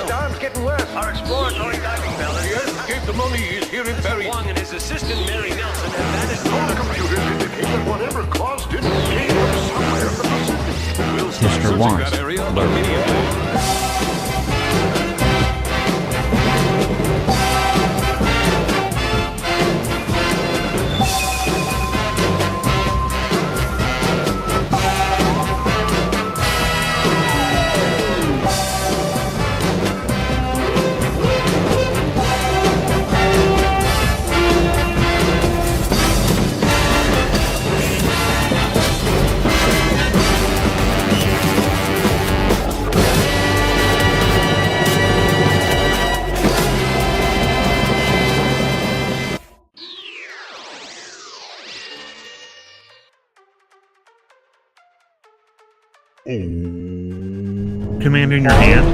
storm's getting worse. Our exploratory diving bell The Earth gave the money. He's here in Barry. Wong and his assistant Mary Nelson have managed Our computers indicate that whatever caused it came from somewhere in the Pacific. We'll start searching Lawrence, that area learn. immediately. Commander in your hand.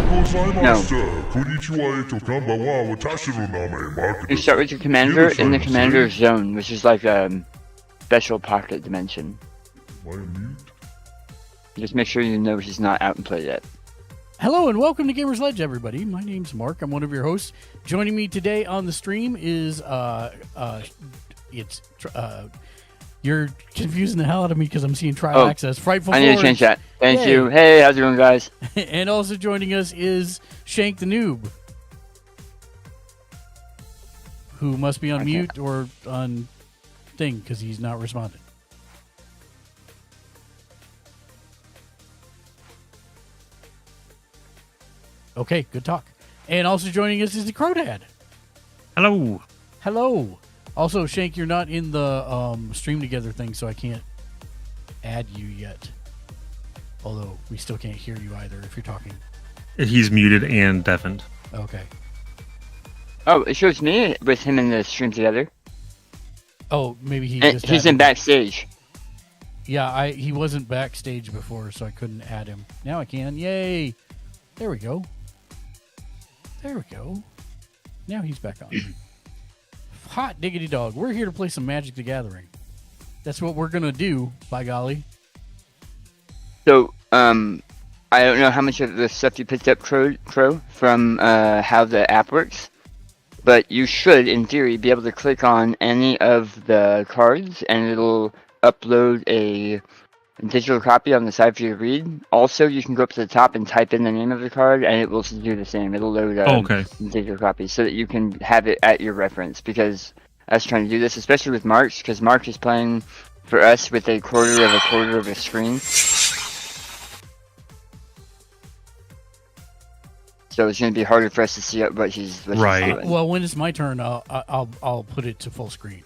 You start with your commander in the commander zone, which is like a special pocket dimension. Just make sure you know he's not out in play yet. Hello and welcome to Gamer's Ledge, everybody. My name's Mark. I'm one of your hosts. Joining me today on the stream is you're confusing the hell out of me because I'm seeing trial access. Frightful. I need to change that. Thank you. Hey, how's it going, guys? And also joining us is Shank the Noob, who must be on mute or on thing because he's not responding. Okay, good talk. And also joining us is the Crow Dad. Hello. Hello. Also, Shank, you're not in the stream together thing, so I can't add you yet. Although we still can't hear you either if you're talking. He's muted and deafened. Okay. Oh, it shows me with him in the stream together. Oh, maybe he's in backstage. Yeah, he wasn't backstage before, so I couldn't add him. Now I can. Yay! There we go. There we go. Now he's back on. Hot diggity dog. We're here to play some Magic the Gathering. That's what we're going to do, by golly. So, I don't know how much of the stuff you picked up, Crow, from how the app works, but you should, in theory, be able to click on any of the cards, and it'll upload a digital copy on the side for you to read. Also, you can go up to the top and type in the name of the card, and it will do the same. It'll load a digital copy so that you can have it at your reference, because I was trying to do this, especially with Mark, because Mark is playing for us with a quarter of a screen. So it's going to be harder for us to see what he's doing. Well, when it's my turn, I'll put it to full screen.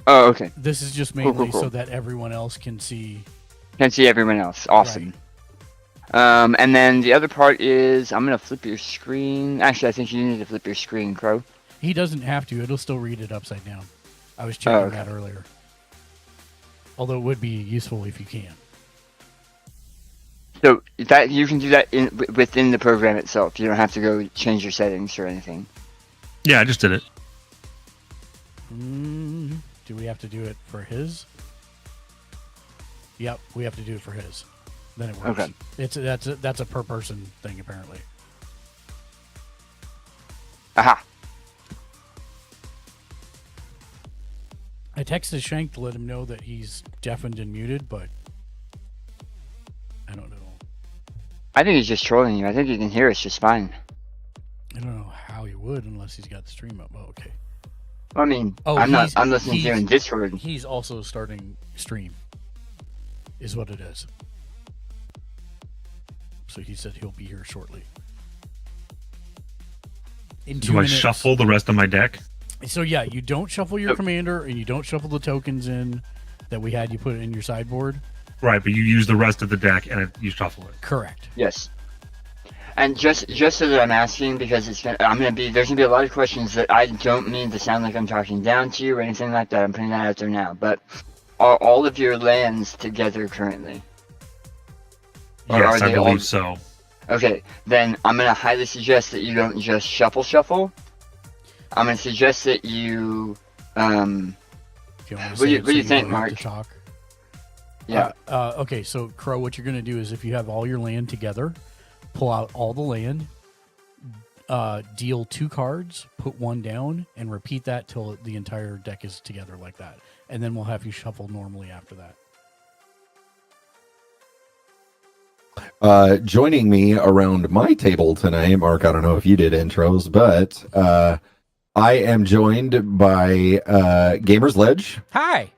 Oh, okay. This is just mainly cool. so that everyone else can see. Can see everyone else. Awesome. Right. And then the other part is I'm going to flip your screen. Actually, I think you need to flip your screen, Crow. He doesn't have to. It'll still read it upside down. I was checking that earlier. Although it would be useful if you can. So that you can do that within the program itself. You don't have to go change your settings or anything. Yeah, I just did it. Do we have to do it for his? Yep, we have to do it for his. Then it works. Okay. That's a per person thing apparently. Aha. I texted Shank to let him know that he's deafened and muted, but I don't know. I think he's just trolling you. I think he can hear us just fine. I don't know how he would unless he's got the stream up. Oh, okay. I mean, I'm listening to you in Discord. He's also starting stream, is what it is. So he said he'll be here shortly. Do I shuffle the rest of my deck? So yeah, you don't shuffle your commander, and you don't shuffle the tokens in that we had you put it in your sideboard. Right, but you use the rest of the deck and you shuffle it. Correct. Yes. And just so that I'm asking, because there's gonna be a lot of questions that I don't mean to sound like I'm talking down to you or anything like that. I'm putting that out there now. But are all of your lands together currently? Yes, I believe so. Okay, then I'm gonna highly suggest that you don't just shuffle. I'm gonna suggest that you what do you think, Mark? Yeah. Okay, so Crow, what you're going to do is if you have all your land together, pull out all the land, deal 2 cards, put 1 down, and repeat that till the entire deck is together like that. And then we'll have you shuffle normally after that. Joining me around my table tonight, Mark, I don't know if you did intros, but I am joined by Gamer's Ledge. Hi!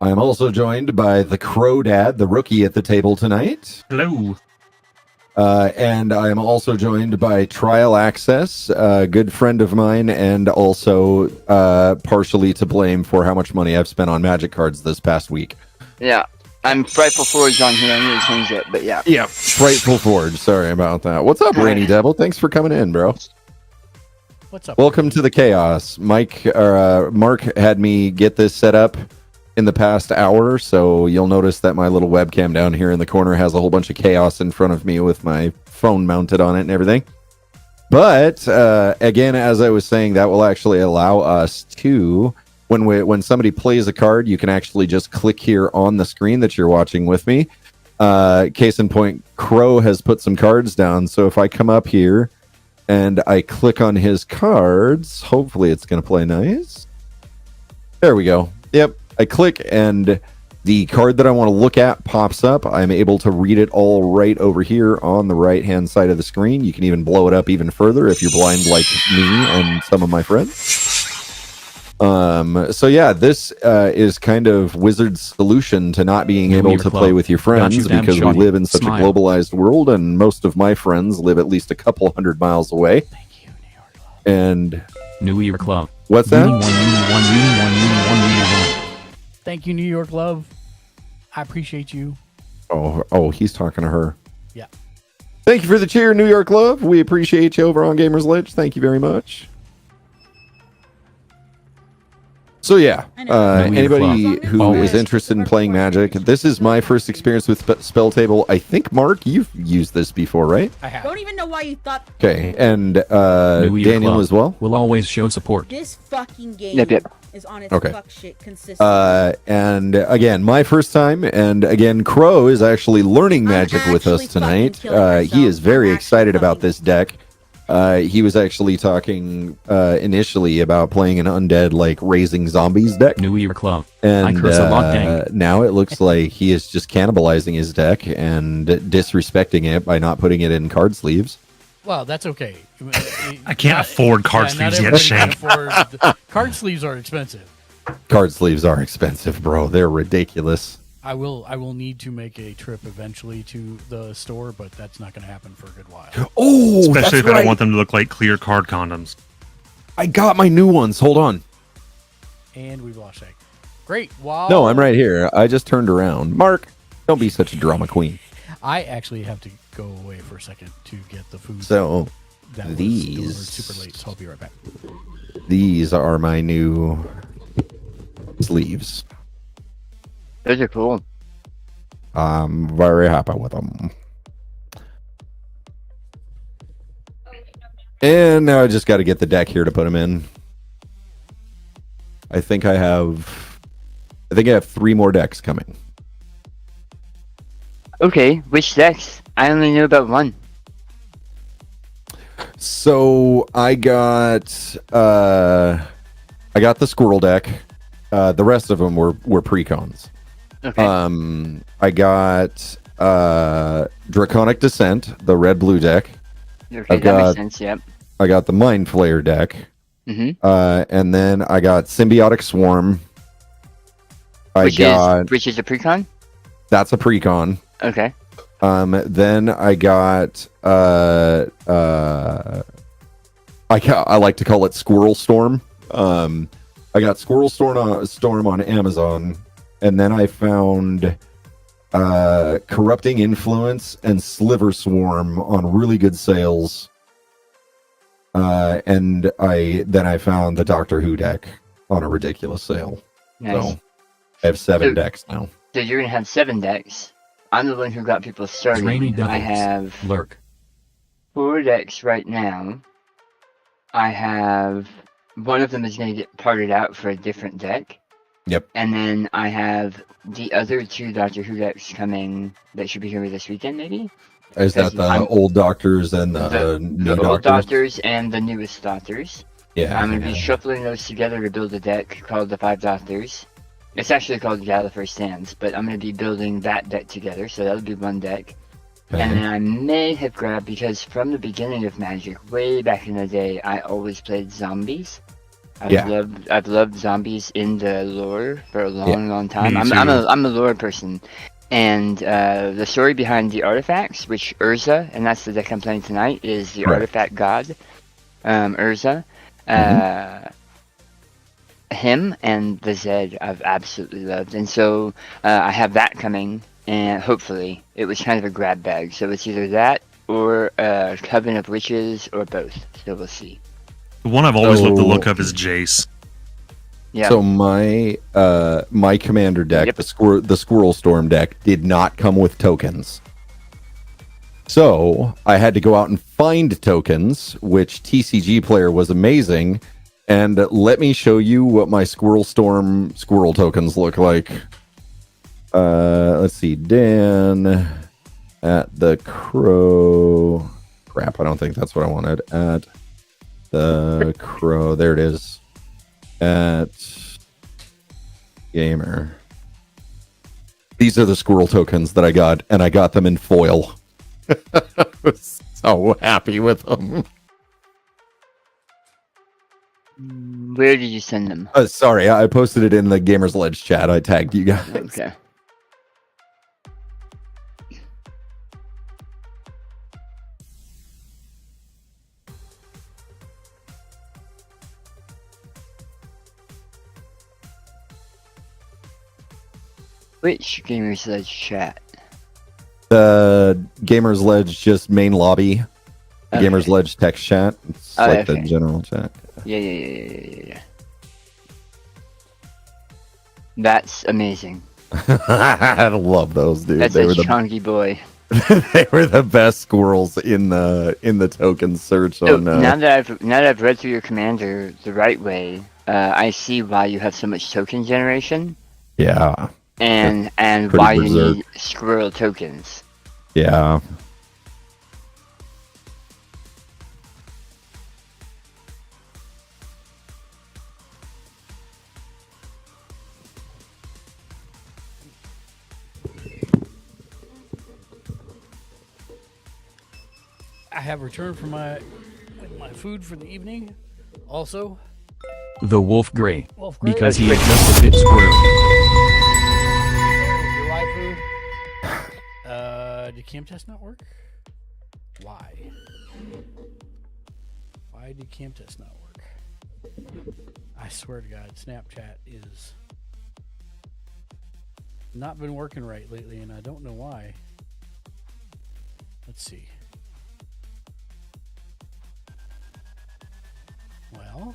I'm also joined by the Crow Dad, the rookie at the table tonight. Hello. And I am also joined by Trial Access, a good friend of mine, and also partially to blame for how much money I've spent on Magic cards this past week. Yeah. I'm Frightful Forge on here. I need to change it, but yeah. Yeah, Frightful Forge. Sorry about that. What's up, Rainy Devil? Thanks for coming in, bro. What's up? Welcome to the chaos. Mark had me get this set up in the past hour, so you'll notice that my little webcam down here in the corner has a whole bunch of chaos in front of me with my phone mounted on it and everything. But again, as I was saying, that will actually allow us to, when somebody plays a card, you can actually just click here on the screen that you're watching with me. Case in point, Crow has put some cards down, so if I come up here and I click on his cards, hopefully it's going to play nice. There we go. Yep. I click and the card that I want to look at pops up. I'm able to read it all right over here on the right hand side of the screen. You can even blow it up even further if you're blind like me and some of my friends. So yeah, this is kind of Wizard's solution to not being able to play with your friends because we live in such a globalized world, and most of my friends live at least a couple 100 miles away. Thank you, New York Love. And New Year Club. What's that? One. Thank you, New York Love. I appreciate you. Oh, he's talking to her. Yeah. Thank you for the cheer, New York Love. We appreciate you over on Gamers Ledge. Thank you very much. So yeah, anybody who is interested in playing Magic, this is my first experience with Spell Table. I think, Mark, you've used this before, right? I have. Don't even know why you thought Okay, and Daniel as well? Will always show support. this fucking game Yep. is on its Okay. fuck shit consistently. And again, my first time, and again, Crow is actually learning Magic with us actually tonight. fucking killing He myself. is very I'm excited actually about this deck. He was actually talking initially about playing an undead, like, raising zombies deck. New Year Club. And I curse a lot, dang. now it looks like he is just cannibalizing his deck and disrespecting it by not putting it in card sleeves. Well, that's okay. I can't afford card not sleeves yet, everybody can Shank. afford card sleeves are expensive. Card sleeves are expensive, bro. They're ridiculous. I will need to make a trip eventually to the store, but that's not going to happen for a good while. Oh, Especially if I don't want them to look like clear card condoms. I got my new ones. Hold on. And we've lost Shank. Great. Wow. No, I'm right here. I just turned around. Mark, don't be such a drama queen. I actually have to go away for a second to get the food. So, that was these- delivered super late, so I'll be right back. these are my new sleeves. Those are cool. I'm very happy with them. And now I just got to get the deck here to put them in. I think I have 3 more decks coming. Okay, which decks? I only knew about one. So I got the Squirrel deck. The rest of them were precons. Okay. I got Draconic Descent, the red-blue deck. Okay, I've that makes got- sense, yep. I got the Mind Flayer deck. Mm-hmm. And then I got Symbiotic Swarm. Which is a precon? That's a precon. Okay. Then I got I like to call it Squirrel Storm. I got Squirrel Storm on Amazon, and then I found Corrupting Influence and Sliver Swarm on really good sales. And I found the Doctor Who deck on a ridiculous sale. Nice. So I have 7 So- decks now. So you're gonna have 7 decks. I'm the one who got people started. Rainy Devils. I have Lurk. 4 decks right now. I have one of them is gonna get parted out for a different deck. Yep. And then I have the other 2 Doctor Who decks coming that should be here this weekend, maybe. Is that the old doctors and the new the old doctors? doctors and the newest doctors. Yeah. I'm gonna be shuffling those together to build a deck called the Five Doctors. It's actually called Gallifrey Sands, but I'm gonna be building that deck together, so that'll be one deck. Okay. And then I may have grabbed, because from the beginning of Magic, way back in the day, I always played zombies. I've loved zombies in the lore for a long time. Me I'm a lore person, and the story behind the artifacts, which Urza, and that's the deck I'm playing tonight, is the artifact god, Urza. Him and the Zed I've absolutely loved, and so I have that coming, and hopefully it was kind of a grab bag. So it's either that or Coven of Witches or both. So we'll see. The one I've always loved to look up is Jace. Yeah. So my my commander deck, Yep. the Squirrel Storm deck, did not come with tokens. So I had to go out and find tokens, which TCG player was amazing. And let me show you what my Squirrel Storm squirrel tokens look like. Let's see, Dan at the Crow. Crap, I don't think that's what I wanted. At the Crow, there it is. At Gamer. These are the squirrel tokens that I got, and I got them in foil. I was so happy with them. Where did you send them? Sorry, I posted it in the Gamers Ledge chat. I tagged you guys. Okay. Which Gamers Ledge chat? The Gamers Ledge, just main lobby. Okay. Gamers Ledge text chat. It's Oh, like okay. the general chat. Yeah. That's amazing. I love those, dude. That's They a were the chunky boy. they were the best squirrels in the token search So on. now that I've read through your commander the right way, I see why you have so much token generation Yeah, and pretty why you berserk. need squirrel tokens. yeah. I have returned for my food for the evening. Also, The Wolf Grey. Wolf Grey. Because he is just a bit squirrely. Your waifu. Did cam test not work? Why? Why did cam test not work? I swear to God, Snapchat is not been working right lately, and I don't know why. Let's see. Well,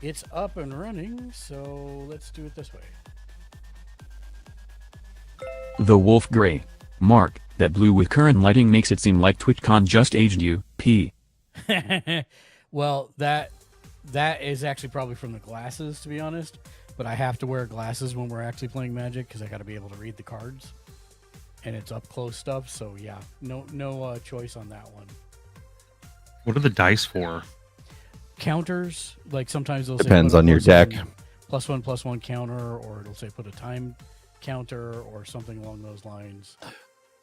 it's up and running, so let's do it this way. The Wolf Grey. Mark, that blue with current lighting makes it seem like TwitchCon just aged you. P. Well, that is actually probably from the glasses, to be honest. But I have to wear glasses when we're actually playing Magic because I got to be able to read the cards, and it's up close stuff. So yeah, no choice on that one. What are the dice for? Counters, like sometimes they'll Depends say put a on your deck. +1/+1 counter, or it'll say put a time counter or something along those lines.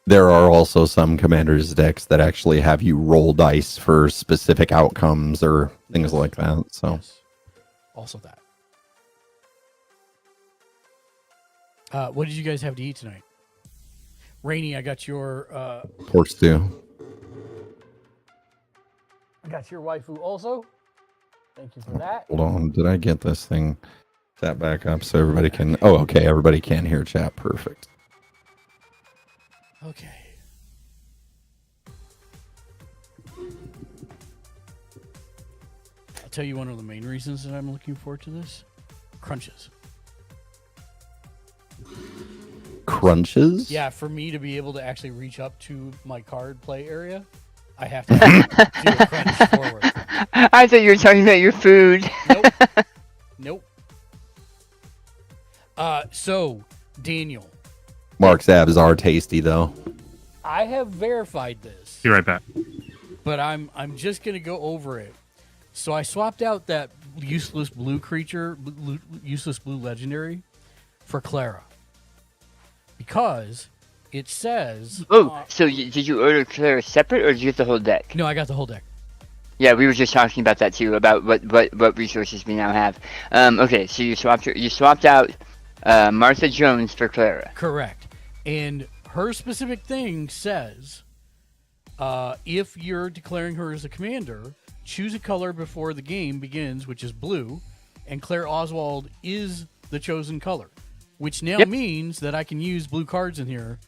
There are also some commanders decks that actually have you roll dice for specific outcomes or things like that. So Yes. Also that. What did you guys have to eat tonight? Rainy, I got your pork stew. I got your waifu also. Thank you for that. Hold on, did I get this thing set back up so everybody can? Oh, okay, everybody can hear chat. Perfect. Okay. I'll tell you one of the main reasons that I'm looking forward to this. Crunches. Crunches? Yeah, for me to be able to actually reach up to my card play area, I have to do a crunch forward. I thought you were talking about your food. Nope. So, Daniel. Mark's abs are tasty though. I have verified this, Be right back. but I'm just gonna go over it. So I swapped out that useless blue creature, useless blue legendary, for Clara because it says. Oh, so did you order Clara separate, or did you get the whole deck? No, I got the whole deck. Yeah, we were just talking about that too, about what resources we now have. Okay, so you swapped out Martha Jones for Clara. Correct. And her specific thing says, if you're declaring her as a commander, choose a color before the game begins, which is blue, and Claire Oswald is the chosen color, which now means that I can use blue cards in here,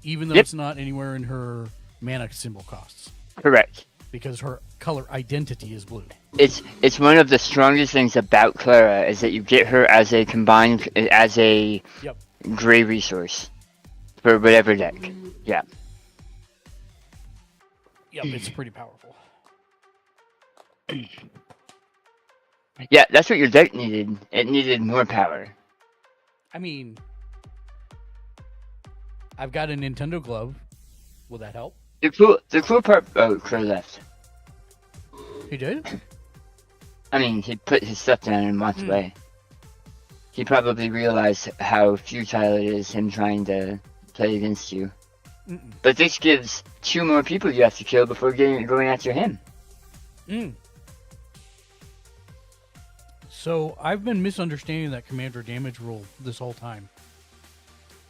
even though it's not anywhere in her mana symbol costs. Correct. Because her color identity is blue. It's one of the strongest things about Clara is that you get her as a gray resource for whatever deck. Yeah. Yep, it's pretty powerful. Yeah, that's what your deck needed. It needed more power. I mean, I've got a Nintendo glove. Will that help? The cool part. Oh, Crow left. He did? I mean, he put his stuff down and walked away. He probably realized how futile it is him trying to play against you. But this gives 2 more people you have to kill before going after him. So I've been misunderstanding that commander damage rule this whole time.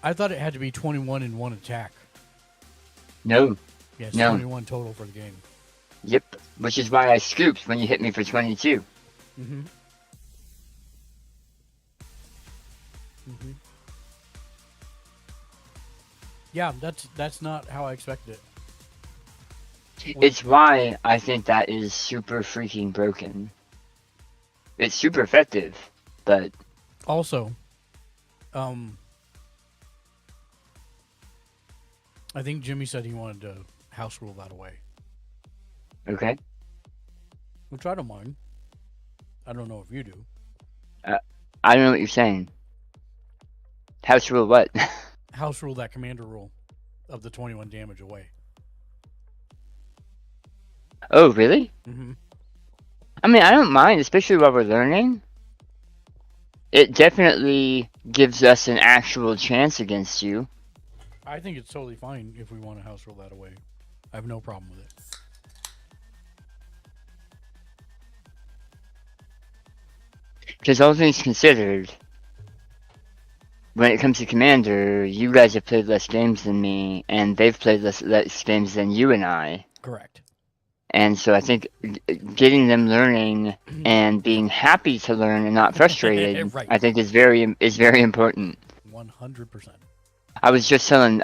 I thought it had to be 21 in one attack. No. Yeah, it's No. 21 total for the game. Yep. Which is why I scooped when you hit me for 22. Yeah, that's not how I expected it. It's why I think that is super freaking broken. It's super effective, but Also, I think Jimmy said he wanted to house rule that away, okay. which I don't mind. I don't know if you do. I don't know what you're saying. House rule what? House rule that commander rule of the 21 damage away. Oh, really? Mm-hmm. I mean, I don't mind, especially while we're learning. It definitely gives us an actual chance against you. I think it's totally fine if we want to house rule that away. I have no problem with it. Because all things considered, when it comes to Commander, you guys have played less games than me, and they've played less games than you and I. Correct. And so I think getting them learning and being happy to learn and not frustrated, Right. I think is very important. 100%. I was just telling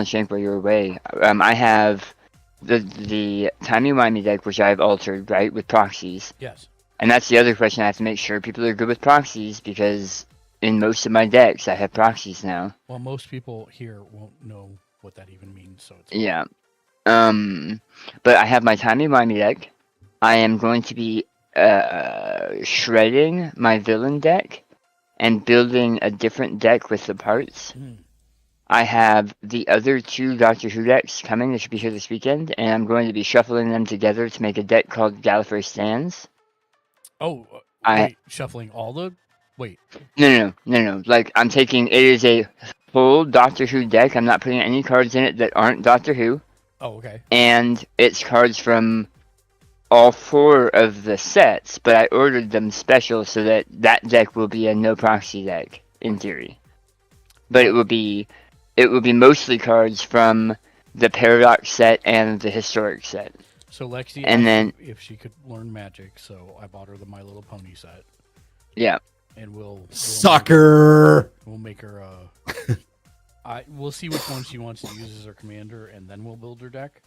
Shank while you were away. I have the timey-wimey deck, which I've altered, right, with proxies. Yes. And that's the other question. I have to make sure people are good with proxies, because in most of my decks, I have proxies now. Well, most people here won't know what that even means, so it's Yeah. But I have my timey-wimey deck. I am going to be shredding my villain deck and building a different deck with the parts. I have the other 2 Doctor Who decks coming. They should be here this weekend, and I'm going to be shuffling them together to make a deck called Gallifrey Stands. Oh, wait, shuffling all the... Wait. No. Like, I'm taking... It is a full Doctor Who deck. I'm not putting any cards in it that aren't Doctor Who. Oh, okay. And it's cards from all 4 of the sets, but I ordered them special so that that deck will be a no proxy deck, in theory. But it will be mostly cards from the Paradox set and the Historic set. So Lexi And asked then- if she could learn magic, so I bought her the My Little Pony set. Yeah. And we'll Sucker! We'll make her we'll see which one she wants to use as her commander, and then we'll build her deck.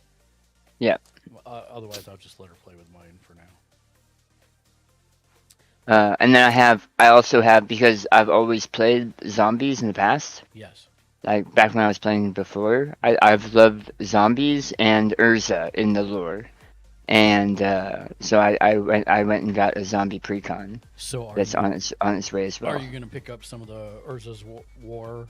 Yeah. Otherwise, I'll just let her play with mine for now. And then I also have, because I've always played zombies in the past. Yes. Like back when I was playing before, I've loved zombies and Urza in the lore, and so I went and got a zombie precon. So that's on its way as well. Are you going to pick up some of the Urza's War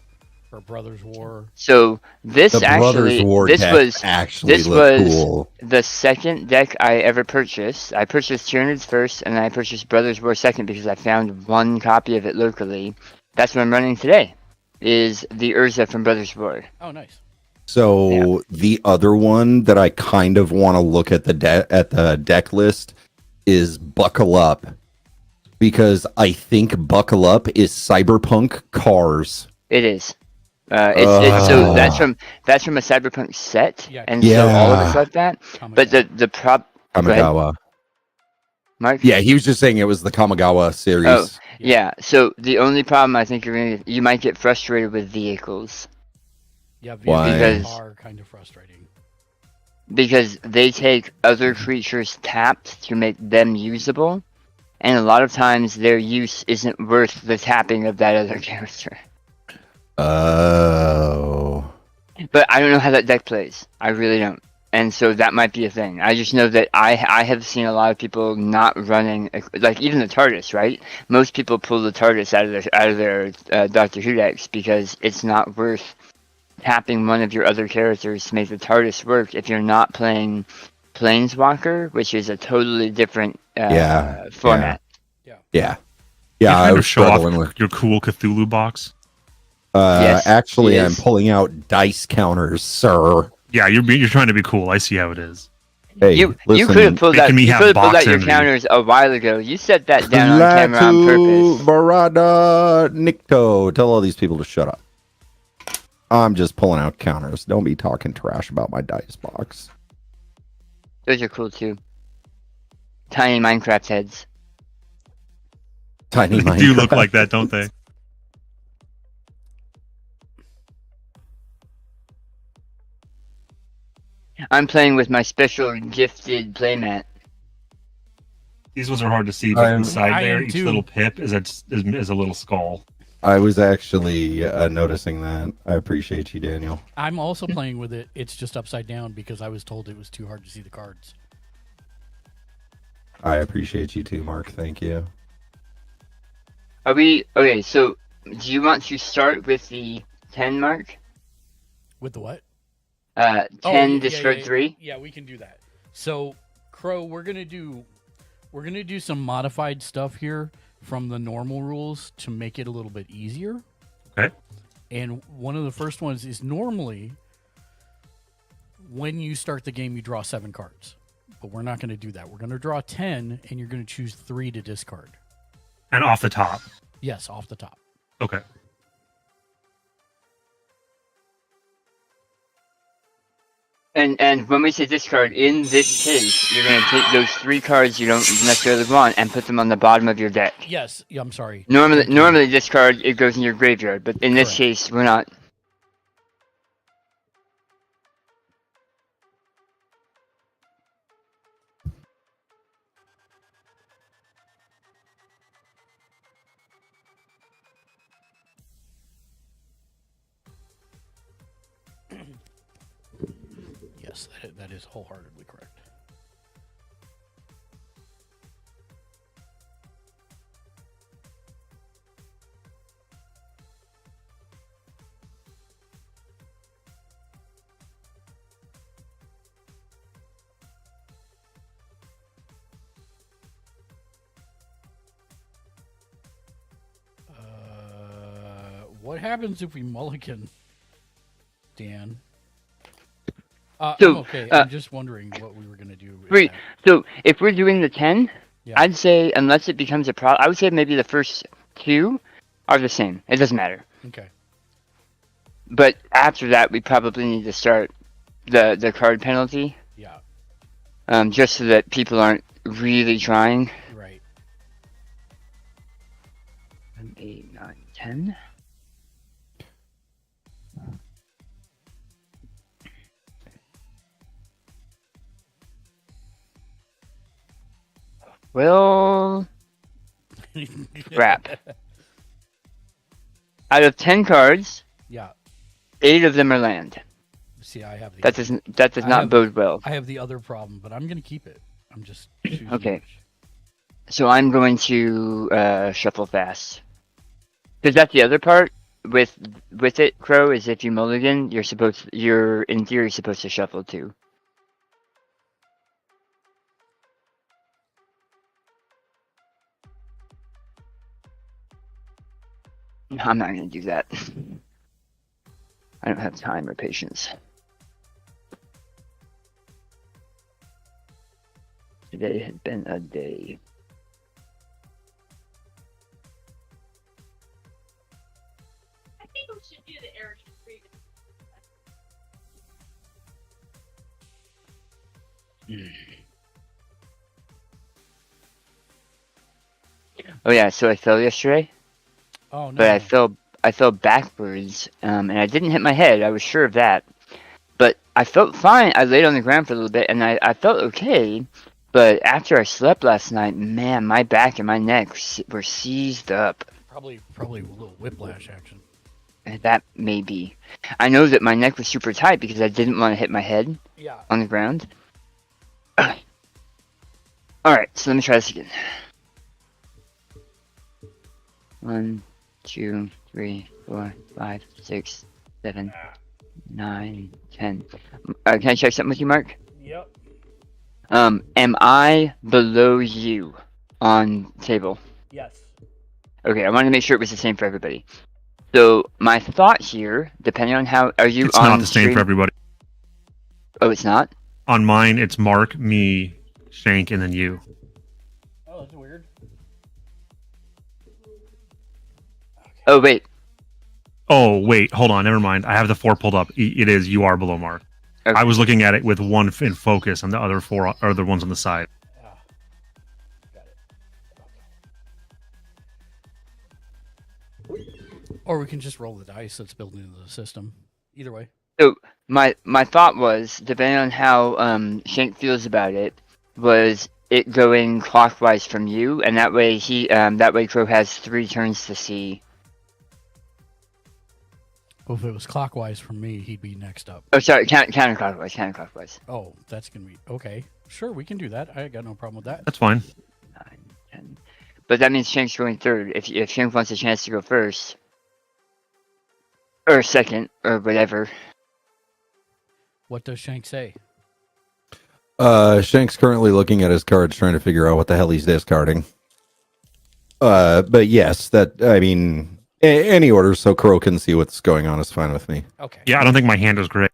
For Brothers War. So this The Brothers actually, War this deck was actually this looked was cool. the second deck I ever purchased. I purchased Tyranids first, and then I purchased Brothers War second because I found one copy of it locally. That's what I'm running today. Is the Urza from Brothers War. Oh, nice. So the other one that I kind of want to look at the deck list is Buckle Up, because I think Buckle Up is Cyberpunk Cars. It is. It's so that's Ugh. from a Cyberpunk set, Yeah, and so all of it's Yeah. like that. But the prop. Go ahead, Kamigawa. Mark. Yeah, he was just saying it was the Kamigawa series. Oh, yeah. So the only problem I think you might get frustrated with vehicles. Yeah, Why? vehicles are kind of frustrating. Because they take other creatures tapped to make them usable, and a lot of times their use isn't worth the tapping of that other character. Oh. But I don't know how that deck plays. I really don't. And so that might be a thing. I just know that I have seen a lot of people not running, like even the TARDIS, right? Most people pull the TARDIS out of their Doctor Who decks because it's not worth tapping one of your other characters to make the TARDIS work if you're not playing Planeswalker, which is a totally different format. Yeah. You Yeah, I kind was of show off struggling with. your cool Cthulhu box. Yes, Actually, he I'm is. pulling out dice counters, sir. Yeah, you're trying to be cool. I see how it is. Hey, You listen, could have pulled making out me you have could have pulled box out your envy. counters a while ago. You set that down on camera on Latu purpose. Barada Nikto. Tell all these people to shut up. I'm just pulling out counters. Don't be talking trash about my dice box. Those are cool too. Tiny Minecraft heads. Tiny They do look Minecraft. like that, don't they? I'm playing with my special gifted playmat. These ones are hard to see, but I'm- inside I there, am each too. little pip is a little skull. I was actually noticing that. I appreciate you, Daniel. I'm also playing with it. It's just upside down because I was told it was too hard to see the cards. I appreciate you too, Mark. Thank you. Are we okay? So, do you want to start with the 10 mark? With the what? 10 yeah, discard 3. Yeah, we can do that. So, Crow, we're gonna do some modified stuff here from the normal rules to make it a little bit easier. Okay. And one of the first ones is normally when you start the game, you draw 7 cards. But we're not going to do that. We're going to draw 10, and you're going to choose 3 to discard. And off the top. Yes, off the top. Okay. And when we say discard, in this case, you're going to take those 3 cards you don't necessarily want and put them on the bottom of your deck. Yes, yeah, I'm sorry. Normally discard, it goes in your graveyard, but in this Correct. case, we're not. Yes, that is wholeheartedly correct. What happens if we mulligan, Dan? I'm So, okay. I'm just wondering what we were going to do. with Wait, that. so if we're doing the 10, Yeah. I'd say unless it becomes a problem, I would say maybe the first 2 are the same. It doesn't matter. Okay. But after that, we probably need to start the card penalty, Yeah. just so that people aren't really trying. Right. 8, 9, 10. Well, crap. Out of 10 cards, Yeah. 8 of them are land. See, I have the. That does I not have- bode well. I have the other problem, but I'm going to keep it. I'm just choosing Okay. which. So I'm going to shuffle fast. Because that's the other part. with it, Crow, is if you mulligan, you're in theory supposed to shuffle too. I'm not gonna do that. I don't have time or patience. Today has been a day. I think we should do the Eric Freeman. Oh yeah, so I fell yesterday, Oh no. but I fell backwards, and I didn't hit my head. I was sure of that, but I felt fine. I laid on the ground for a little bit, and I felt okay. But after I slept last night, man, my back and my neck were seized up. Probably a little whiplash action. That may be. I know that my neck was super tight because I didn't want to hit my head Yeah. on the ground. Alright, so let me try this again. 1, 2, 3, 4, 5, 6, 7, 9, 10. Can I check something with you, Mark? Yep. Am I below you on table? Yes. Okay, I wanted to make sure it was the same for everybody. So my thought here, depending on how are you It's on not the same stream? for everybody. Oh, it's not? On mine, it's Mark, me, Shank, and then you. Oh, that's weird. Oh wait. Oh, wait, hold on, never mind. I have the 4 pulled up. It is, you are below Mark. Okay. I was looking at it with 1 in focus, and the other 4 are the ones on the side. Ah. Got it. Or we can just roll the dice that's built into the system. Either way. So my thought was, depending on how Shank feels about it, was it going clockwise from you, and that way Crow has 3 turns to see. Well, if it was clockwise from me, he'd be next up. Oh, sorry, counterclockwise. Oh, that's gonna be okay. Sure, we can do that. I got no problem with that. That's fine. 9, 10. But that means Shank's going third. If Shank wants a chance to go first, or second, or whatever. What does Shank say? Shank's currently looking at his cards, trying to figure out what the hell he's discarding. But yes, any order so Crow can see what's going on is fine with me. Okay. Yeah, I don't think my hand was great.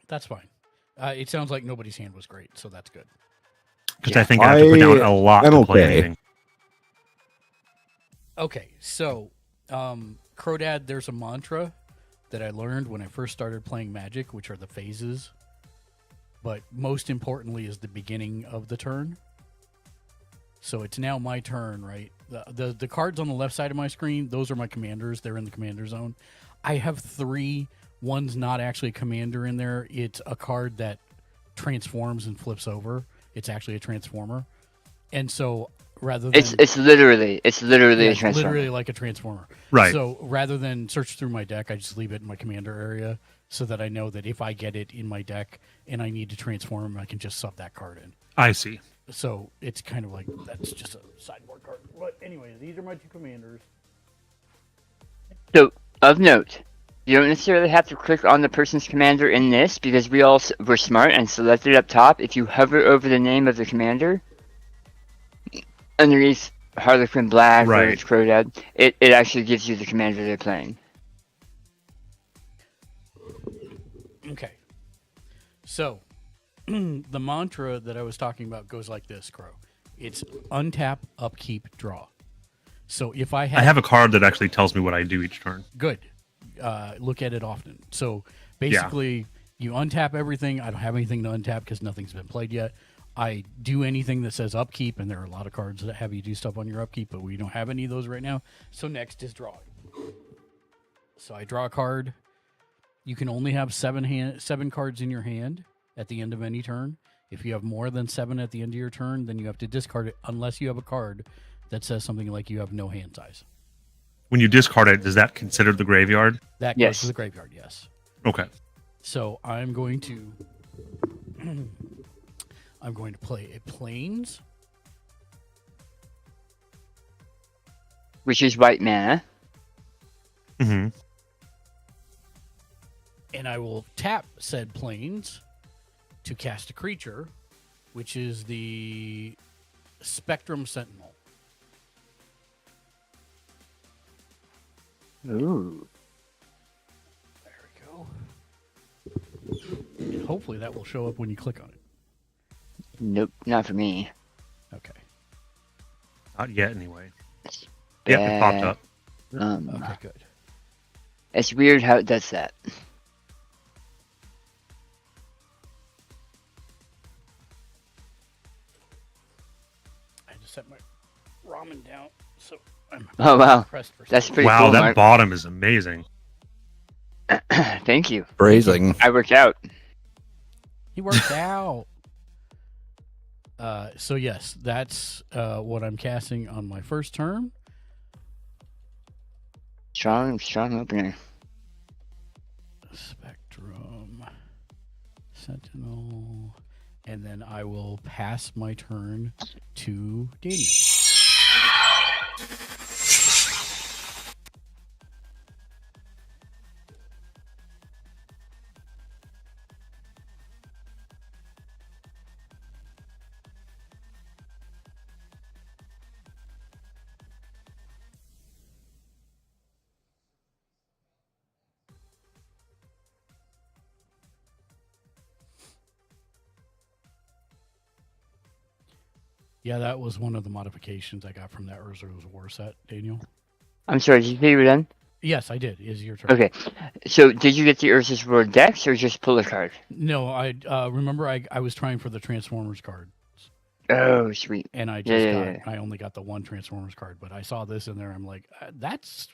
That's fine. It sounds like nobody's hand was great, so that's good. Because I think I have to put down a lot I'm to play okay. anything. Okay, so Crowdad, there's a mantra that I learned when I first started playing Magic, which are the phases. But most importantly is the beginning of the turn. So it's now my turn, right? The cards on the left side of my screen, those are my commanders. They're in the commander zone. I have 3. One's not actually a commander in there. It's a card that transforms and flips over. It's actually a transformer. And so rather than It's literally a it's transformer. literally like a transformer. Right. So rather than search through my deck, I just leave it in my commander area so that I know that if I get it in my deck and I need to transform, I can just sub that card in. I see. So it's kind of like that's just a sideboard card. But anyways, these are my 2 commanders. So, of note, you don't necessarily have to click on the person's commander in this because we all were smart and selected up top. If you hover over the name of the commander, underneath Harlequin Black or Right. it's Crowdad, it actually gives you the commander they're playing. Okay. So the mantra that I was talking about goes like this, Crow. It's untap, upkeep, draw. So if I I have a card that actually tells me what I do each turn. good. Look at it often. So basically, you untap everything. I don't have anything to untap because nothing's been played yet. I do anything that says upkeep, and there are a lot of cards that have you do stuff on your upkeep, but we don't have any of those right now. So next is drawing. So I draw a card. You can only have 7 cards in your hand at the end of any turn. If you have more than 7 at the end of your turn, then you have to discard it unless you have a card that says something like you have no hand size. When you discard it, does that consider the graveyard? That Yes. goes to the graveyard, yes. Okay. So I'm going to play a Plains. Which is white mana. Hmm. And I will tap said planes to cast a creature, which is the Spectrum Sentinel. Ooh. There we go. And hopefully that will show up when you click on it. Nope, not for me. Okay. Not yet, anyway. Yep, it popped up. Okay, good. It's weird how it does that. I had to set my ramen down, so I'm Oh wow, pressed for that's something. pretty Wow, cool, that Mark. bottom is amazing. Thank you. Phrasing. I worked out. He worked out. So yes, that's what I'm casting on my first turn. Strong opener. Spectrum Sentinel, and then I will pass my turn to Daniel. Yeah, that was one of the modifications I got from that Urza's War set, Daniel. I'm sorry, did you say you were done? Yes, I did. Is your turn? Okay. So did you get the Ursus Road Dex or just pull a card? No, I remember I was trying for the Transformers card, Oh, sweet. and I Yeah, just yeah, I only got the one Transformers card, but I saw this in there. I'm like, that's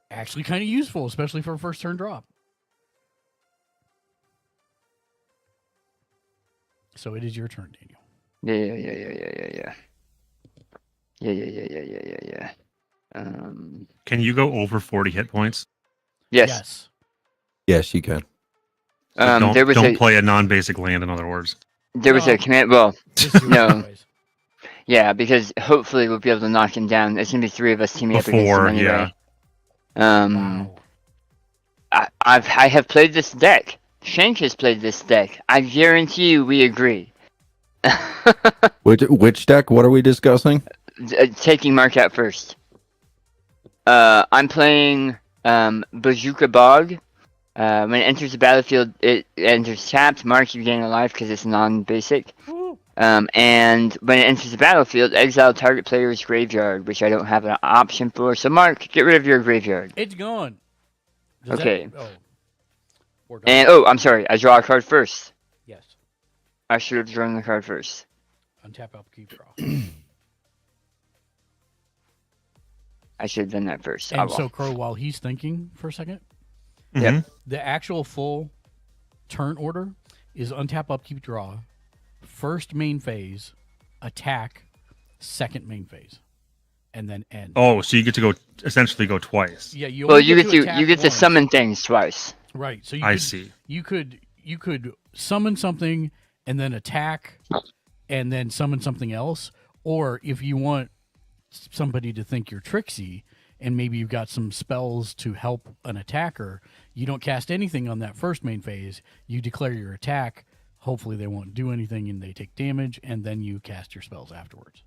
actually kind of useful, especially for a first turn drop. So it is your turn, Daniel. Yeah. Can you go over 40 hit points? Yes. Yes, you can. So There was don't a play a non-basic land, in other words. there was No. a command. Well, Just do it No. anyways. yeah, because hopefully we'll be able to knock him down. It's gonna be three of us teaming up against him Before, anyway. Wow. I have played this deck. Shank has played this deck. I guarantee you we agree. Which deck? What are we discussing? Taking Mark out first. I'm playing Bazooka Bog. When it enters the battlefield, it enters tapped. Mark, you gain a life because it's non-basic. Woo. And when it enters the battlefield, exile target player's graveyard, which I don't have an option for. So Mark, get rid of your graveyard. It's gone. Does Okay. Or don't. And I'm sorry, I draw a card first. Yes. I should have drawn the card first. Untap, upkeep, draw. I should have done that first. And so, Crow, while he's thinking for a second, Yep. Mhm. the actual full turn order is untap, upkeep, draw, first main phase, attack, second main phase, and then end. Oh, so you get to go essentially go twice. Yeah, you Well, only you get to attack you get to once. summon things twice. Right. So I see. You could summon something and then attack, and then summon something else. Or if you want somebody to think you're tricksy, and maybe you've got some spells to help an attacker, you don't cast anything on that first main phase. You declare your attack. Hopefully they won't do anything and they take damage, and then you cast your spells afterwards.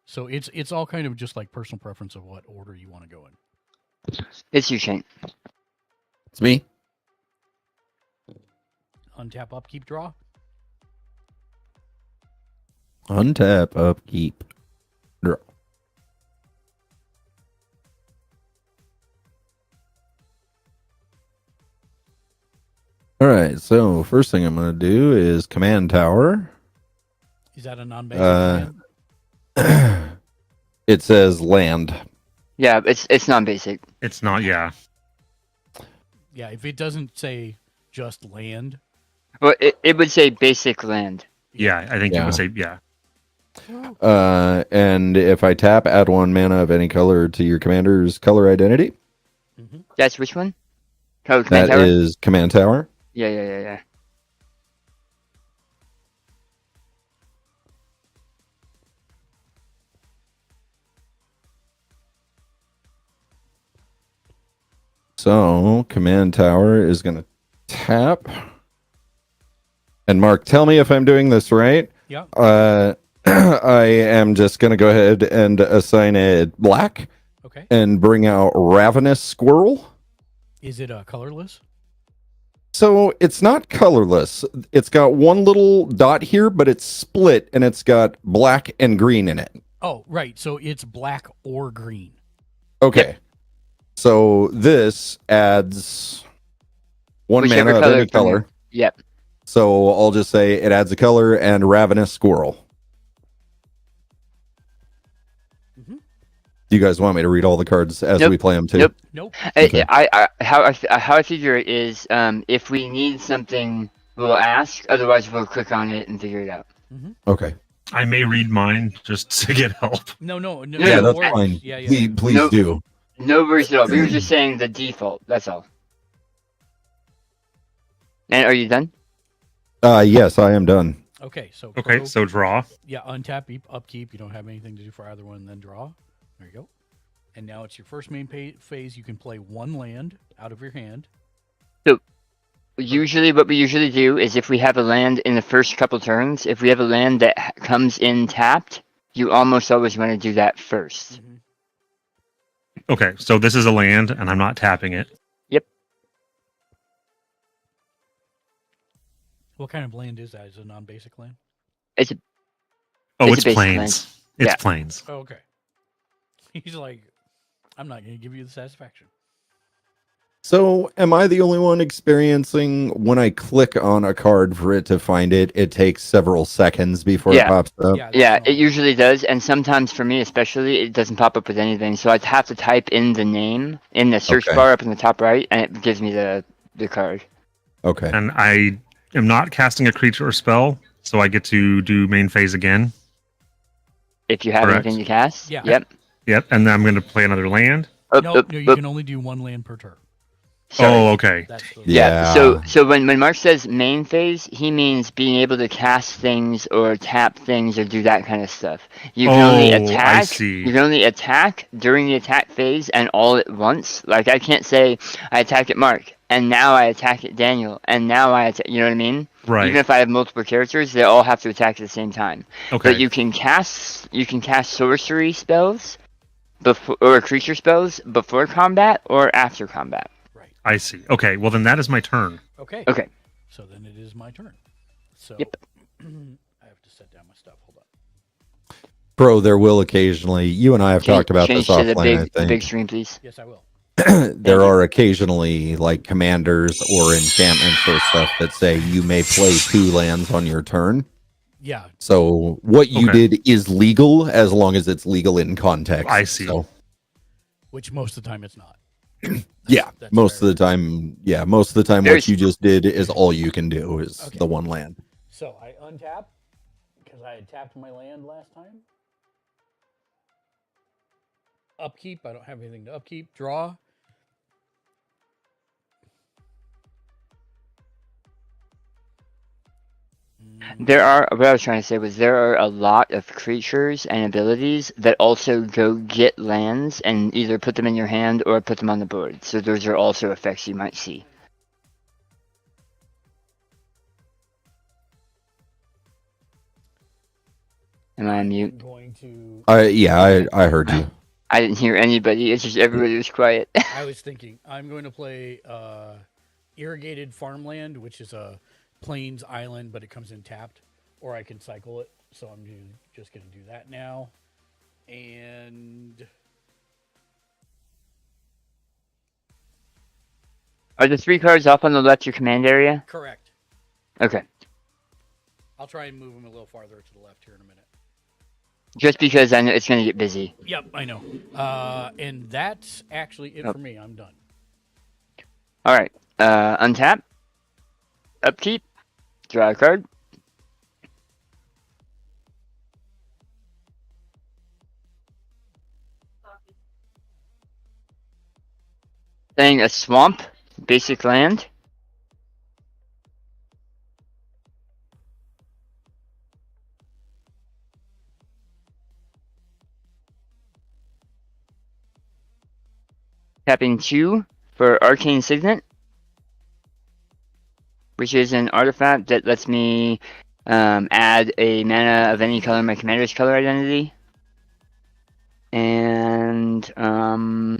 So it's all kind of just like personal preference of what order you want to go in. It's you, Shank. It's me. Untap, upkeep, draw. Untap, upkeep, draw. All right, so first thing I'm going to do is command tower. Is that a non-basic land? It says land. Yeah, it's non-basic. It's not, yeah. Yeah, if it doesn't say just land. Well, it would say basic land. Yeah, I think it Yeah. would say, yeah. And if I tap, add 1 mana of any color to your commander's color identity. That's which one? Oh, command That tower? is command tower. Yeah. So command tower is going to tap. And Mark, tell me if I'm doing this right. Yeah. I am just going to go ahead and assign it black Okay. and bring out Ravenous Squirrel. Is it colorless? So it's not colorless. It's got one little dot here, but it's split and it's got black and green in it. Oh, right. So it's black or green. Okay. So this adds one Whichever mana of color any from color. your- Yep. So I'll just say it adds a color and Ravenous Squirrel. Mhm. Do you guys want me to read all the cards as Nope. we play them too? Nope. Nope. Okay. How I figure it is, if we need something, we'll ask. Otherwise, we'll click on it and figure it out. Okay. I may read mine just to get help. No. Yeah, Yeah, no that's worries. fine. Yeah. Please Nope. do. No worries at all. We were just saying the default. That's all. And are you done? Yes, I am done. Okay. So Okay, Crow- so draw. yeah, untap, upkeep. You don't have anything to do for either one, then draw. There you go. And now it's your first main phase. You can play one land out of your hand. Usually, what we usually do is if we have a land in the first couple turns, if we have a land that comes in tapped, you almost always want to do that first. Okay, so this is a land, and I'm not tapping it. What kind of land is that? Is it a non-basic land? It's Oh, It's it's, a basic plains. land. It's Yeah. plains. Oh, okay. He's like, I'm not going to give you the satisfaction. So, am I the only one experiencing when I click on a card for it to find it, it takes several seconds before it Yeah. pops up? Yeah. Yeah, that's it usually does, and sometimes for me especially, it doesn't pop up with anything. So I'd have to type in the name in the search Okay. bar up in the top right, and it gives me the card. Okay. And I am not casting a creature or spell, so I get to do main phase again. If you have Correct. anything to cast. Yeah. Yep. Yep, and then I'm going to play another land. No, you can only do one land per turn. Sorry. Oh, okay. That's the Yeah. So when Mark says main phase, he means being able to cast things or tap things or do that kind of stuff. You can only Oh, attack. I see. You can only attack during the attack phase and all at once. Like I can't say I attack at Mark and now I attack at Daniel and now I attack. You know what I mean? Right. Even if I have multiple characters, they all have to attack at the same time. Okay. But you can cast sorcery spells before or creature spells before combat or after combat. I see. Okay, well then that is my turn. Okay. Okay. So then it is my turn. So Yep. I have to set down my stuff. Hold on. Bro, there will occasionally, you and I have talked about this Change to offline, I the big think. screen, please. Yes, I will. There are occasionally like commanders or enchantments or stuff that say you may play 2 lands on your turn. Yeah. So what you Okay. did is legal as long as it's legal in context. I see. So, Which most of the time it's not. yeah, That's most fair. of the time, what There's- you just did is all you can do is Okay. the one land. So I untap because I had tapped my land last time. Upkeep. I don't have anything to upkeep. Draw. What I was trying to say was there are a lot of creatures and abilities that also go get lands and either put them in your hand or put them on the board. So those are also effects you might see. Am I on mute? I'm going to. I heard you. I didn't hear anybody. It's just everybody was quiet. I was thinking I'm going to play irrigated farmland, which is a plains island, but it comes in tapped, or I can cycle it. So I'm just going to do that now. And Are the 3 cards off on the left your command area? correct. Okay. I'll try and move them a little farther to the left here in a minute. Just because I know it's going to get busy. Yep, I know. And that's actually it for me. I'm done. All right. Untap. Upkeep. Draw a card. Playing a swamp. Basic land. Tapping 2 for Arcane Signet, which is an artifact that lets me add a mana of any color in my commander's color identity. And I'm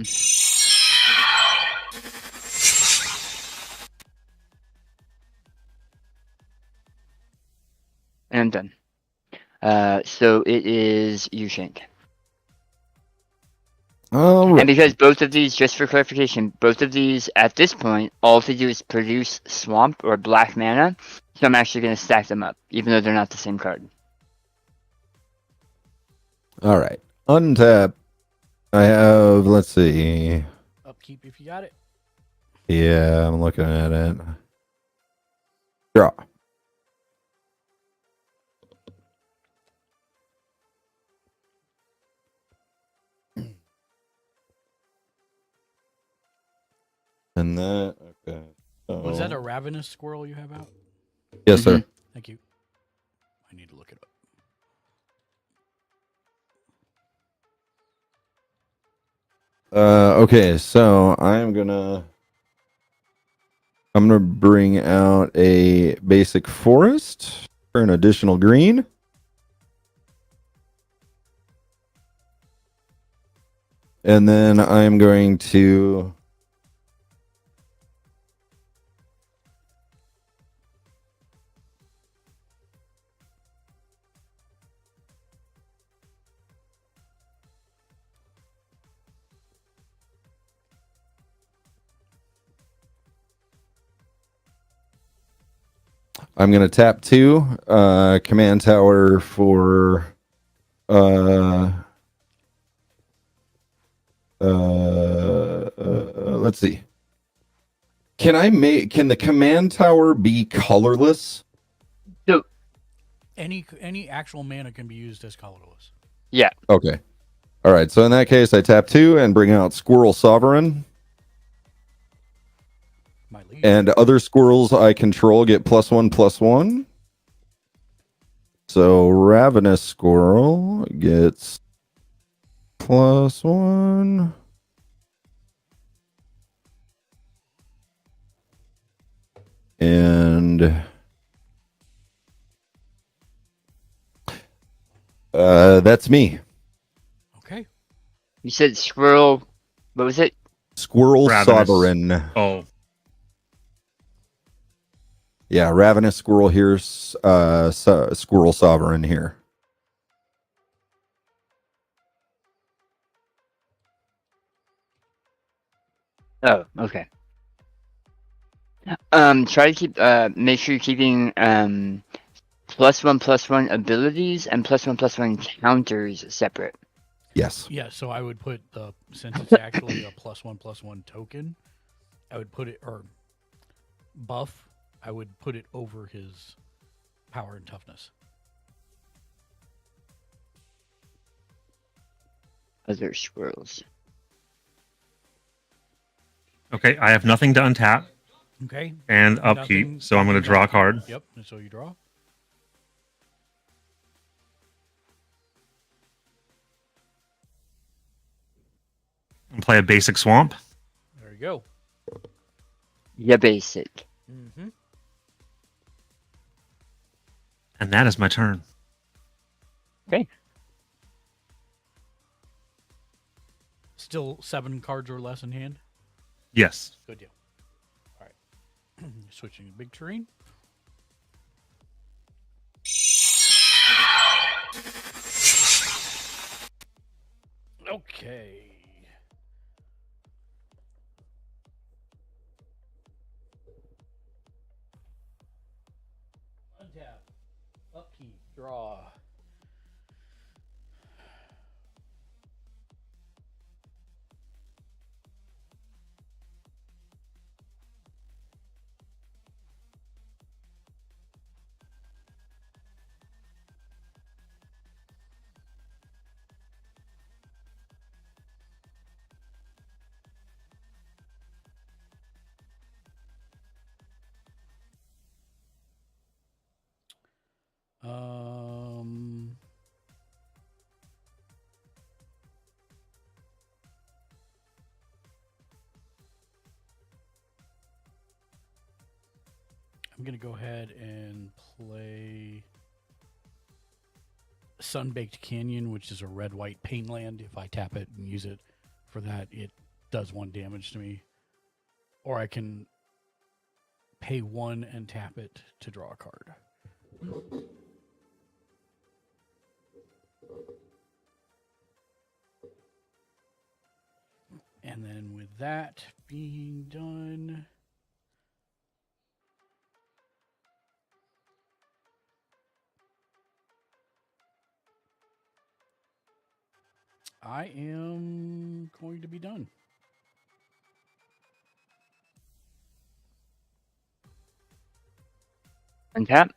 done. So it is Yushank. All right. And because both of these, just for clarification, both of these at this point, all to do is produce swamp or black mana. So I'm actually going to stack them up, even though they're not the same card. All right. Untap. I have, let's see. Upkeep if you got it. Yeah, I'm looking at it. Draw. And that, okay. Was that a So, ravenous squirrel you have out? yes, sir. Thank you. I need to look it up. Okay, so I'm gonna bring out a basic forest for an additional green. And then I'm going to tap 2 command tower for let's see. Can the command tower be colorless? So, Any actual mana can be used as colorless. yeah. Okay. All right. So in that case, I tap 2 and bring out Squirrel Sovereign. My lead. And other squirrels I control get +1/+1. So Ravenous Squirrel gets +1. And that's me. Okay. You said squirrel. What was it? Squirrel Ravenous. Sovereign. Oh, Yeah, Ravenous Squirrel here. Squirrel Sovereign here. Oh, okay. Try to keep. Make sure you're keeping +1/+1 abilities and +1/+1 counters separate. Yes. Yeah, so I would put since it's actually a +1/+1 token, I would put it, or buff, I would put it over his power and toughness. Other squirrels. okay. I have nothing to untap Okay. and upkeep, Nothing- so I'm going to nothing draw a to- card. Yep. And so you draw. And play a basic swamp. There you go. Yeah, basic. Mm-hmm. And that is my turn. Okay. Still 7 cards or less in hand. Yes. Good deal. All right. Switching to big terrain. Okay. Untap. Upkeep. Draw. I'm going to go ahead and play Sunbaked Canyon, which is a red-white pain land. If I tap it and use it for that, it does 1 damage to me. Or I can pay 1 and tap it to draw a card. And then with that being done, I am going to be done. Untap.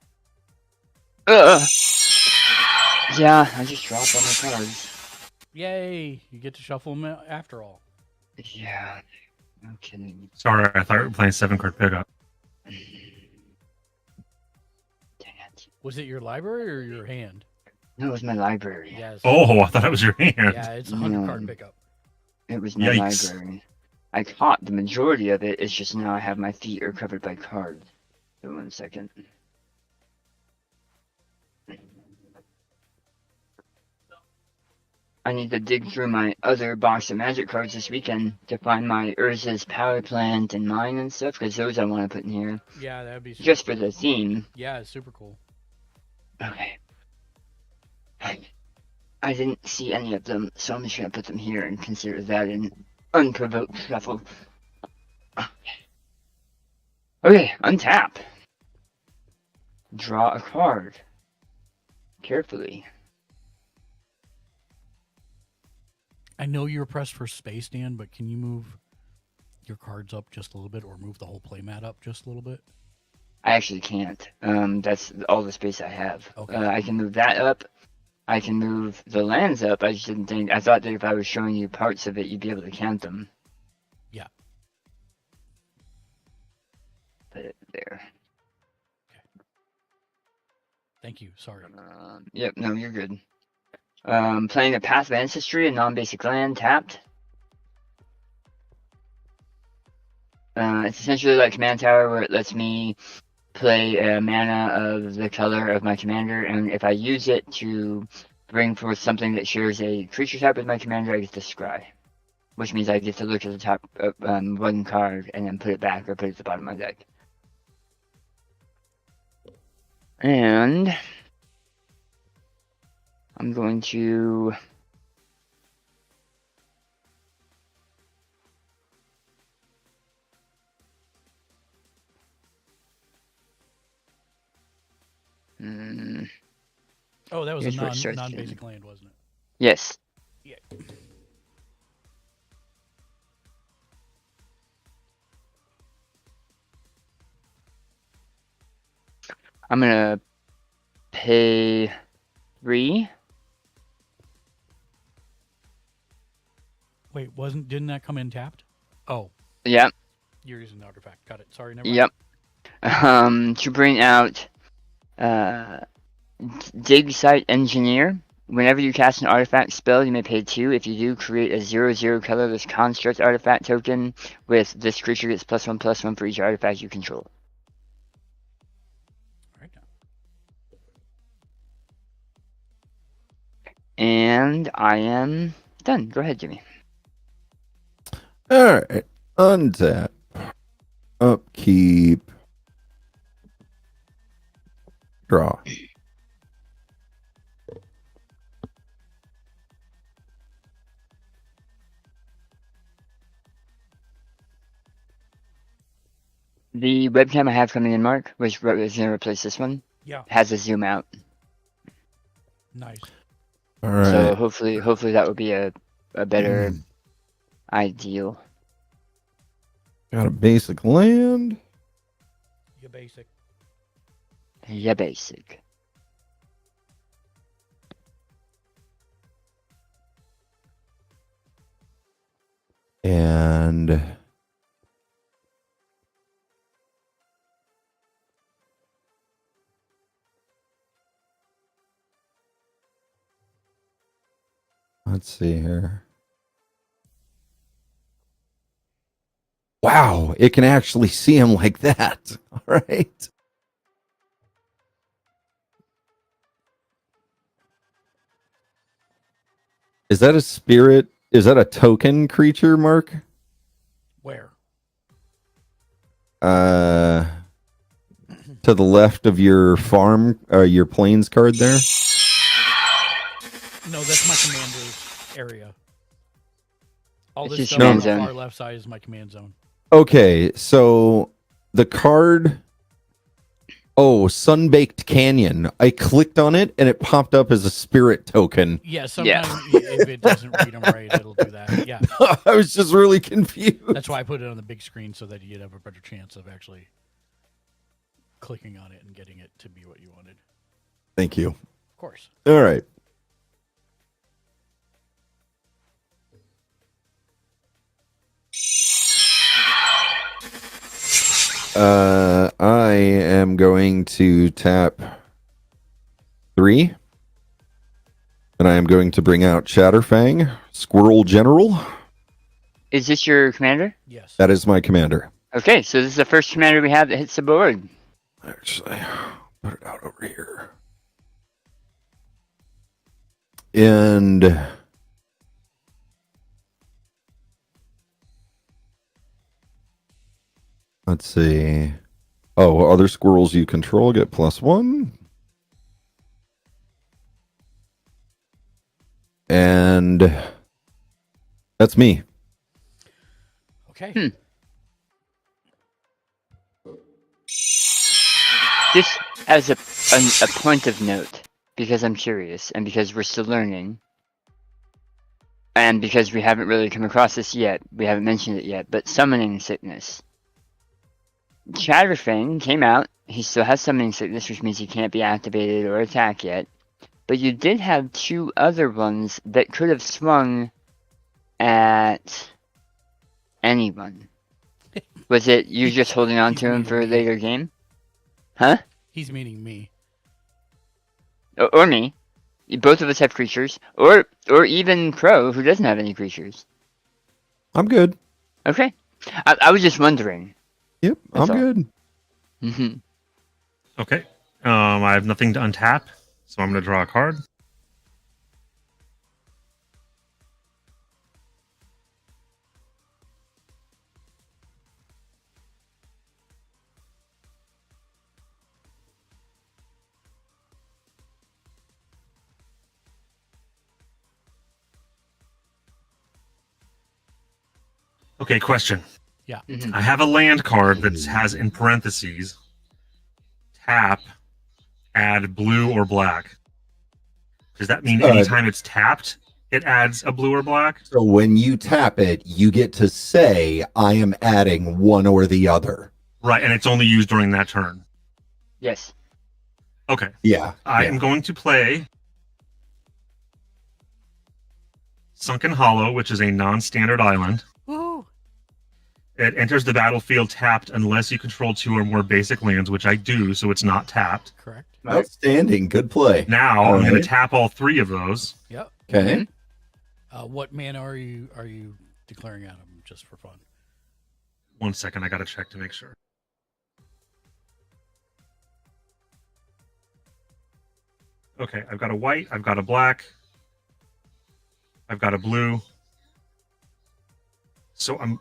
Yeah, I just dropped all my cards. Yay! You get to shuffle them after all. Yeah, no kidding. Sorry, I thought we were playing 7-card pickup. Dang it. Was it your library or your hand? No, it was my library. Yes. Oh, I thought it was your hand. Yeah, it's a 100-card pickup. It was my Yikes. library. I caught the majority of it. It's just now I have my feet are covered by cards. So 1 second. I need to dig through my other box of magic cards this weekend to find my Urza's power plant and mine and stuff, because those I want to put in here. Yeah, that'd be super Just for cool. the theme. Yeah, it's super cool. Okay. I didn't see any of them, so I'm just going to put them here and consider that an unprovoked shuffle. Okay, untap. Draw a card. Carefully. I know you're pressed for space, Dan, but can you move your cards up just a little bit or move the whole playmat up just a little bit? I actually can't. That's all the space I have. Okay. I can move that up. I can move the lands up. I just didn't think. I thought that if I was showing you parts of it, you'd be able to count them. Yeah. Put it there. Thank you. Sorry. Yep, no, you're good. Playing a Path of Ancestry, a non-basic land, tapped. It's essentially like Command Tower, where it lets me play a mana of the color of my commander, and if I use it to bring forth something that shares a creature type with my commander, I get to scry. Which means I get to look at the top one card and then put it back or put it at the bottom of my deck. And I'm going to Oh, that was Here's a where it starts non-basic to- land, wasn't it? yes. Yeah. I'm gonna pay 3. Wait, didn't that come in tapped? Oh, Yep. you're using the artifact. Got it. Sorry, never mind. Yep. To bring out Dig Site Engineer. Whenever you cast an artifact spell, you may pay 2. If you do, create a 0/0 colorless construct artifact token with this creature gets +1/+1 for each artifact you control. All right now. And I am done. Go ahead, Jimmy. All right. Untap. Upkeep. Draw. The webcam I have coming in, Mark, which is going to replace this one, Yeah, has a zoom out. nice. All right. So hopefully that would be a better ideal. Got a basic land. You basic. Yeah, basic. And let's see here. Wow, it can actually see him like that. All right. Is that a spirit? Is that a token creature, Mark? Where? To the left of your farm, your plains card there. No, that's my commander's area. All It's this your stuff on command the zone. far left side is my command zone. Okay, so the card. Oh, Sunbaked Canyon. I clicked on it and it popped up as a spirit token. Yeah, sometimes if it doesn't read them right, it'll do that. Yeah, I was just really confused. that's why I put it on the big screen so that you'd have a better chance of actually clicking on it and getting it to be what you wanted. Thank you. Of course. All right. I am going to tap 3. And I am going to bring out Chatterfang, Squirrel General. Is this your commander? Yes. That is my commander. Okay, so this is the first commander we have that hits the board. Actually, put it out over here. And let's see. Oh, other squirrels you control get +1. And that's me. Okay. Just as a point of note, because I'm curious, and because we're still learning, and because we haven't really come across this yet, we haven't mentioned it yet, but summoning sickness. Chatterfang came out, he still has summoning sickness, which means he can't be activated or attack yet, but you did have 2 other ones that could have swung at anyone. Was it you just holding on to him for a later game? Huh? He's meaning me. Or me. Both of us have creatures. Or even Crow, who doesn't have any creatures. I'm good. Okay. I was just wondering. Yep, That's I'm all. good. Mm-hmm. Okay. I have nothing to untap, so I'm going to draw a card. Okay, question. Yeah. Mhm. I have a land card that has in parentheses tap, add blue or black. Does that mean anytime it's tapped, it adds a blue or black? So when you tap it, you get to say, I am adding one or the other. Right, and it's only used during that turn. Yes. Okay. Yeah. I am going to play Sunken Hollow, which is a non-standard island. Woohoo! It enters the battlefield tapped unless you control 2 or more basic lands, which I do, so it's not tapped. Correct. Outstanding. Good play. Now All I'm going right. to tap all 3 of those. Yep. Okay. What mana are you declaring at him just for fun? 1 second, I got to check to make sure. Okay, I've got a white, I've got a black, I've got a blue. So I'm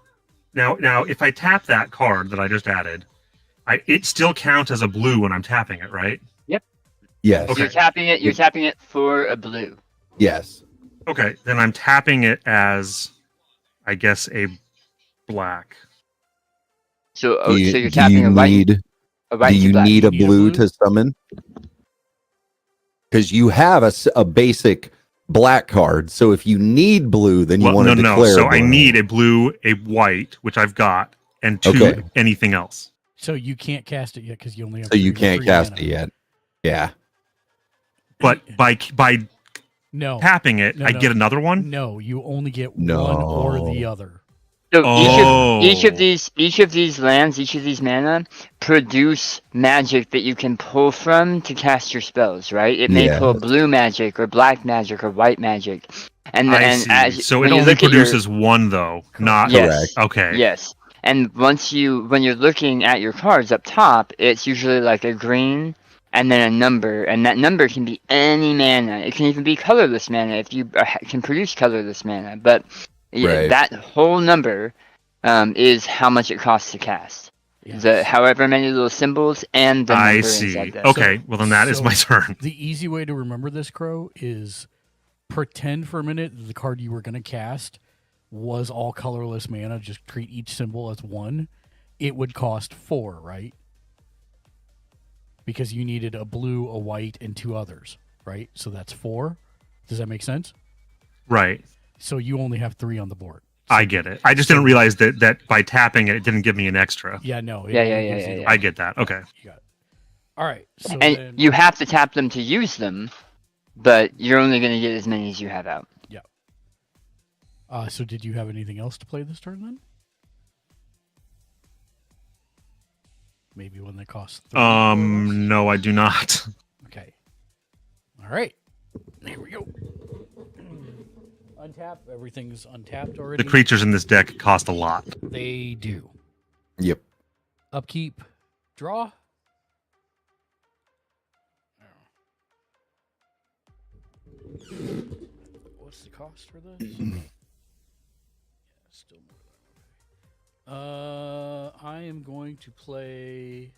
now if I tap that card that I just added, it still counts as a blue when I'm tapping it, right? Yes. Okay. You're tapping it for a blue. Yes. Okay, then I'm tapping it as, I guess, a black. So Do you, so you're do tapping you a white need, a white do you to black. need a You need a blue blue? to summon? Because you have a basic black card. So if you need blue, then you Well, want no, to no. declare So I blue. need a blue, a white, which I've got, and 2 Okay. anything else. So you can't cast it yet because you only have. So you 3 can't cast mana. it yet. Yeah. But by No. tapping it, No, I no. get another one. No, you only get No. one or the other. So Oh. each of these lands, each of these mana produce magic that you can pull from to cast your spells, right? It may Yeah. pull blue magic or black magic or white magic. And I and see. as So when it you only look at your- produces one, though, not yes, okay. yes. And when you're looking at your cards up top, it's usually like a green and then a number, and that number can be any mana. It can even be colorless mana if you can produce colorless mana. But Right. that whole number is how much it costs to cast. Yes. However many little symbols and the I number see. inside that. Okay, well then that is my turn. The easy way to remember this, Crow, is pretend for a minute that the card you were going to cast was all colorless mana. Just treat each symbol as one. It would cost 4, right? Because you needed a blue, a white, and 2 others, right? So that's 4. Does that make sense? Right. So you only have 3 on the board. I get it. I just didn't realize that by tapping it, it didn't give me an extra. Yeah, no. Yeah. gives you the I get that. Okay. You got it. All right. So And then, you have to tap them to use them, but you're only going to get as many as you have out. so did you have anything else to play this turn then? Maybe one that costs 3. No, I do not. Okay. All right. Here we go. Untap. Everything's untapped already. The creatures in this deck cost a lot. They do. Yep. Upkeep. Draw. What's the cost for this? Still more than okay. I am going to play.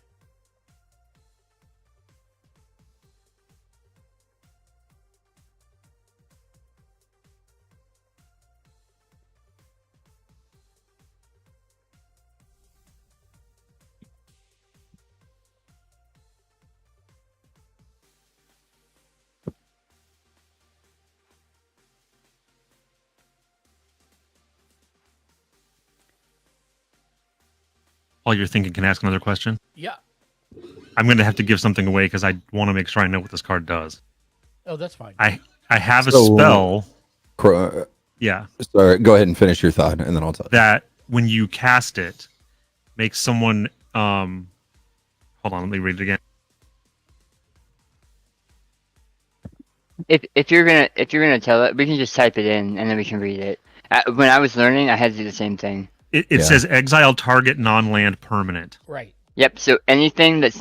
While you're thinking, can I ask another question? Yeah. I'm going to have to give something away because I want to make sure I know what this card does. Oh, that's fine. I have a So- spell. Cro- Yeah. Sorry, go ahead and finish your thought, and then I'll tell you. That when you cast it, makes someone. Hold on, let me read it again. If you're gonna tell it, we can just type it in and then we can read it. When I was learning, I had to do the same thing. It Yeah. says exile target non-land permanent. Right. Yep. So anything that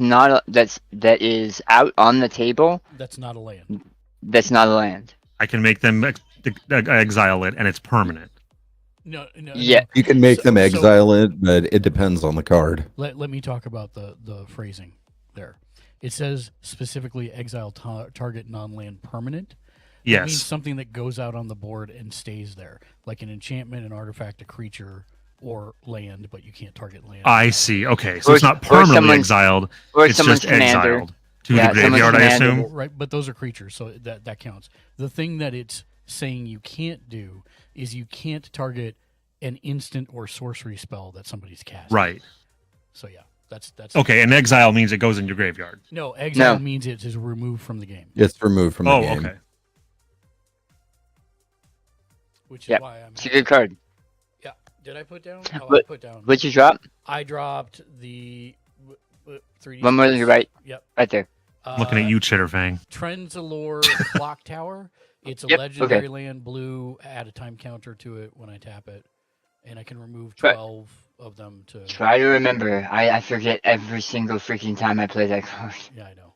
is out on the table, That's not a land. that's not a land. I can make them exile it, and it's permanent. No. Yeah. No. You can make So- them so- exile it, but it depends on the card. Let me talk about the phrasing there. It says specifically exile target non-land permanent. That means Yes. something that goes out on the board and stays there, like an enchantment, an artifact, a creature, or land, but you can't target land. I see. Okay, so Or- it's not or permanently someone's- exiled. Or It's someone's just commander. exiled to Yeah, the someone's graveyard, I commander. assume. Right, but those are creatures, so that counts. The thing that it's saying you can't do is you can't target an instant or sorcery spell that somebody's cast. Right. So yeah, that's Okay, and exile means it goes in your graveyard. No, exile No. means it is removed from the game, It's removed from the Oh, game. okay. which is Yep. why I'm. It's a good card. Yeah. Did I put down? Oh, I What- put down. What'd you drop? I dropped the 3D. One more than your right. Yep. Right there. Looking at you, Chitterfang. Trenzalore Clock Tower. It's a Yep, legendary okay. land, blue. Add a time counter to it when I tap it, and I can remove Right. 12 of them to. Try to remember. I forget every single freaking time I play that card. Yeah, I know.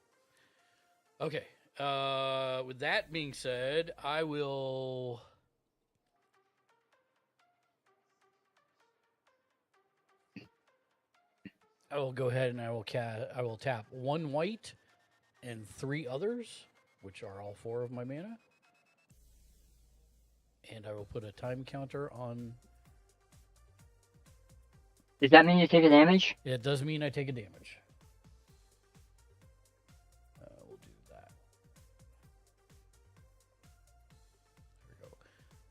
Okay. With that being said, I will. I will go ahead and I will tap 1 white and 3 others, which are all 4 of my mana. And I will put a time counter on. Does that mean you take a damage? It does mean I take a damage. We'll do that. There we go.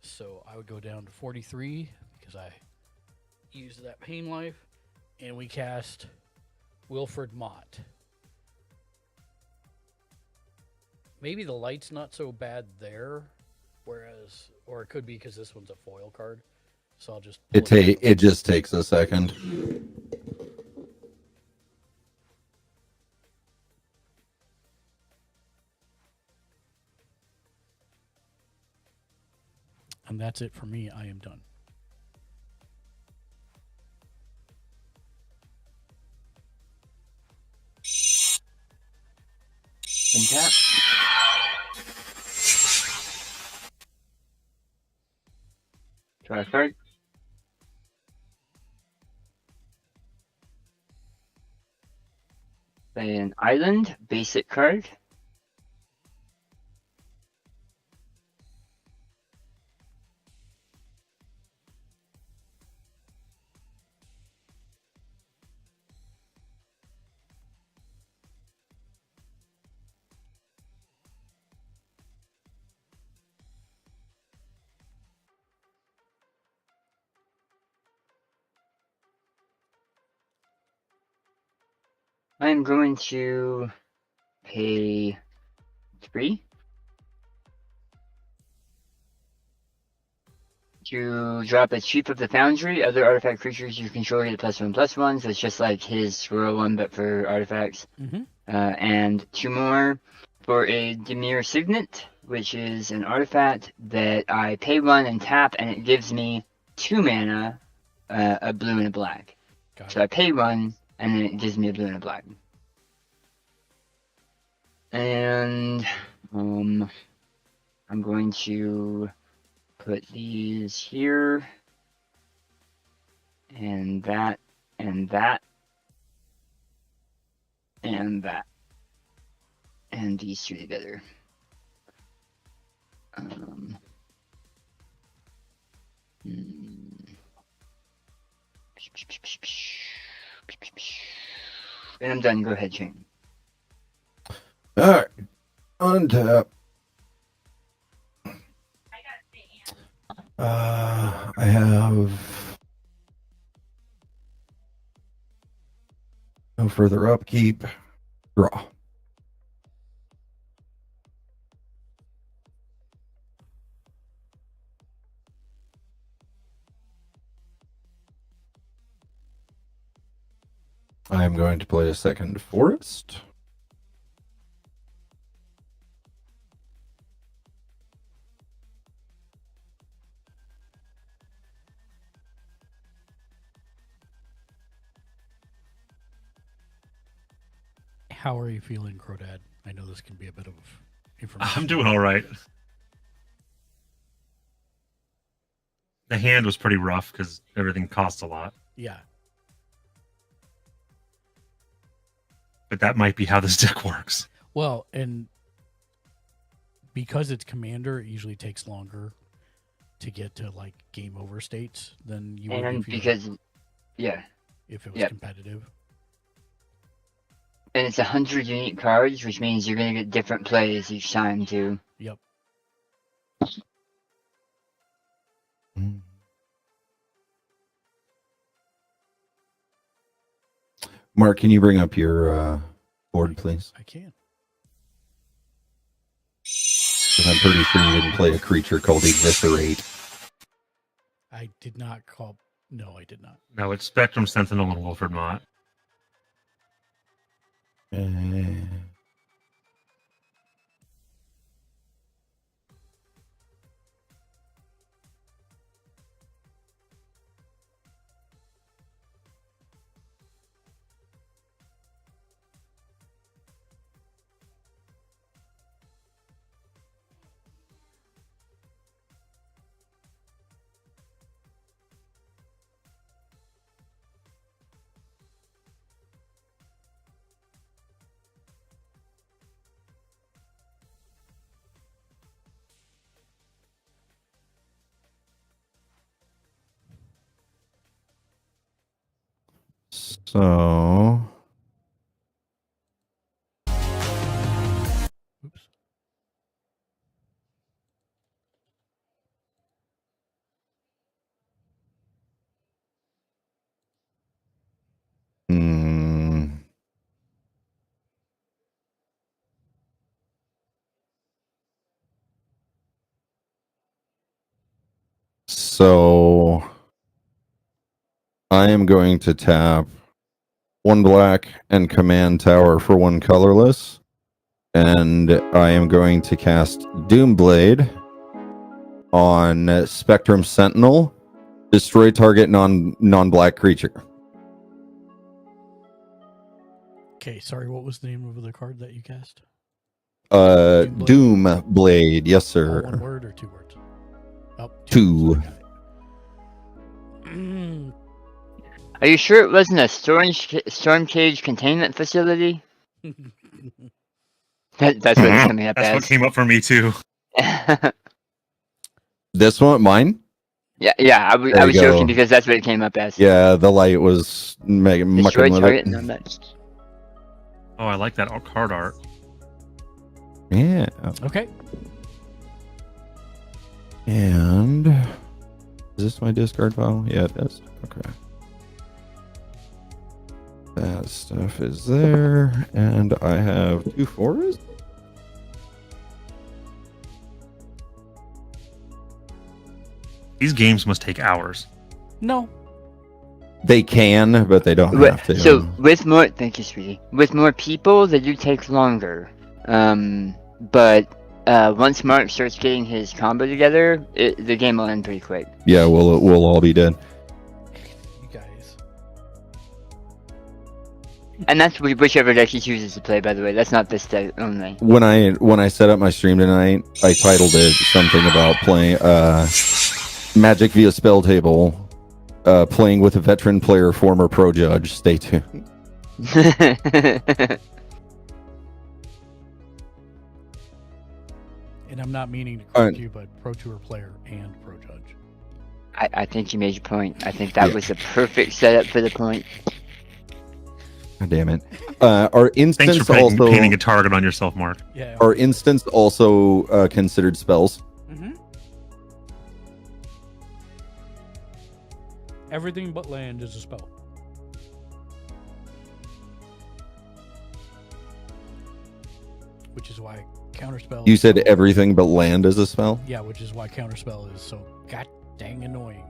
So I would go down to 43 because I used that pain life, and we cast Wilfred Mott. Maybe the light's not so bad there, whereas, or it could be because this one's a foil card. So I'll just pull down. It just takes a second. And that's it for me. I am done. Draw a card. Play an island, basic card. I'm going to pay 3 to drop a Chief of the Foundry. Other artifact creatures you control get +1/+1, so it's just like his Royal One, but for artifacts. Mm-hmm. And 2 more for a Demir Signet, which is an artifact that I pay 1 and tap, and it gives me 2 mana, a blue and a black. Got So it. I pay 1, and then it gives me a blue and a black. And I'm going to put these here, and that, and that, and that, and these 2 together. And I'm done. Go ahead, Shane. All right. Untap. I have no further upkeep. Draw. I am going to play a second forest. How are you feeling, Crodad? I know this can be a bit of information. I'm doing all right. The hand was pretty rough because everything costs a lot. Yeah. But that might be how this deck works. Well, and because it's commander, it usually takes longer to get to like game over states than you would And if, because, yeah, if it was yep. competitive. And it's 100 unique cards, which means you're going to get different plays each time, too. Yep. Mark, can you bring up your board, please? I can. 'Cause I'm pretty sure you didn't play a creature called Eviscerate. I did not call. No, I did not. No, it's Spectrum Sentinel and Wilfred Mott. So, Oops. so I am going to tap 1 black and command tower for 1 colorless. And I am going to cast Doomblade on Spectrum Sentinel. Destroy target non-black creature. Okay, sorry. What was the name of the card that you cast? Doomblade? Doom Blade. Yes, All sir. 1 word or 2 words? Oh, 2. So I got it. Are you sure it wasn't a storm cage containment facility? That's what it's coming up That's as. what came up for me too. This one, mine. yeah. I There was you joking go. because that's what it came up as. Yeah, the light was Destroy mucking with target. it. No, that's Oh, I like that card art. Yeah, Okay. and is this my discard file? Yeah, it is. Okay. That stuff is there, and I have 2 forests. These games must take hours. No. They can, but they don't have to. So with more, thank you, sweetie. With more people, they do take longer. But once Mark starts getting his combo together, the game will end pretty quick. Yeah, we'll all be dead. You guys. And that's whichever deck he chooses to play. By the way, that's not this deck only. When I set up my stream tonight, I titled it something about playing Magic via Spell Table. Playing with a veteran player, former pro judge. Stay tuned. And I'm not meaning to correct you, but Pro Tour player and Pro Judge. I think you made your point. I think that was the perfect setup for the point. God damn it. Our Thanks instance for also painting a target on yourself, Mark. Yeah. our instance also considered spells. Mm-hmm. Everything but land is a spell. Which is why counterspell. You said everything but land is a spell? Yeah, which is why counterspell is so god dang annoying.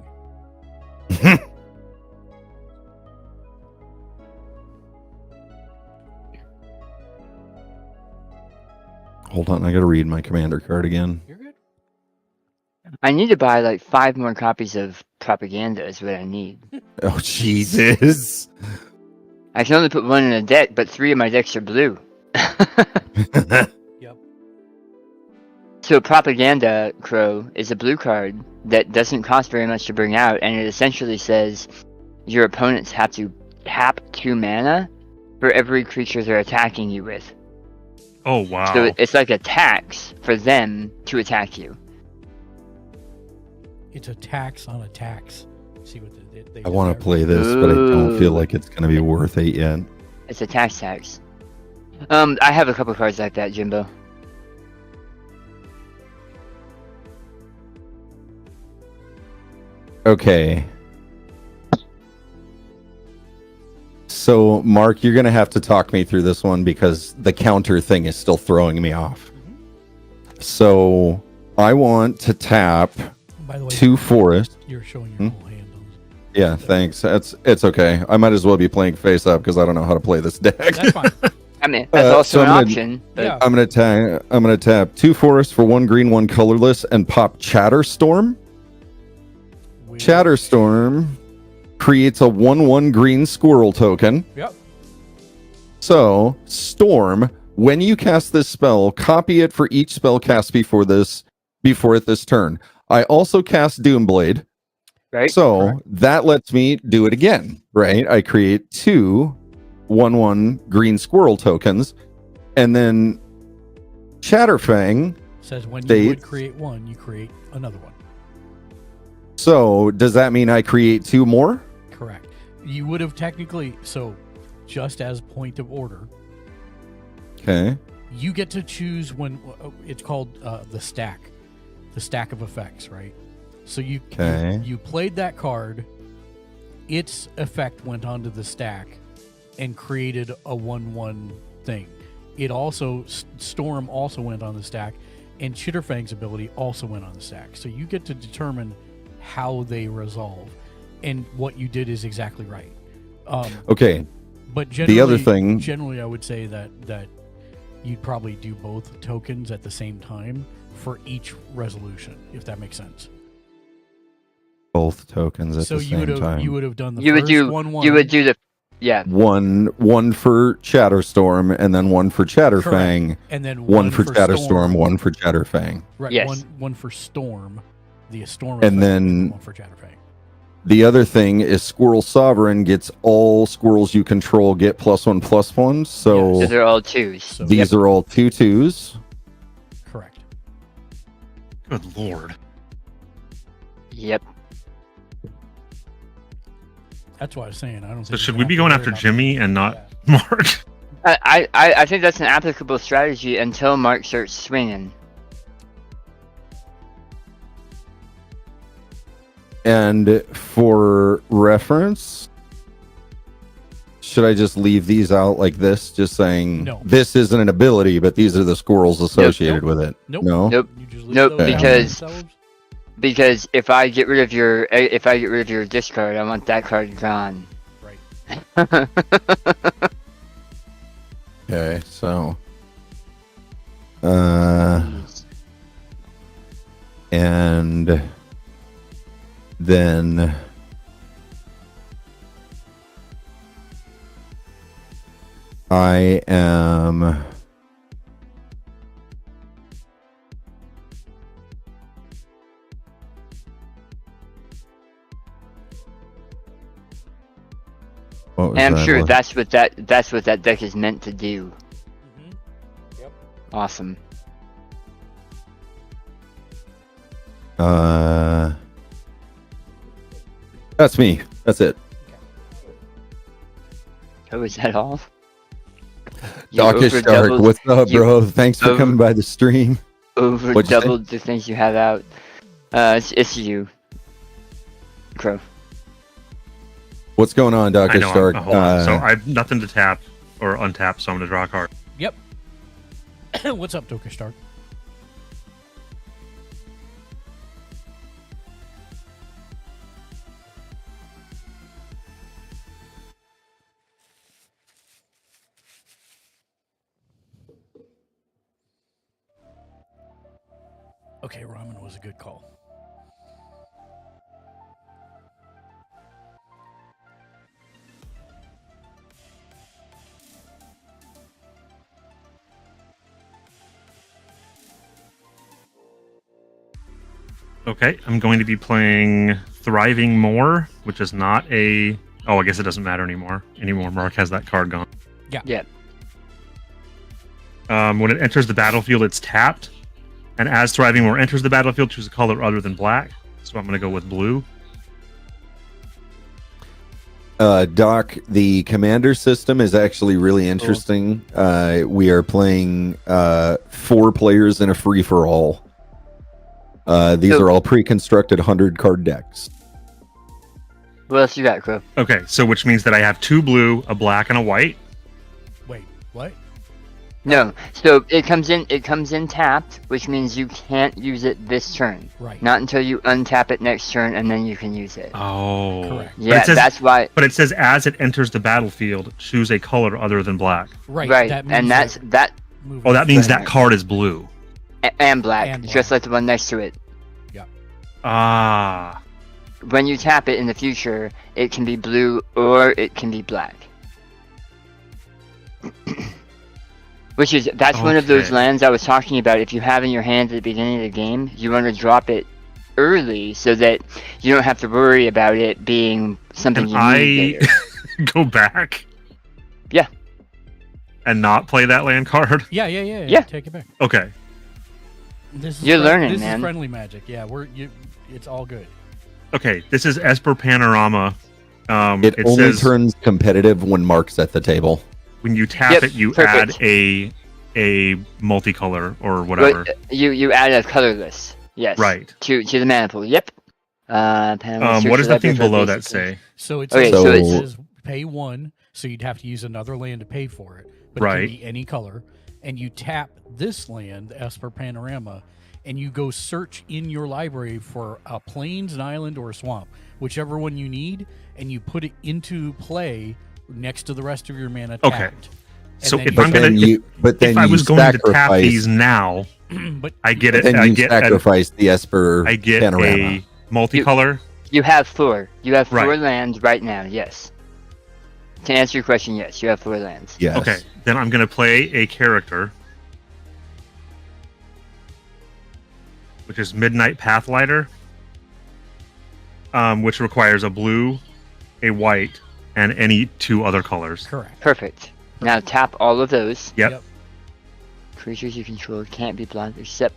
Hold on, I gotta read my commander card again. You're good. I need to buy like 5 more copies of Propaganda. Is what I need. Oh, Jesus. I can only put 1 in a deck, but 3 of my decks are blue. Yep. So Propaganda Crow is a blue card that doesn't cost very much to bring out, and it essentially says your opponents have to tap 2 mana for every creature they're attacking you with. Oh wow. So it's like a tax for them to attack you. It's a tax on a tax. See what they I want to play this, but I don't feel like it's gonna be worth it yet. It's a tax. I have a couple cards like that, Jimbo. Okay. So, Mark, you're going to have to talk me through this one because the counter thing is still throwing me off. So, I want to tap By the way, 2 forests. you're showing your whole hand on Yeah, thanks. It's okay. I might as well be playing face up because I don't know how to play this deck. That's fine. I mean, that's also so an I'm gonna- option. But Yeah. I'm gonna tap 2 forests for 1 green, 1 colorless, and pop Chatterstorm. We- Chatterstorm creates a 1/1 green squirrel token. Yep. So, Storm, when you cast this spell, copy it for each spell cast before it this turn. I also cast Doomblade. right? So Correct. that lets me do it again, right? I create 2 1/1 green squirrel tokens, and then Chatterfang. Says when you States- would create one, you create another one. So does that mean I create 2 more? Correct. You would have technically, so just as point of order, Okay. you get to choose when it's called the stack of effects, right? So Okay. you played that card, its effect went onto the stack and created a 1/1 thing. It also Storm also went on the stack, and Chitterfang's ability also went on the stack. So you get to determine how they resolve, and what you did is exactly right. Okay. But generally, The other thing- generally, I would say that you'd probably do both tokens at the same time for each resolution, if that makes sense. Both tokens at So the you same would have time. you would have done the You would first do 1/1. you would do the yeah. One for Chatterstorm, and then 1 for Chatterfang. Correct. And then 1 for Chatterstorm, Storm. 1 for Chatterfang. Right. Yes. One for Storm, the Storm, And effect, then- 1 for Chatterfang. The other thing is Squirrel Sovereign gets all squirrels you control get +1/+1. So Those are all twos. So these are all 2/2s. correct. Good lord. Yep. That's what I was saying. I don't. So think should you're we gonna be have going to after worry about Jimmy and not Yeah. Mark? I think that's an applicable strategy until Mark starts swinging. And for reference, should I just leave these out like this, just saying No. this isn't an ability, but these are the squirrels associated with it? Nope. No. Nope. You just leave Nope, those out because- themselves? Because if I get rid of your discard, I want that card gone. Right. Okay, so and then I am what was And I'm that sure one? that's what that deck is meant to do. Yep. Awesome. That's me. That's it. Oh, is that all? You Dockish Dark, over-doubled- what's up, you bro? Thanks for over- coming by the stream. Over What'd you say? doubled the things you have out. It's you, Crow. What's going on, I Dockish know. Dark? Hold on. So I have nothing to tap or untap, so I'm gonna draw a card. Yep. What's up, Toka Stark? Okay, ramen was a good call. Okay, I'm going to be playing Thriving More, which is not a. Oh, I guess it doesn't matter anymore. Mark has that card gone. Yep. When it enters the battlefield, it's tapped. And as Thriving More enters the battlefield, choose a color other than black. So I'm going to go with blue. Doc, the commander system is actually really interesting. We are playing 4 players in a free for all. These So- are all pre-constructed 100-card decks. What else you got, Crow? Okay, so which means that I have 2 blue, a black, and a white. Wait, what? No. So it comes in tapped, which means you can't use it this turn. Right. Not until you untap it next turn, and then you can use it. Oh. Correct. Yeah, that's why. But it says as it enters the battlefield, choose a color other than black. Right. Right, That means and that's that moving Oh, that means Right. that card is blue. and black, And just black. like the one next to it. Ah. When you tap it in the future, it can be blue or it can be black. That's one of those Okay. lands I was talking about. If you have in your hand at the beginning of the game, you want to drop it early so that you don't have to worry about it being something Can you I need later. go back? Yeah. And not play that land card? Yeah. Take it back. Okay. This is You're learning, this man. is friendly magic. Yeah, it's all good. Okay, this is Esper Panorama. It only says turns competitive when Mark's at the table. when you tap Yep, it, you perfect. add a multicolor or whatever. But you add a colorless. Yes. Right. To the mana pool. Yep. What does the thing below that say? So it Okay, says, so it it's- says pay 1, so you'd have to use another land to pay for it. But it Right. can be any color. And you tap this land, Esper Panorama, and you go search in your library for a plains, an island, or a swamp, whichever one you need, and you put it into play next to the rest of your mana tapped. Okay. And So then if you- I'm gonna, Then if I you was going to tap sacrifice- these now, but I get it. then I you get sacrifice the Esper I get Panorama. a multicolor. You have 4. You have 4 Right. lands right now. Yes. To answer your question, yes, you have 4 lands. Yes. Okay, then I'm gonna play a character, which is Midnight Pathlighter. which requires a blue, a white, and any 2 other colors. Correct. Perfect. Now tap all of those. Yep. Creatures you control can't be blocked except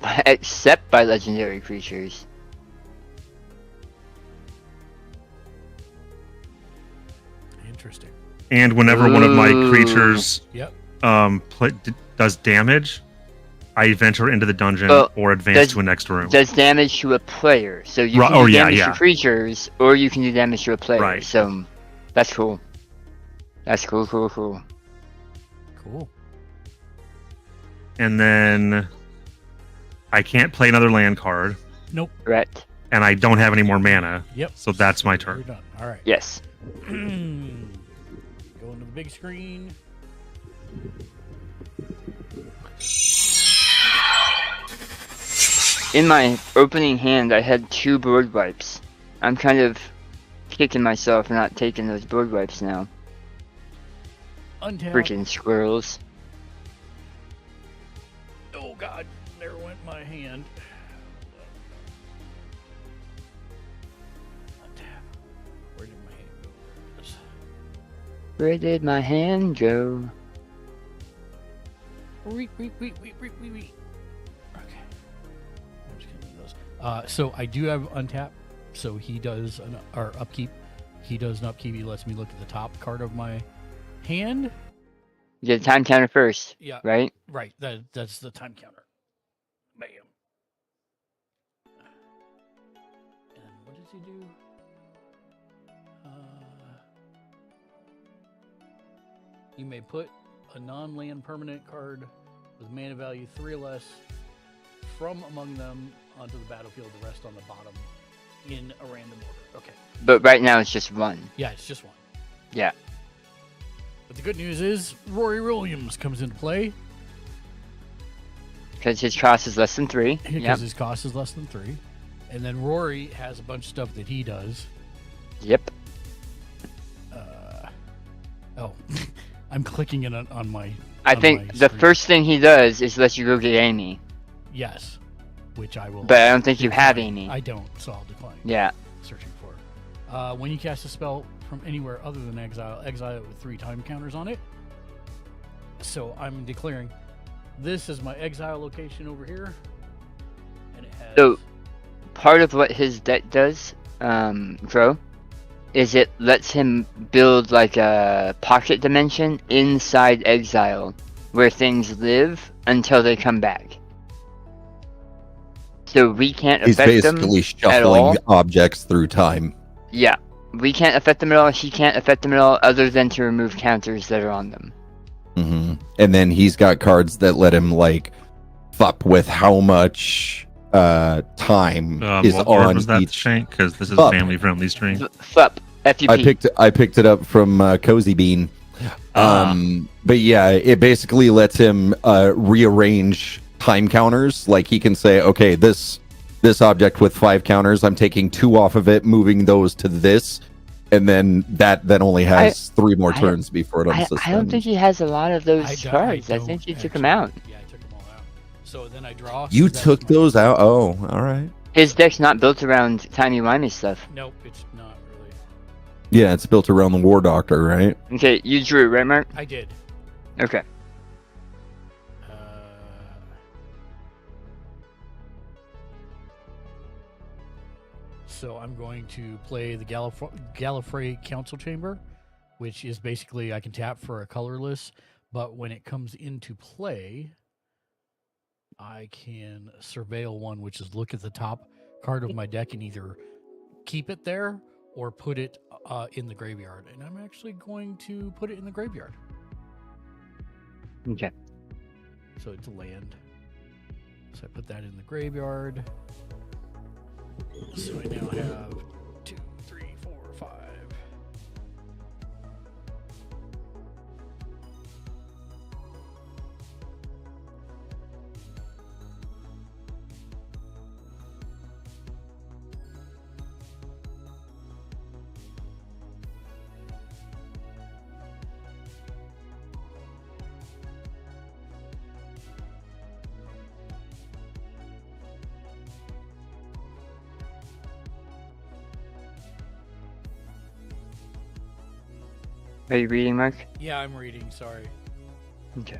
by legendary creatures. Interesting. And whenever one of my creatures Yep. does damage, I venture into the dungeon Well, or advance to a next room. Does damage to a player. So you Right, can do yeah, damage yeah. to creatures, or you can do damage to a player. Right. So that's cool. That's cool. Cool. And then I can't play another land card, Nope. Correct. and I don't have any more mana. Yep. So that's my We're turn. done. All right. Yes. Go into the big screen. In my opening hand, I had 2 board wipes. I'm kind of kicking myself for not taking those board wipes now. Untap. Freaking squirrels. Oh God! There went my hand. Untap. Where did my hand go? There it is. Where did my hand go? Wait. Okay. I'm just gonna do those. So I do have untap. So he does or upkeep. He does an upkeep. He lets me look at the top card of my hand. You get a time counter first, Yeah. right? Right. That's the time counter. Bam. And what does he do? You may put a non-land permanent card with mana value 3 or less from among them onto the battlefield. The rest on the bottom in a random order. Okay. But right now it's just 1. Yeah, it's just 1. Yeah. But the good news is Rory Williams comes into play Because his cost is less than 3. because Yep. his cost is less than 3. And then Rory has a bunch of stuff that he does. Yep. Oh, I'm clicking it on my. I on think my the screen. first thing he does is let you go get Amy. Yes, which I will. But I don't think you have decline. Amy. I don't, so I'll decline. Yeah. Searching for. When you cast a spell from anywhere other than exile it with 3 time counters on it. So I'm declaring this is my exile location over here, and it has. So part of what his deck does, Crow, is it lets him build like a pocket dimension inside exile where things live until they come back. So we can't He's affect them basically at all. shuffling objects through time. Yeah. We can't affect them at all. He can't affect them at all other than to remove counters that are on them. Hmm. And then he's got cards that let him like fuck with how much time is What word on was that, each. Shank? Because this is Fuck. family-friendly stream. FUP. FUP. I picked it up from Cozy Bean. But yeah, it basically lets him rearrange time counters. Like he can say, okay, this object with 5 counters, I'm taking 2 off of it, moving those to this, and then that only has 3 more turns before it I unsuspends. don't think he has a lot of those I cards. I don't think you took actually. them out. Yeah, I took them all out. So then I draw. You That's took my- those out? Oh, all right. His deck's not built around timey-wimey stuff. Nope, it's not really. Yeah, it's built around the War Doctor, right? Okay, you drew, right, Mark? I did. Okay. So I'm going to play the Gallifrey Council Chamber, which is basically I can tap for a colorless, but when it comes into play, I can surveil one, which is look at the top card of my deck and either keep it there or put it in the graveyard. And I'm actually going to put it in the graveyard. Okay. So it's a land. So I put that in the graveyard. So I now have 2, 3, 4, 5. Are you reading, Mark? Yeah, I'm reading. Sorry. Okay.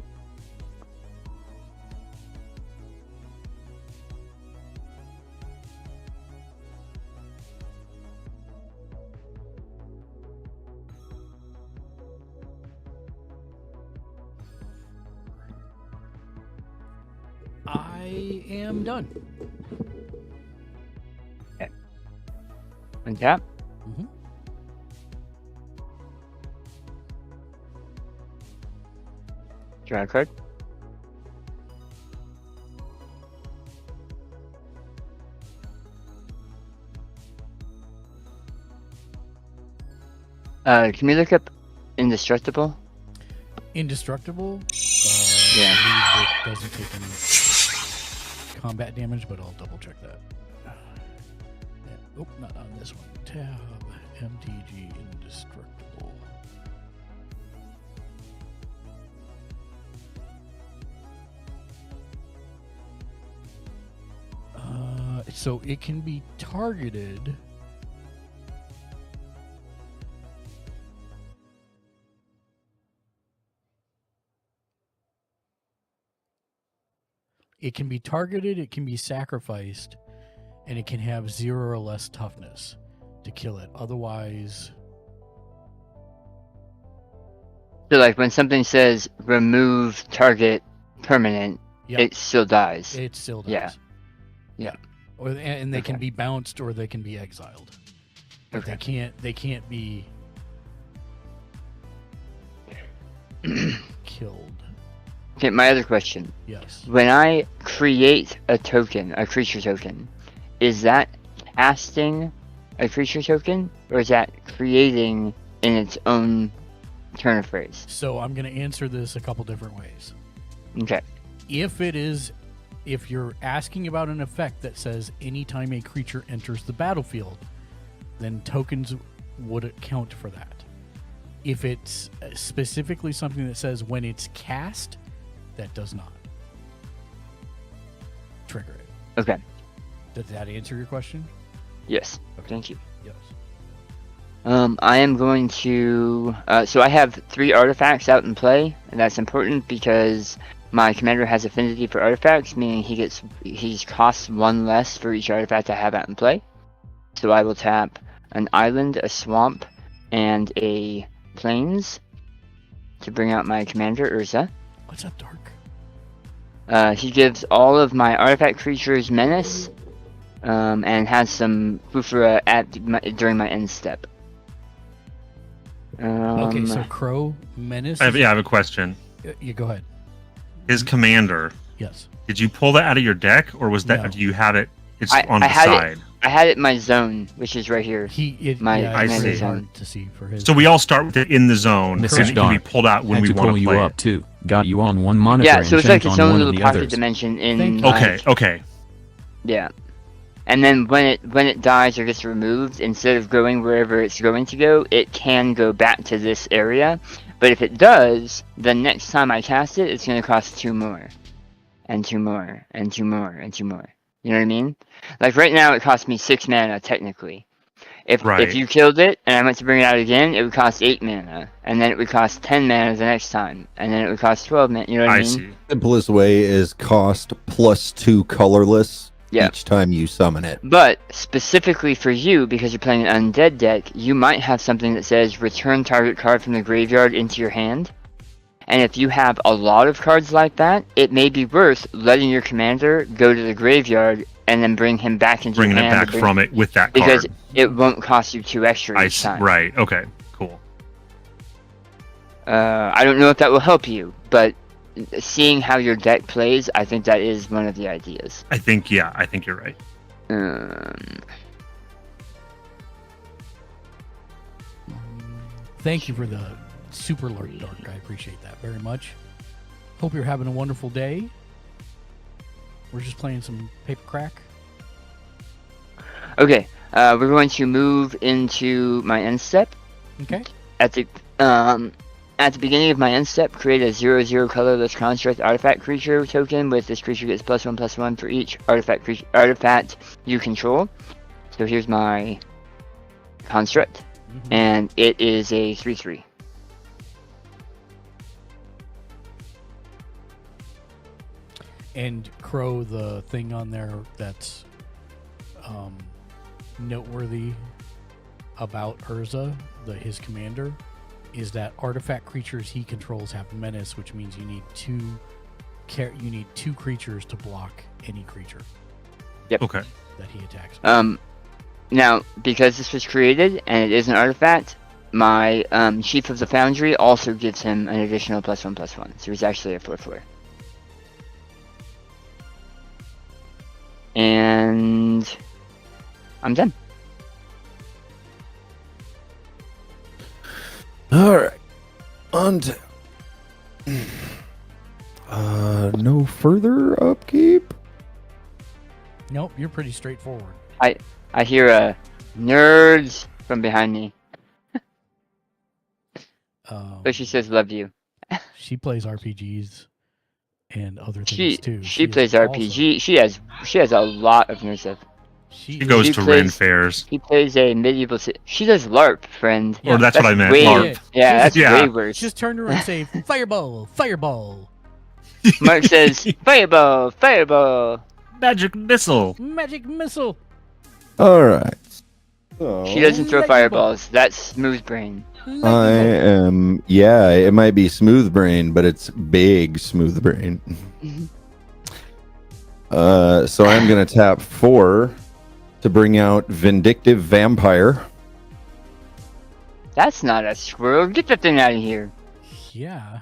I am done. Untap. Mm-hmm. Draw a card. Can we look up indestructible? Indestructible. Yeah. I believe it doesn't take any combat damage, but I'll double check that. Yeah. Oh, not on this one. Tab MTG indestructible. So it can be targeted. It can be targeted, it can be sacrificed, and it can have 0 or less toughness to kill it. Otherwise, So like when something says remove target permanent, yep, it still dies. it still does. Yeah. Yeah. Or and they can Okay. be bounced or they can be exiled. But Okay. they can't be killed. Okay, my other question. Yes. When I create a token, a creature token, is that casting a creature token, or is that creating in its own turn of phrase? So I'm going to answer this a couple different ways. Okay. If you're asking about an effect that says anytime a creature enters the battlefield, then tokens would account for that. If it's specifically something that says when it's cast, that does not trigger it. Okay. Did that answer your question? Yes. Okay. Thank you. Yes. I am going to. So I have 3 artifacts out in play, and that's important because my commander has affinity for artifacts, meaning he costs 1 less for each artifact I have out in play. So I will tap an island, a swamp, and a plains to bring out my commander Urza. What's up, Dark? He gives all of my artifact creatures menace, and has some Fufura during my end step. Okay, so Crow, Menace. I have a question. You go ahead. His commander. Yes. Did you pull that out of your deck, or was that? No. Do you have it? It's I on the had side. I had it in my zone, which is right here. It's I really see. hard to see for his. So we all start with it in the zone, Mrs. and it can be Dark. pulled out when Had we to want pull to you play up it. too. Got you on one monitor Yeah, and so it's sent like its on own one of little the pocket others. dimension in. Thank you. my- Okay. Yeah. And then when it dies or gets removed, instead of going wherever it's going to go, it can go back to this area. But if it does, the next time I cast it, it's going to cost 2 more. And 2 more. And 2 more. And 2 more. You know what I mean? Like right now it costs me 6 mana technically. If Right. you killed it and I went to bring it out again, it would cost 8 mana. And then it would cost 10 mana the next time. And then it would cost 12 mana. You know what I I mean? see. Simplest way is cost plus 2 colorless Yeah. each time you summon it. But specifically for you, because you're playing an undead deck, you might have something that says return target card from the graveyard into your hand. And if you have a lot of cards like that, it may be worth letting your commander go to the graveyard and then bring him back into Bringing your it hand. back from it with that because card. it won't cost you 2 extra I each see. time. Right. Okay. Cool. I don't know if that will help you, but seeing how your deck plays, I think that is one of the ideas. I think you're right. Thank you for the super alert, Dark. I appreciate that very much. Hope you're having a wonderful day. We're just playing some paper crack. Okay, we're going to move into my end step. Okay. At the beginning of my end step, create a 0/0 colorless construct artifact creature token with this creature gets +1/+1 for each artifact you control. So here's my construct, and it is a 3/3. And Crow, the thing on there that's noteworthy about Urza, his commander, is that artifact creatures he controls have menace, which means you need two creatures to block any creature Okay. that he attacks. Now, because this was created and it is an artifact, my Chief of the Foundry also gives him an additional +1/+1. So he's actually a 4/4. And I'm done. All right. On to... no further upkeep? Nope, you're pretty straightforward. I hear nerds from behind me. But she says love you. She plays RPGs and other things too. She plays RPG. She has a lot of nerd stuff. She goes to Ren fairs. She plays a medieval. She does LARP, friend. Or that's what I meant. Way, LARP. Yeah, that's Yeah. way worse. Just turn to her and say, "Fireball, fireball, Mark says, "Fireball, fireball." Magic missile. magic missile." All right. So, She doesn't throw Lightning fireballs. That's smooth brain. I am... Yeah, it might be smooth brain, but it's big smooth brain. So I'm going to tap 4 to bring out Vindictive Vampire. That's not a squirrel. Get that thing out of here. Yeah.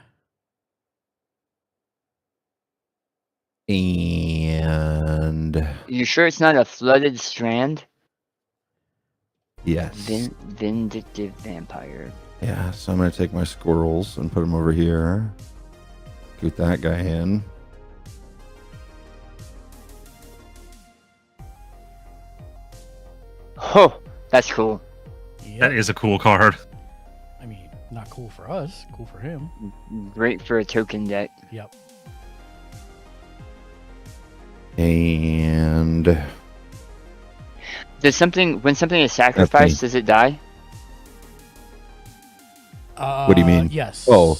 And... You sure it's not a flooded strand? Yes. Vindictive vampire. Yeah, so I'm going to take my squirrels and put them over here. Get that guy in. Oh, that's cool. Yep. That is a cool card. I mean, not cool for us. Cool for him. Great for a token deck. Yep. And... When something is sacrificed, does it die? What do you mean? Yes. Oh,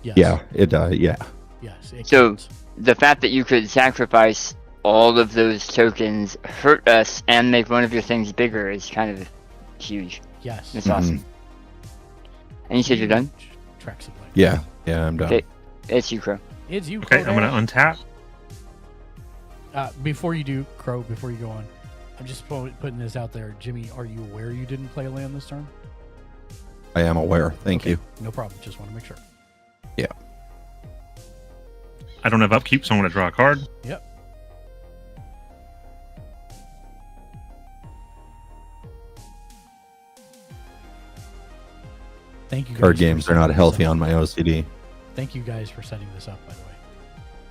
Yes. yeah, it died. Yeah. Yes. It So counts. the fact that you could sacrifice all of those tokens, hurt us, and make one of your things bigger is kind of huge. Yes. It's awesome. And you said you're done? Tracks of light. Yeah, I'm done. Okay. It's you, Crow. It's you, Okay, Crow. I'm gonna untap. Before you do, Crow, before you go on, I'm just putting this out there. Jimmy, are you aware you didn't play a land this turn? I am aware. Thank you. No problem. Just want to make sure. Yeah. I don't have upkeep, so I'm gonna draw a card. Yep. Thank you. Guys Card for games are setting not this healthy up. on my OCD. Thank you guys for setting this up, by the way.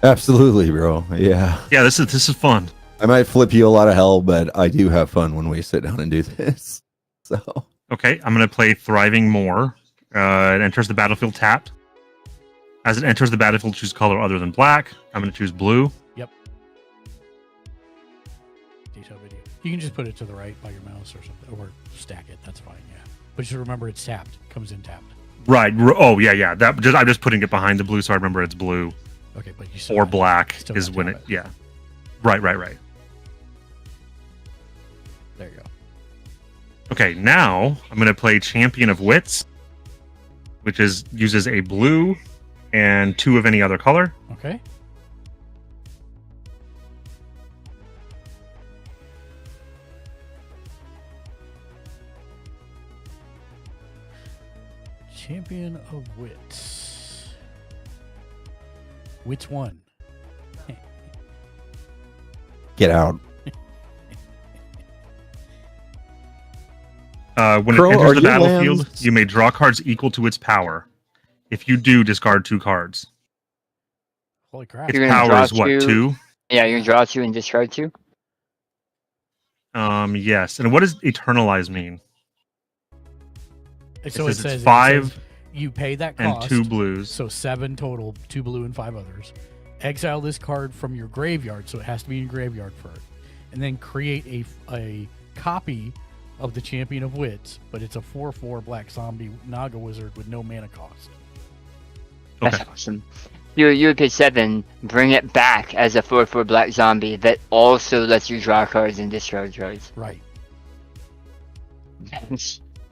Absolutely, bro. Yeah. Yeah, this is fun. I might flip you a lot of hell, but I do have fun when we sit down and do this. So, Okay, I'm gonna play Thriving More. It enters the battlefield tapped. As it enters the battlefield, choose color other than black. I'm gonna choose blue. Detail video. You can just put it to the right by your mouse or something, or stack it. That's fine. Yeah. But just remember, it's tapped. Comes in tapped. Right. Oh yeah. I'm just putting it behind the blue, so I remember it's blue Okay, but you still or have- black still is have to when have it. Yeah. Right. There you go. Okay, now I'm going to play Champion of Wits, which uses a blue and 2 of any other color. Okay. Champion of Wits. Wits 1. get out. When Crow, it are enters the your battlefield, lands- you may draw cards equal to its power. If you do, discard 2 cards. Holy crap. Its You're gonna power draw is what, 2? 2? Yeah, you're gonna draw 2 and discard 2? Yes. And what does Eternalize mean? So says it it's says 5 you pay that And cost. 2 blues. So 7 total, 2 blue and 5 others. Exile this card from your graveyard, so it has to be in your graveyard first. And then create a copy of the Champion of Wits, but it's a 4/4 black zombie Naga wizard with no mana cost. Okay. That's awesome. You would pay 7, bring it back as a 4/4 black zombie that also lets you draw cards and discard cards. Right.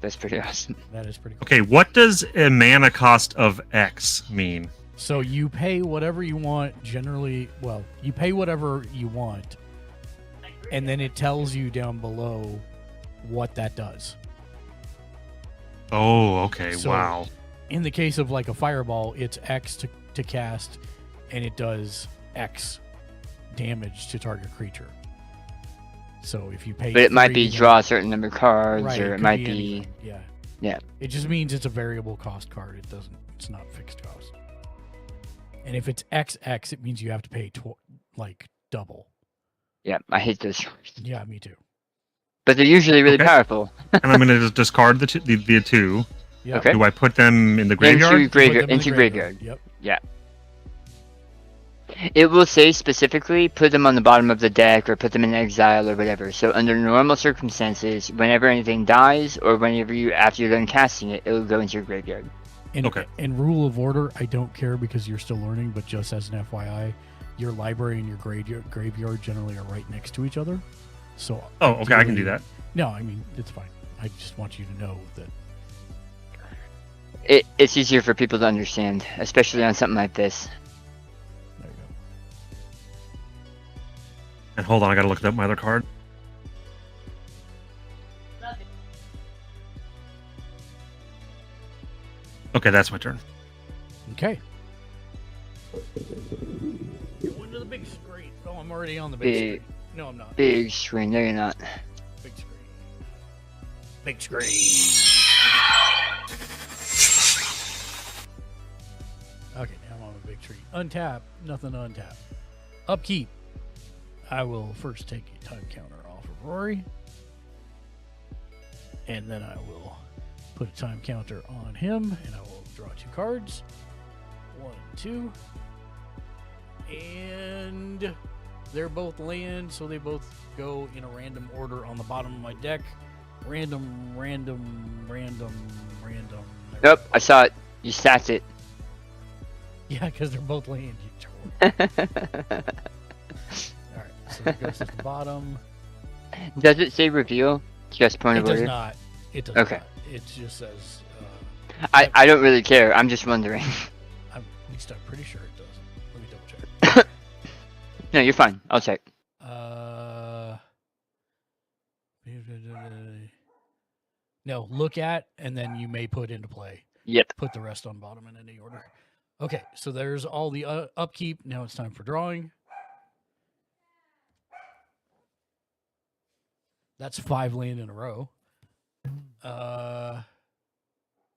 That's pretty awesome. That is pretty cool. Okay, what does a mana cost of X mean? So you pay whatever you want. Generally, well, you pay whatever you want, and then it tells you down below what that does. Oh, okay. So, Wow. In the case of like a fireball, it's X to cast, and it does X damage to target creature. So if you pay, But it might be 3, draw a certain number of cards, right, or it could might be. anything. Yeah. Yeah. It just means it's a variable cost card. It doesn't. It's not fixed cost. And if it's XX, it means you have to pay like double. Yeah, I hate those cards. Yeah, me too. But they're usually really Okay. powerful. And I'm going to just discard the two. Yeah. Okay. Do I put them in the graveyard? Into Put them graveyard. in the Into graveyard. Yep. Yeah. It will say specifically put them on the bottom of the deck or put them in exile or whatever. So under normal circumstances, whenever anything dies or whenever you after you're done casting it, it will go into your graveyard. And, Okay. In rule of order, I don't care because you're still learning, but just as an FYI, your library and your graveyard generally are right next to each other. So Oh, okay, I can do that. No, I mean it's fine. I just want you to know that. It's easier for people to understand, especially on something like this. There you go. And hold on, I got to look up my other card. Okay, that's my turn. Okay. Go into the big screen. Oh, I'm already on the big Big- screen. No, I'm not. Big screen. No, you're not. Big screen. Big screen. Okay, now I'm on a big tree. Untap. Nothing to untap. Upkeep. I will first take a time counter off of Rory. And then I will put a time counter on him. And I will draw 2 cards. 1, 2. And they're both land, so they both go in a random order on the bottom of my deck. Random. Nope, I saw it. You stacked it. Yeah, because they're both land, you troll. Alright, so that goes at the bottom. Does it say reveal? Just point It of does order. not. It does Okay. not. It just says, I don't really care. I'm just wondering. at least I'm pretty sure it does. Let me double check. No, you're fine. I'll check. No, look at, and then you may put into play. Yep. Put the rest on bottom in any order. Okay, so there's all the upkeep. Now it's time for drawing. That's 5 land in a row. I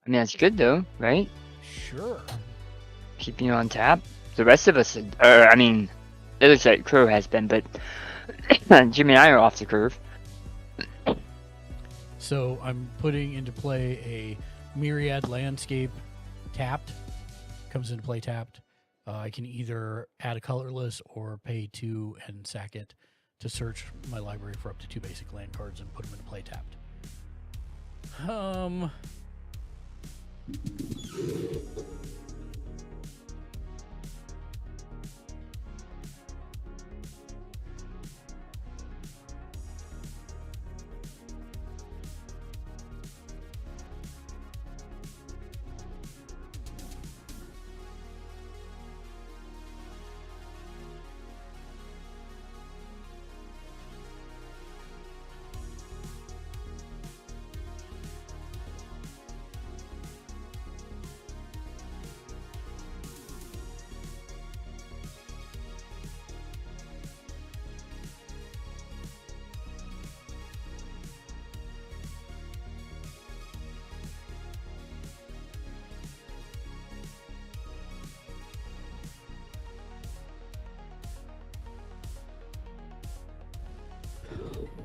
mean, that's good though, right? Sure. Keeping you on tap. The rest of us, I mean, it looks like Crow has been, but Jimmy and I are off the curve. So I'm putting into play a Myriad Landscape tapped. Comes into play tapped. I can either add a colorless or pay 2 and sack it to search my library for up to 2 basic land cards and put them into play tapped.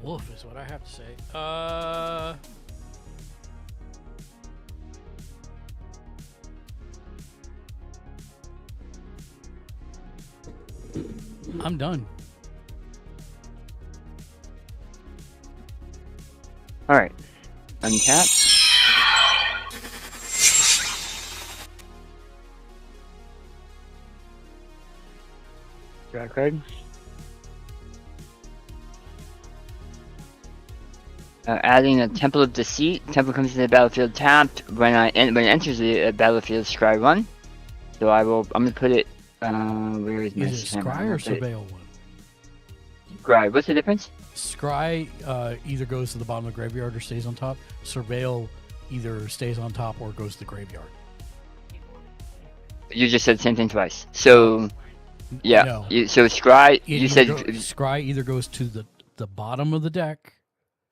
Woof is what I have to say. I'm done. Alright. Untap. Draw a card. Adding a Temple of Deceit. Temple comes into the battlefield tapped. When it enters the battlefield, scry 1. So I'm gonna put it. Where is my Is it hammer? Scry or Surveil 1? Scry. What's the difference? Scry either goes to the bottom of the graveyard or stays on top. Surveil either stays on top or goes to the graveyard. You just said the same thing twice. So, yeah. No. So Scry. You said Scry either goes to the bottom of the deck.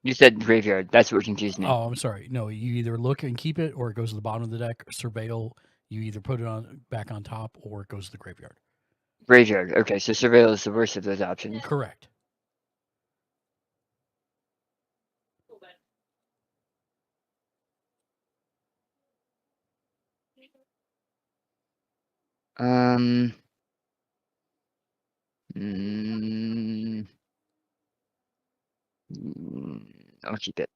you said graveyard. That's what confused me. Oh, I'm sorry. No, you either look and keep it, or it goes to the bottom of the deck. Surveil, you either put it on back on top, or it goes to the graveyard. Graveyard. Okay, so Surveil is the worst of those options. Correct. I'll keep it.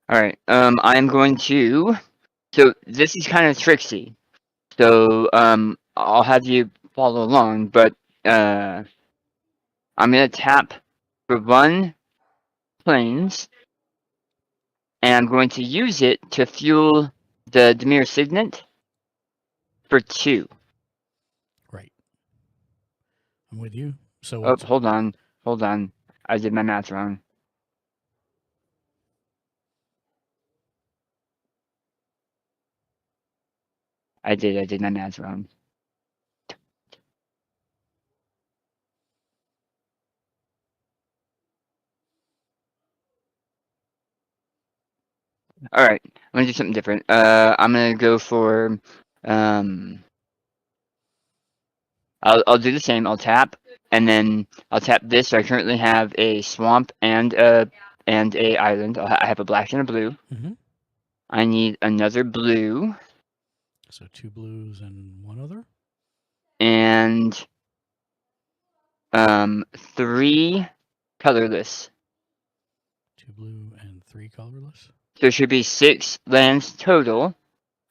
All right. I'm going to. So this is kind of tricksy. So I'll have you follow along, but I'm gonna tap for 1 planes, and I'm going to use it to fuel the Demir Signet for 2. Right. I'm with you. So Oh, hold on. I did my math wrong. I did my math wrong. All right, I'm gonna do something different. I'm gonna go for I'll do the same. I'll tap, and then I'll tap this. So I currently have a swamp and a island. I have a black and a blue. Mhm. I need another blue So 2 blues and 1 other. and 3 colorless. 2 blue and 3 colorless. So it should be 6 lands total,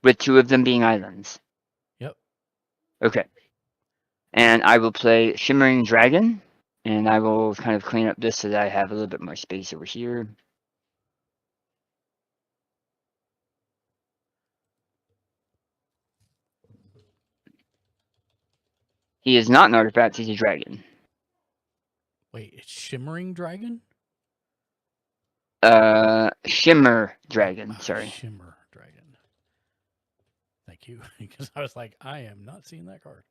with 2 of them being islands. Yep. Okay. And I will play Shimmering Dragon, and I will kind of clean up this so that I have a little bit more space over here. He is not an artifact, he's a dragon. Wait, it's Shimmering Dragon? Shimmer Dragon, sorry. Shimmer Dragon. Thank you. Because I was like, I am not seeing that card.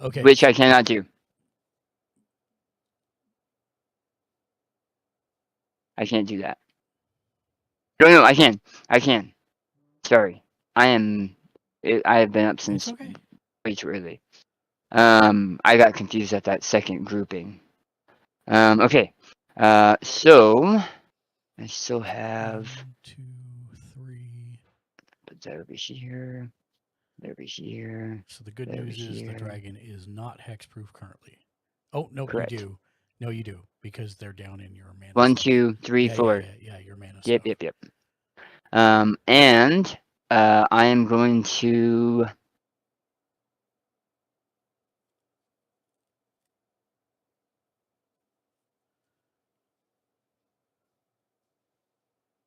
Okay. Which I cannot do. I can't do that. No, I can. Sorry. I have been up since okay. way too early. I got confused at that second grouping. Okay. So I still have 1, 2, 3. put that over here. Over here. So the good Over news is the here. dragon is not hexproof currently. Oh, no, Correct. you do. No, you do, because they're down in your mana. 1, stuff. 2, 3, Yeah, 4. Yeah, your mana Yep. stuff. And I am going to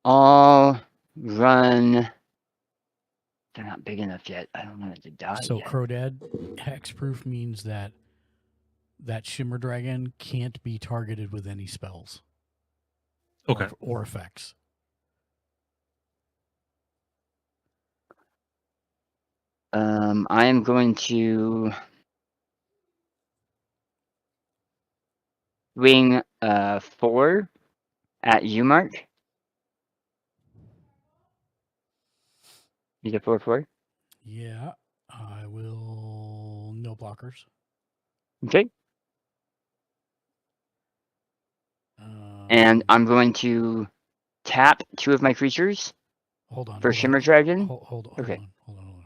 I'll run. They're not big enough yet. I don't want it to die So, yet. Crowdad, hexproof means that Shimmer Dragon can't be targeted with any spells. Okay. Or effects. I am going to swing 4 at you, Mark. You get 4/4. Yeah, I will. No blockers. Okay. And I'm going to tap 2 of my creatures. Hold on. For Shimmer Dragon. Hold Okay. on.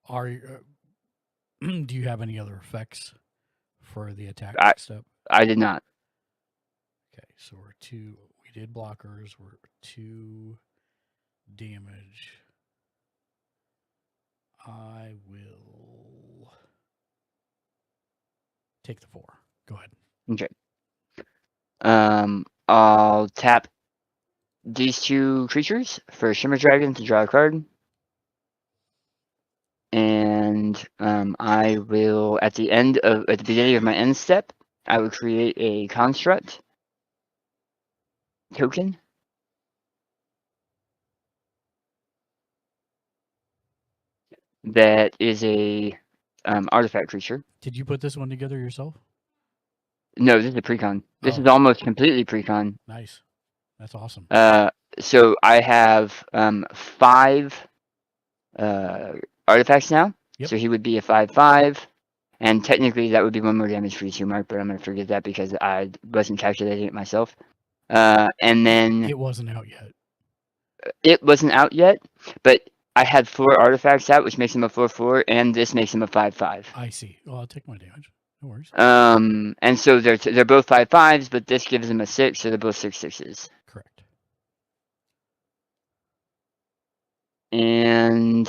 Are you, do you have any other effects for the attack step? I did not. Okay, so we're 2. We did blockers. We're 2 damage. I will take the 4. Go ahead. Okay. I'll tap these 2 creatures for Shimmer Dragon to draw a card. And I will, at the beginning of my end step, I will create a construct token. That is a artifact creature. Did you put this one together yourself? No, this is a precon. This Oh. is almost completely precon. Nice. That's awesome. So I have 5 artifacts now. Yep. So he would be a 5/5, and technically that would be 1 more damage for you too, Mark. But I'm gonna forget that because I wasn't calculating it myself. And then It wasn't out yet. it wasn't out yet, but I had 4 artifacts out, which makes him a 4/4, and this makes him a 5/5. I see. Well, I'll take my damage. No worries. And so they're both 5/5s, but this gives them a 6, so they're both 6/6s. Correct. And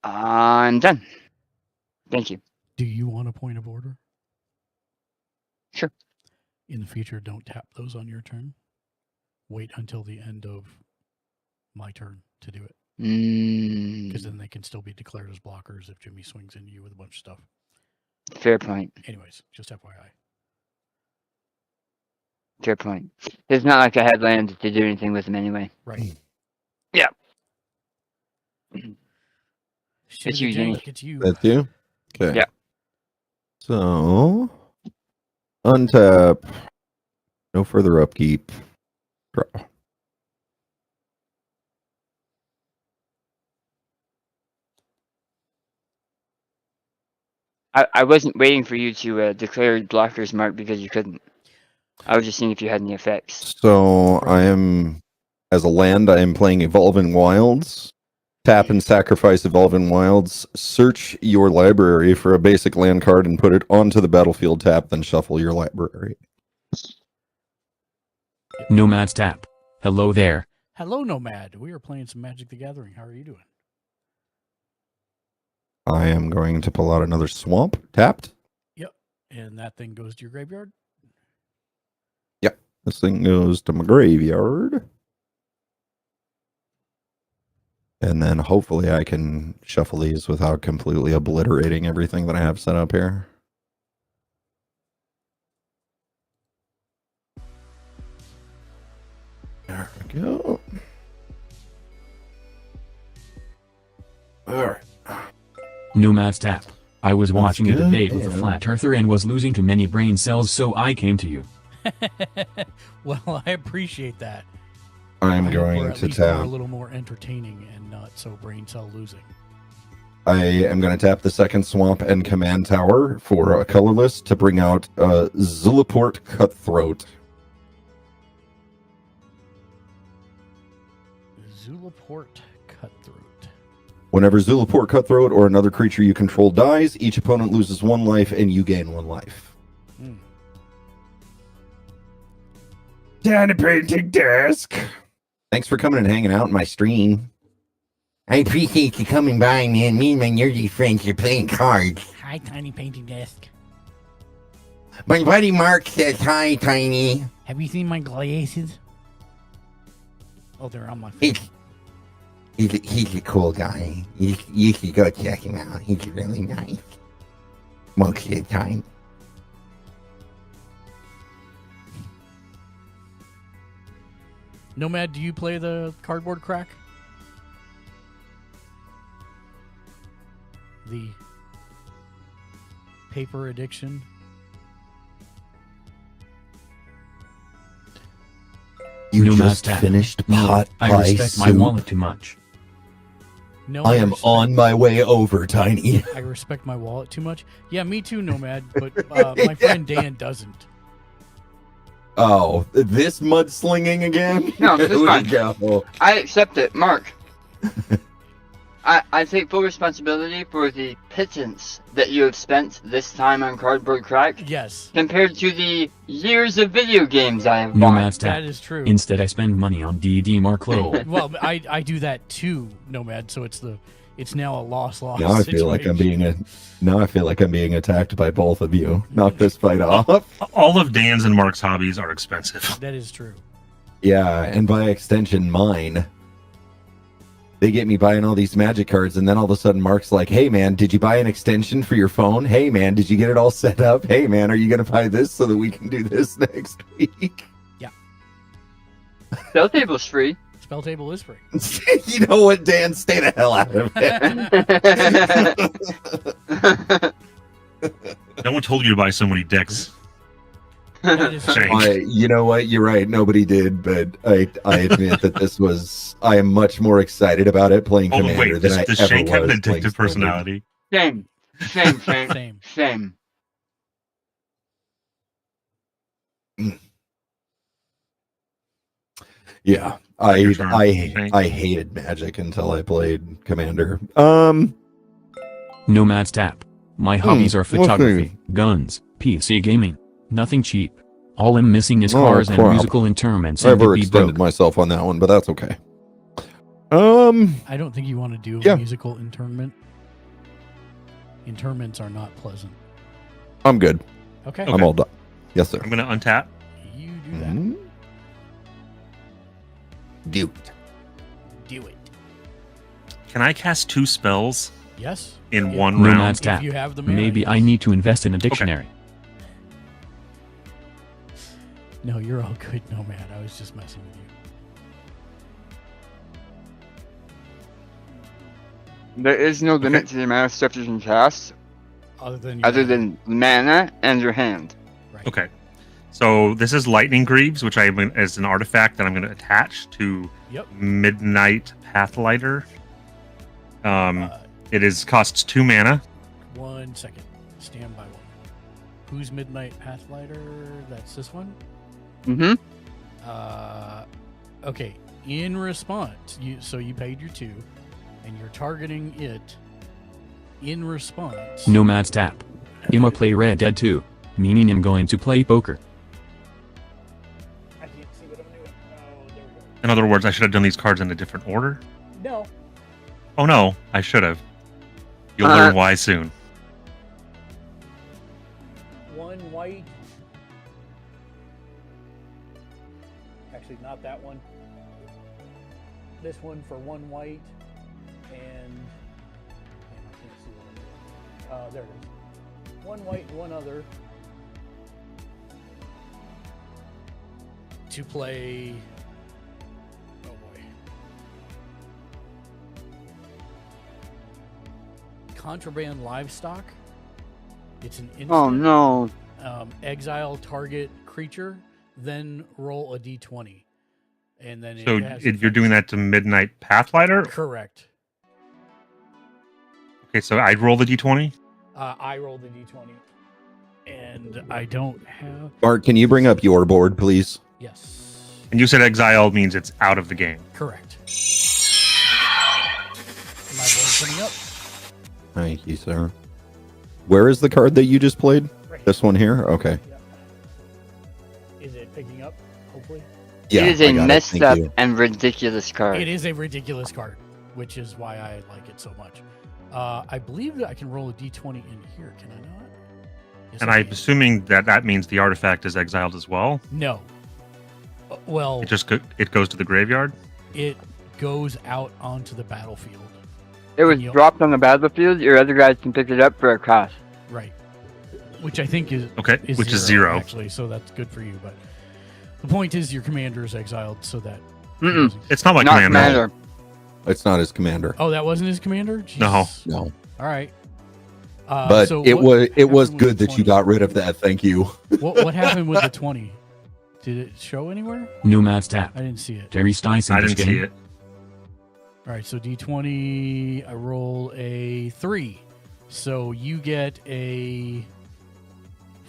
I'm done. Thank you. Do you want a point of order? Sure. In the future, don't tap those on your turn. Wait until the end of my turn to do it. Because then they can still be declared as blockers if Jimmy swings into you with a bunch of stuff. Fair point. Anyways, just FYI. Fair point. It's not like I had land to do anything with them anyway. Right. Yeah. Shimmy you, Jimmy. Jank, it's you. That's you? Okay. Yeah. So, untap. No further upkeep. Draw. I wasn't waiting for you to declare blockers, Mark, because you couldn't. I was just seeing if you had any effects. So, I am, as a land, I am playing Evolving Wilds. Tap and sacrifice Evolving Wilds. Search your library for a basic land card and put it onto the battlefield tap, then shuffle your library. Nomad's tap. Hello there. Hello, Nomad. We are playing some Magic the Gathering. How are you doing? I am going to pull out another swamp. Tapped. Yep. And that thing goes to your graveyard? Yep. This thing goes to my graveyard. And then hopefully I can shuffle these without completely obliterating everything that I have set up here. There we go. All right. Nomad's tap. I was watching a good, debate with a yeah. flat earther and was losing too many brain cells, so I came to you. Well, I appreciate that. I'm We're going at to least more a tap. little more entertaining and not so brain cell losing. I am going to tap the second swamp and command tower for a colorless to bring out Zulaport Cutthroat. Zulaport Cutthroat. Whenever Zulaport Cutthroat or another creature you control dies, each opponent loses 1 life and you gain 1 life. Down a printing desk. Thanks for coming and hanging out in my stream. I appreciate you coming by, man. Me and my nerdy friends are playing cards. Hi, Tiny Painting Desk. My buddy Mark says hi, Tiny. Have you seen my glasses? Oh, they're on my phone. He's a cool guy. You should go check him out. He's really nice. Most of the time. Nomad, do you play the cardboard crack? The paper addiction? You Nomad's just tap. finished No, pot I pie respect my soup. wallet too much. No, I am respect- on my way over, Tiny. I respect my wallet too much. Yeah, me too, Nomad, but my friend Dan doesn't. Oh, this mudslinging again? No, this is Here we fine. go. I accept it, Mark. I take full responsibility for the pittance that you have spent this time on Cardboard Crack Yes, compared to the years of video games I have bought. Nomad's tap. that is true. Instead, I spend money on D&D Mark Low. Well, I do that too, Nomad. So it's it's now a loss Now I feel like I'm being attacked by both of you. Knock this fight off. All of Dan's and Mark's hobbies are expensive. That is true. Yeah, and by extension, mine. They get me buying all these magic cards, and then all of a sudden Mark's like, hey man, did you buy an extension for your phone? Hey man, did you get it all set up? Hey man, are you going to buy this so that we can do this next week? Yeah. Spell table's free. Spell table is free. You know what, Dan? Stay the hell out of it. No one told you to buy so many decks. That is true. Shame. You know what? You're right. Nobody did, but I admit that this was. I am much more excited about it playing Oh, Commander wait, than does I ever Shank have an was playing addictive Standard. personality? Same. Same. Same. Yeah, Your turn, I Shank. hated Magic until I played Commander. Nomad's Tap. My hobbies are okay. photography, guns, PC gaming. Nothing cheap. All I'm missing is Oh, cars and crap. musical interments I and to be overextended broke. myself on that one, but that's okay. I don't think you want to do Yeah. a musical interment. Interments are not pleasant. I'm good. Okay. Okay. I'm all done. Yes, sir. I'm going to untap. You do that. Mhm. Do it. Do it. Can I cast 2 spells Yes. in Yeah. one Nomad's round? If Tap. you have the mana, Maybe yes. I need to invest in a dictionary. No, you're all good, Nomad. I was just messing with you. There is no limit to the amount of stuff you can cast, Other than mana and your hand. right. Okay. So this is Lightning Greaves, which as an artifact that I'm going to attach to Yep. Midnight Pathlighter. Uh, It costs 2 mana. 1 second. Stand by one. Who's Midnight Pathlighter? That's this one. Mm-hmm. Okay. In response, you paid your 2, and you're targeting it. In response, Nomad's Tap. I'ma play Red Dead 2, meaning I'm going to play poker. I can't see what I'm doing. Oh, there we In other words, I should have done these cards in a different order. go. No. Oh no, I should have. You'll Uh, learn why soon. 1 white. Actually, not that one. This one for 1 white, and damn, I can't see what I'm doing. There it is. 1 white, 1 other. To play. Oh boy. Contraband livestock. It's an instant. Oh no. Exile target creature, then roll a d20, and then So it has you're doing that to Midnight Pathlighter? correct. Okay, so I'd roll the d20. I rolled a d20, and I don't have. Mark, can you bring up your board, please? Yes, And you said exile means it's out of the game. correct. My board's coming up. Thank you, sir. Where is the card that you just played? Right. This one here? Okay. Yep. Is it picking up? Hopefully, Yeah, it is I a got messed Thank up you. and ridiculous card. it is a ridiculous card, which is why I like it so much. I believe that I can roll a d20 in here. Can I not? Yes, And I I'm can. assuming that means the artifact is exiled as well. No. Well, It goes to the graveyard. it goes out onto the battlefield. It was Yep. dropped on the battlefield. Your other guys can pick it up for a cost. Right. Which I think is Okay, which is 0. actually, so that's good for you. But the point is, your commander is exiled, so that. Mm-mm. It's not my Not commander. matter. It's not his commander. Oh, that wasn't his commander. No. Jesus. No. All right. But so it what was happened with good the that you 20? got rid of that. Thank you. What happened with the 20? Did it show anywhere? Nomad's Tap. I didn't see it. Terry Stice in I this didn't game. see it. All right, so d20. I roll a 3, so you get a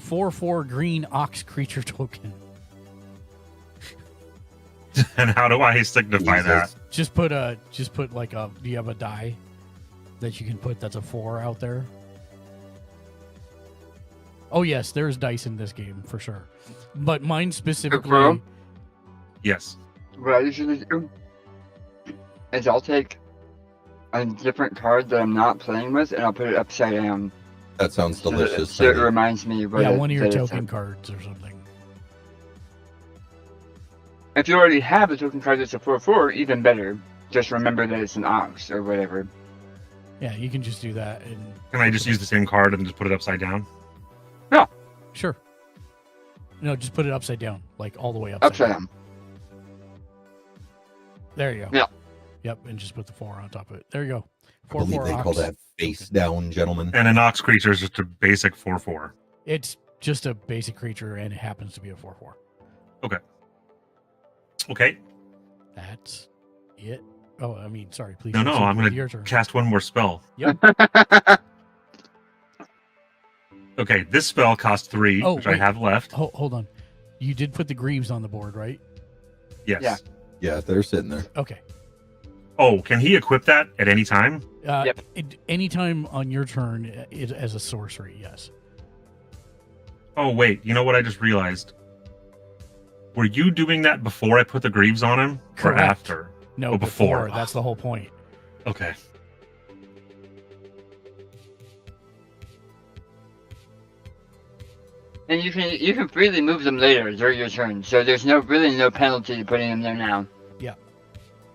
4/4 green ox creature token. And how do I signify that? Jesus. Just put like a. Do you have a die that you can put that's a 4 out there? Oh yes, there's dice in this game for sure, but mine specifically. Pro? Yes. What I usually do is I'll take a different card that I'm not playing with, and I'll put it upside down. That sounds delicious. So it Tony. reminds me what Yeah, it, one of your that it's token a- cards or something. If you already have a token card that's a 4/4, even better. Just remember that it's an ox or whatever. Yeah, you can just do that and Can I just use the same card and just put it upside down? sure. No, just put it upside down, like all the way upside, Upside down. There you go. Yeah. Yep, and just put the 4 on top of it. There you go. I believe 4/4 they call ox. that face down, gentlemen. And an ox creature is just a basic 4/4. It's just a basic creature, and it happens to be a 4/4. Okay. That's it. Oh, I mean, sorry. Please. No, proceed I'm with going your to turn. cast one more spell. Yep. Okay, this spell costs 3, Oh, which I wait. have left. Hold on. You did put the Greaves on the board, right? Yes. Yeah. Yeah, they're sitting there. Okay. Oh, can he equip that at any time? Yep. Anytime on your turn, as a sorcery, yes. Oh, wait. You know what I just realized? Were you doing that before I put the greaves on him? Correct. Or after? No, Oh, before. That's the whole point. Okay. And you can freely move them later during your turn, so there's really no penalty to putting them there now.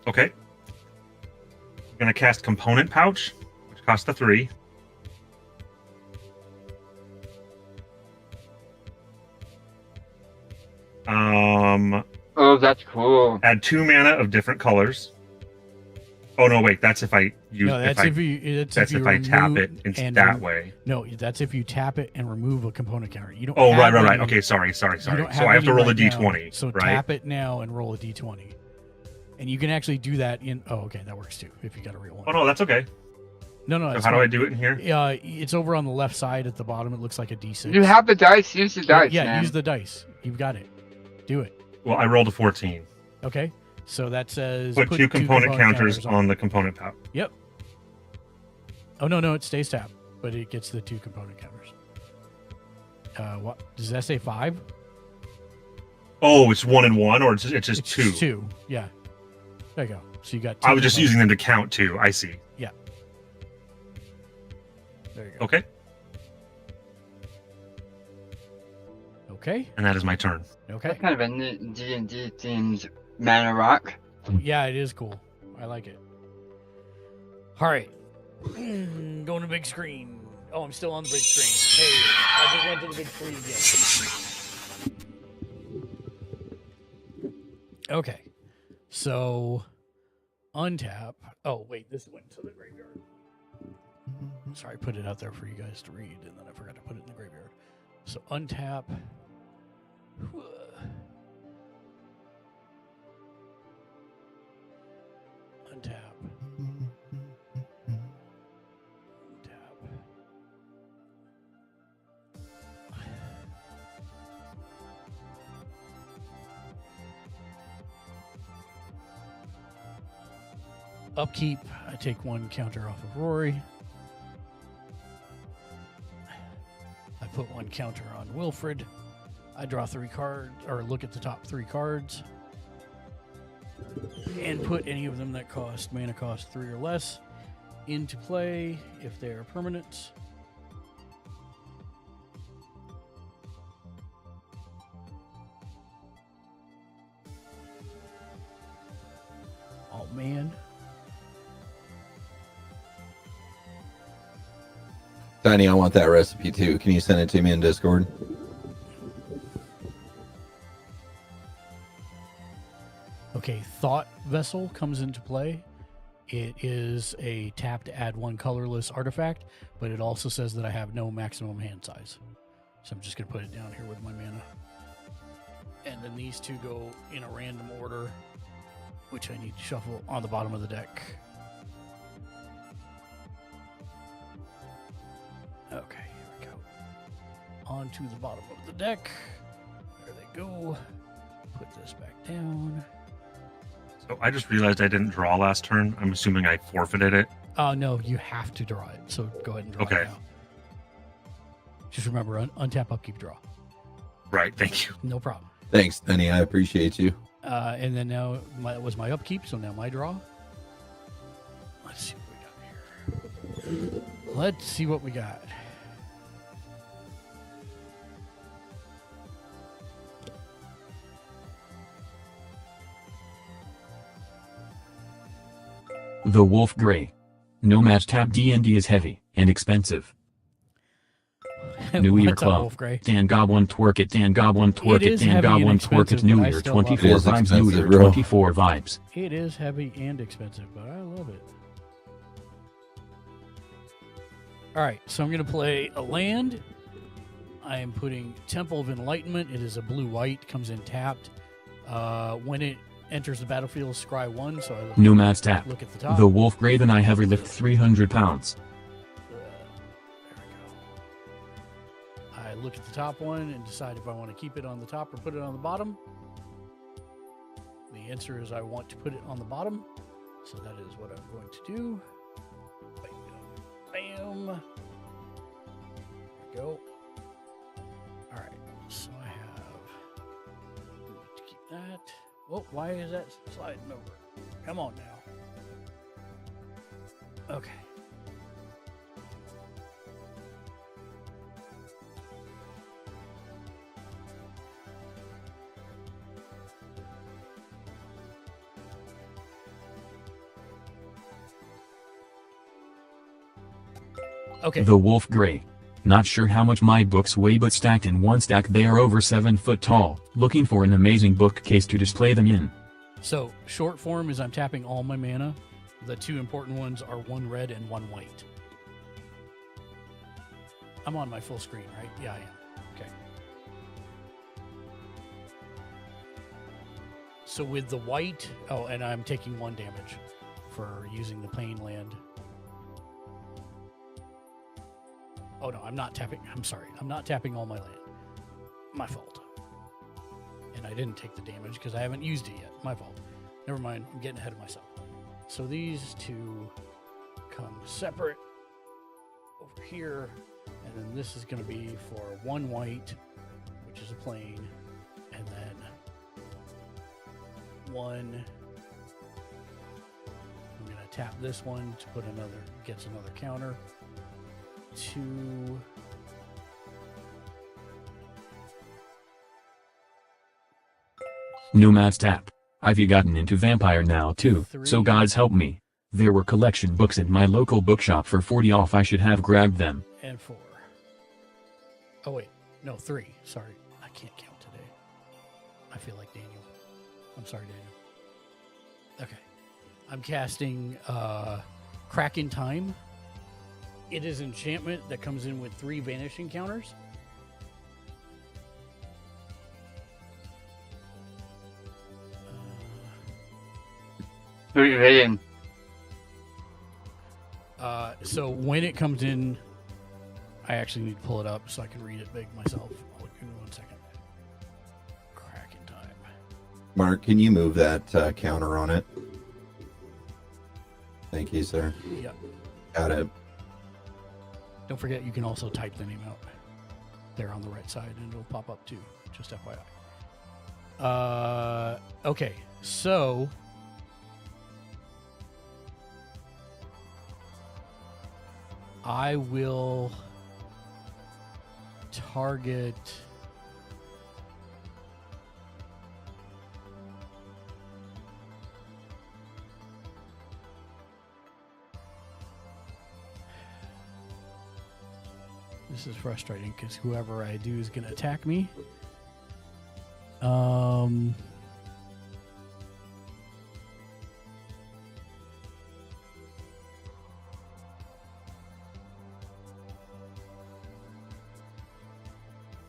Okay. I'm going to cast Component Pouch, which costs the 3. Oh, that's cool. Add 2 mana of different colors. Oh no, wait, that's if I use No, that's if you. that's if I tap it in that way. No, that's if you tap it and remove a component counter. You don't. Oh, have right. any- Okay, sorry. you So don't I have to any roll a right now, d20, So right? tap it now and roll a d20, and you can actually do that in. Oh, okay, that works too. If you got a real one. Oh no, that's okay. No. So It's how do I fine. do it in here? It's over on the left side at the bottom. It looks like a d6. You have the dice. Use the dice, Yeah, man. use the dice. You've got it. Do it. Well, I rolled a 14. Okay. So that says Put 2 component counters on the component pouch. Yep. Oh no, it stays tapped, but it gets the 2 component counters. What does that say? 5? Oh, it's 1 and 1, or it's just It's 2. 2. Yeah. There you go. So you got. 2 I was just component- using them to count 2. I see. Yeah. There you go. Okay, Okay. and that is my turn. Okay. That's kind of a neat D&D themed mana rock. Yeah, it is cool. I like it. All right. Going to big screen. Oh, I'm still on the big screen. Hey, I just went to the big screen again. Okay. So, untap. Oh, wait. This went to the graveyard. Sorry, I put it out there for you guys to read, and then I forgot to put it in the graveyard. So, untap. Untap. Tap. Upkeep. I take 1 counter off of Rory. I put 1 counter on Wilfred. I draw 3 cards, or look at the top 3 cards, and put any of them that cost mana cost 3 or less into play if they are permanents. Oh man. Tiny, I want that recipe too. Can you send it to me in Discord? Okay, Thought Vessel comes into play. It is a tap to add 1 colorless artifact, but it also says that I have no maximum hand size. So I'm just going to put it down here with my mana. And then these 2 go in a random order, which I need to shuffle on the bottom of the deck. Okay, here we go. Onto the bottom of the deck. There they go. Put this back down. So I just realized I didn't draw last turn. I'm assuming I forfeited it. No, you have to draw it. So go ahead and draw Okay. it now. Just remember, untap, upkeep, draw. Right, thank you. No problem. Thanks, Tiny. I appreciate you. And then now that was my upkeep, so now my draw. Let's see what we got Let's see what we got. The Wolf Grey. No match tap D&D is heavy and expensive. New Year What's up, Club. Wolf Grey? Dan Goblin twerk it, Dan Goblin twerk It it, is Dan heavy and Goblin twerk it, expensive, New but I Year still love it. 24 It is vibes, New expensive, Year bro. 24 vibes. It is heavy and expensive, but I love it. All right, so I'm going to play a land. I am putting Temple of Enlightenment. It is a blue-white, comes in tapped. When it enters the battlefield, scry 1, so I look, No match tap. look at the top. The Wolf Grey, then I heavy lift 300 pounds. There we go. I look at the top one and decide if I want to keep it on the top or put it on the bottom. The answer is I want to put it on the bottom, so that is what I'm going to do. Bam. There we go. All right, so I have to keep that. Oh, why is that sliding over? Come on now. Okay. Okay. The Wolf Grey. Not sure how much my books weigh, but stacked in one stack they are over 7 foot tall. Looking for an amazing bookcase to display them in. So, short form is I'm tapping all my mana. The two important ones are one red and one white. I'm on my full screen, right? Yeah, I am. Okay. So with the white, oh, and I'm taking 1 damage for using the plain land. Oh no, I'm not tapping. I'm sorry. I'm not tapping all my land. My fault. And I didn't take the damage because I haven't used it yet. My fault. Never mind. I'm getting ahead of myself. So these two come separate over here. And then this is going to be for 1 white, which is a plain. And then 1. I'm going to tap this one to put another, gets another counter. 2. No match tap. I've gotten into Vampire now too, so 3. gods help me. There were collection books at my local bookshop for 40 off. I should have grabbed them. And 4. Oh, wait. No, 3. Sorry. I can't count today. I feel like Daniel. I'm sorry, Daniel. Okay. I'm casting Crack in Time. It is enchantment that comes in with 3 vanishing counters. Who are you hitting? So when it comes in, I actually need to pull it up so I can read it big myself. Give me 1 second. Crack in Time. Mark, can you move that counter on it? Thank you, sir. Yep. Got it. Don't forget, you can also type the name out there on the right side, and it'll pop up too. Just FYI. Okay, so I will target. This is frustrating because whoever I do is going to attack me. I'm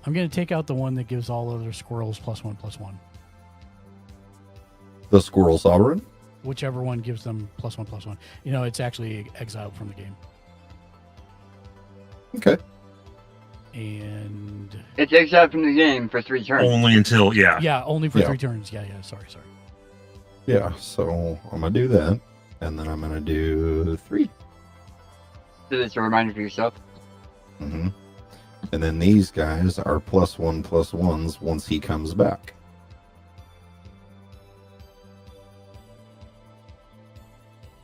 going to take out the one that gives all other squirrels +1/+1. The Squirrel Sovereign? Whichever one gives them +1/+1. You know, it's actually exiled from the game. Okay. And It's exiled from the game for 3 turns. Only until, yeah. yeah, only for Yeah. 3 turns. Yeah, sorry. Yeah, so I'm going to do that. And then I'm going to do 3. So that's a reminder for yourself. Mm-hmm. And then these guys are +1/+1s once he comes back.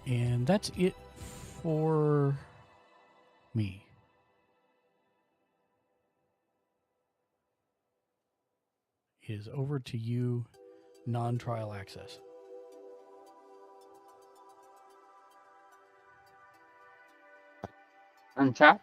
And that's it for me. It is over to you, non-trial access. Untap.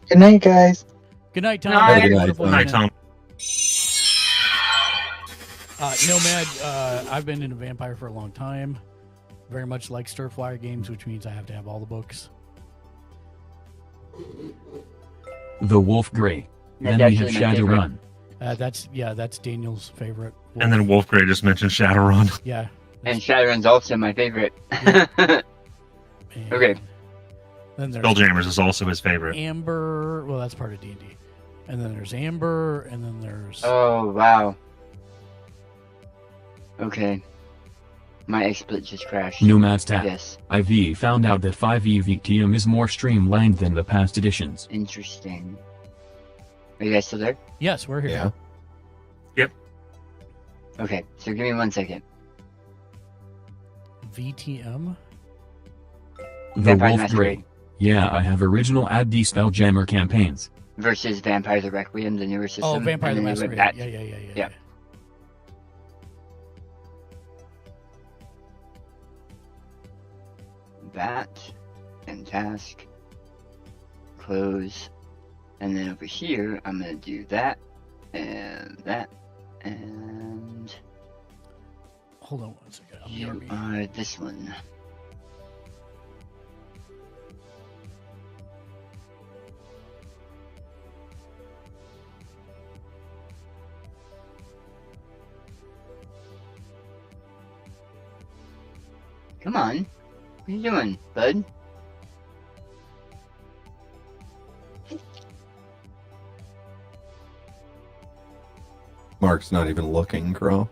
Good night, guys. Good night, Tom. Night. Have a Good night, wonderful Tom. Night, evening. Tom. Nomad, I've been into Vampire for a long time. Very much like Stir Flyer games, which means I have to have all the books. The Wolf Grey. That's Then we have actually my favorite. Shadowrun. That's Daniel's favorite. And then Wolf Grey just mentioned Shadowrun. Yeah. And Shadowrun's also my favorite. and Okay. Then there's Spelljammers is also his favorite. Amber. Well, that's part of D&D. And then there's Amber, and then there's... Oh, wow. Okay. My XSplit just crashed. Nomad's Tap. Yes. IV found out that 5e Victium is more streamlined than the past editions. Interesting. Are you guys still there? Yes, we're here. Yeah. Okay, so give me 1 second. VTM? The Vampire Wolf Masquerade Grey. Yeah, I have original AD Spelljammer campaigns. versus Vampire the Requiem, the newer system. Oh, Vampire and the then we went Masquerade. back. Yeah. That and task, close, and then over here I'm gonna do that and Hold on 1 second. I'm you gonna are this one. Come on. What are you doing, bud? Mark's not even looking, Crow.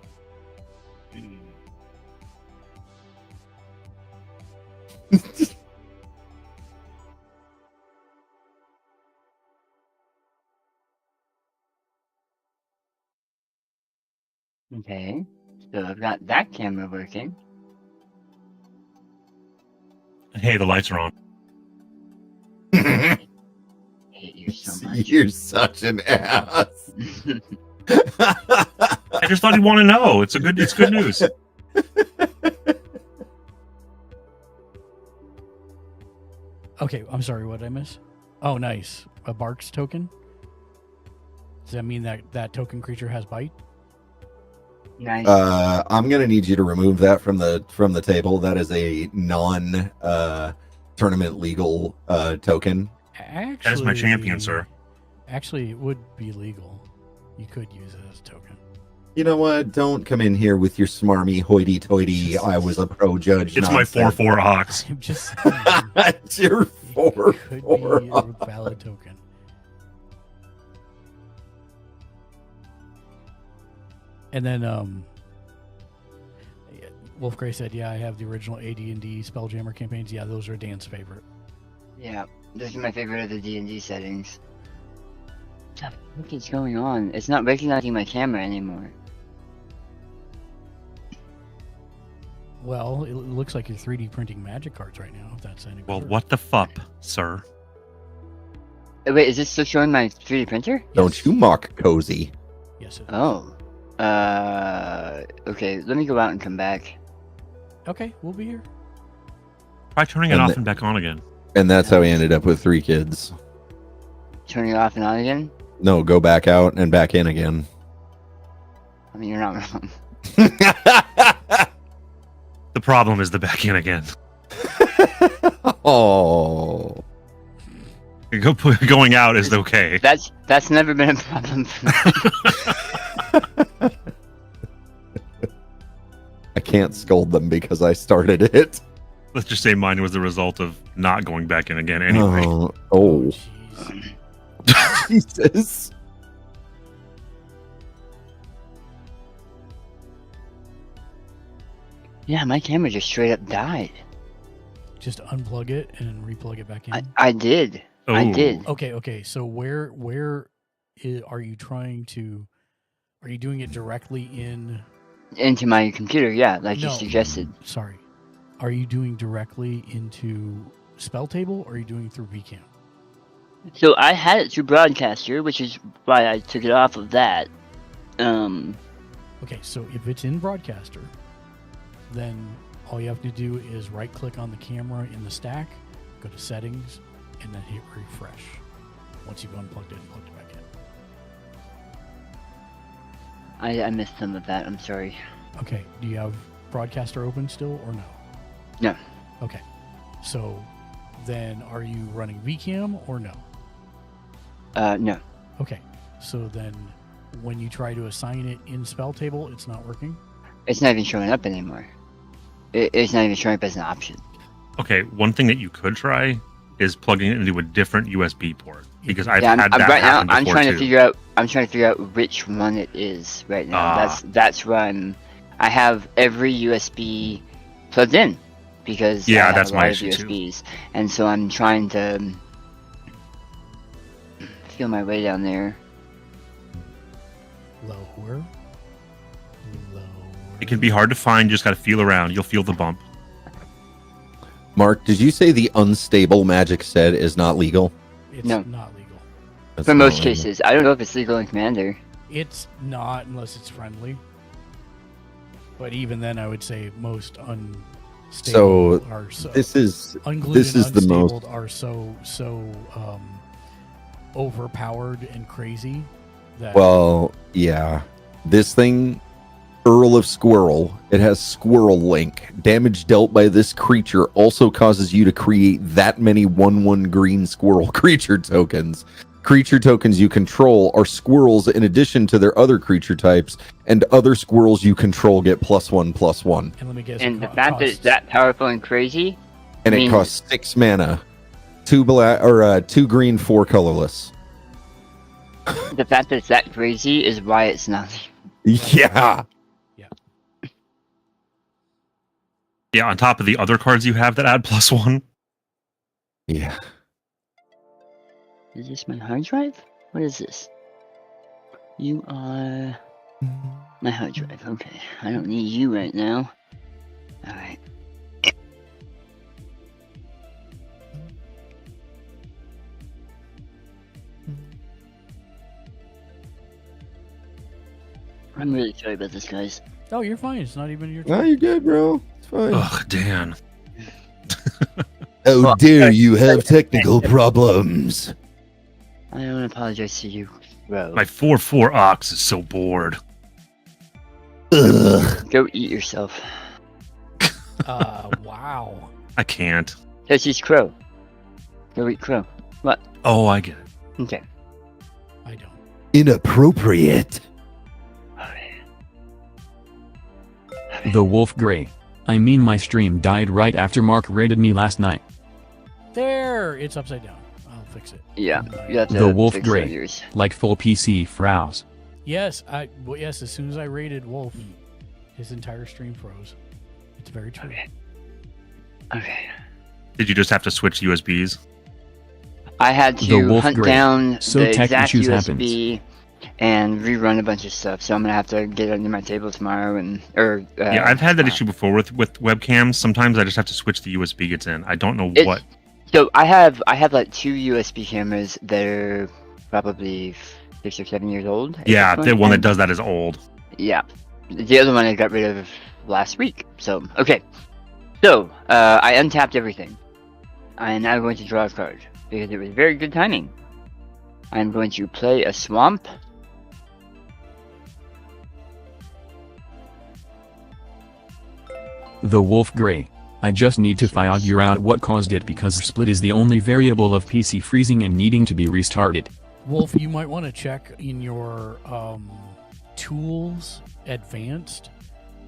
Okay, so I've got that camera working. Hey, the lights are on. Hate you so much. You're such an ass. I just thought he'd want to know. It's good news. Okay, I'm sorry. What did I miss? Oh, nice. A Barks token. Does that mean that token creature has bite? Nice. I'm gonna need you to remove that from the table. That is a non tournament legal token. Actually, That is my champion, sir. Actually, it would be legal. You could use it as a token. You know what? Don't come in here with your smarmy hoity-toity. I was a pro judge. It's my nonsense. 4/4 Ox. I'm just saying, It's your it could be 4/4. a valid token. And then Wolf Grey said, "Yeah, I have the original AD&D Spelljammer campaigns. Yeah, those are Dan's favorite." Yeah, this is my favorite of the D&D settings. What the fuck is going on? It's not recognizing my camera anymore. Well, it looks like you're 3D printing magic cards right now. If that's any Well, better. what the fuck, sir? Wait, is this still showing my 3D printer? Don't you mock cozy. Yes. It is. Oh. Okay, let me go out and come back. Okay, we'll be here. Try turning it And off the- and back on again. And that's how he ended up with 3 kids. Turning it off and on again? No, go back out and back in again. I mean, you're not wrong. The problem is the back in again. Oh. Going out is okay. That's never been a problem for me. I can't scold them because I started it. Let's just say mine was the result of not going back in again anyway. Oh, Jeez. Jesus. Yeah, my camera just straight up died. Just unplug it and replug it back in. I did. I did. Okay. So where are you trying to? Are you doing it directly in? Into my computer, yeah, like you No. suggested. Sorry. Are you doing directly into Spell Table, or are you doing through VCam? So I had it through Broadcaster, which is why I took it off of that. Okay, so if it's in Broadcaster, then all you have to do is right-click on the camera in the stack, go to Settings, and then hit Refresh. Once you've unplugged it and plugged it back in. I missed some of that. I'm sorry. Okay, do you have Broadcaster open still, or no? No. Okay, so then are you running VCam or no? No. Okay, so then when you try to assign it in Spell Table, it's not working? It's not even showing up anymore. It's not even showing up as an option. Okay, one thing that you could try is plugging it into a different USB port because I've Yeah, had that right now. happen before I'm trying too. to figure out. I'm trying to figure out which one it is right now. That's where I have every USB plugged in because I Yeah, have that's a my lot of issue, too. USBs, and so I'm trying to feel my way down there. Lower. It can be hard to find. You just got to feel around. You'll feel the bump. Mark, did you say the unstable magic set is not legal? It's No. not legal. That's For not most legal. cases, I don't know if it's legal in Commander. It's not unless it's friendly. But even then, I would say most unstable are so. This is Unglued this and is the most. unstable are so overpowered and crazy that Well, yeah. This thing, Earl of Squirrel, it has Squirrel Link. Damage dealt by this creature also causes you to create that many 1/1 green squirrel creature tokens. Creature tokens you control are squirrels in addition to their other creature types, and other squirrels you control get +1/+1. and let me guess. And the it fact that it's that powerful and crazy, And it means- costs 6 mana. 2 black or 2 green, 4 colorless. the fact that it's that crazy is why it's not. Yeah. Yeah, on top of the other cards you have that add +1. Yeah. Is this my hard drive? What is this? You are my hard drive. Okay, I don't need you right now. All right. I'm really sorry about this, guys. Oh, you're fine. It's not even your No, turn. you're good, bro. It's fine. Ugh, Dan. How dare you have technical problems? I don't apologize to you, bro. My 4/4 ox is so bored. Ugh. Go eat yourself. Wow. I can't. That's just crow. Go eat crow. What? Oh, I get it. Okay. I don't. Inappropriate. The Wolf Grey. I mean my stream died right after Mark raided me last night. There, it's upside down. I'll fix it. Yeah, you have to The Wolf fix Grey. yours. Like full PC frows. Yes, yes. As soon as I raided Wolf, his entire stream froze. It's very true. Okay. Did you just have to switch USBs? I had The to Wolf hunt Grey. down So the tech exact issues USB and rerun a bunch of stuff. So I'm gonna have to get it under my table tomorrow Yeah, I've had that issue before with webcams. Sometimes I just have to switch the USB it's in. I don't know what. So I have like 2 USB cameras that are probably 6 or 7 years old. at Yeah, this the point. one that does that is old. Yeah. The other one I got rid of last week. So, okay. So, I untapped everything. I am now going to draw a card because it was very good timing. I'm going to play a swamp. The Wolf Grey. I just need to figure out what caused it because split is the only variable of PC freezing and needing to be restarted. Wolf, you might want to check in your tools advanced.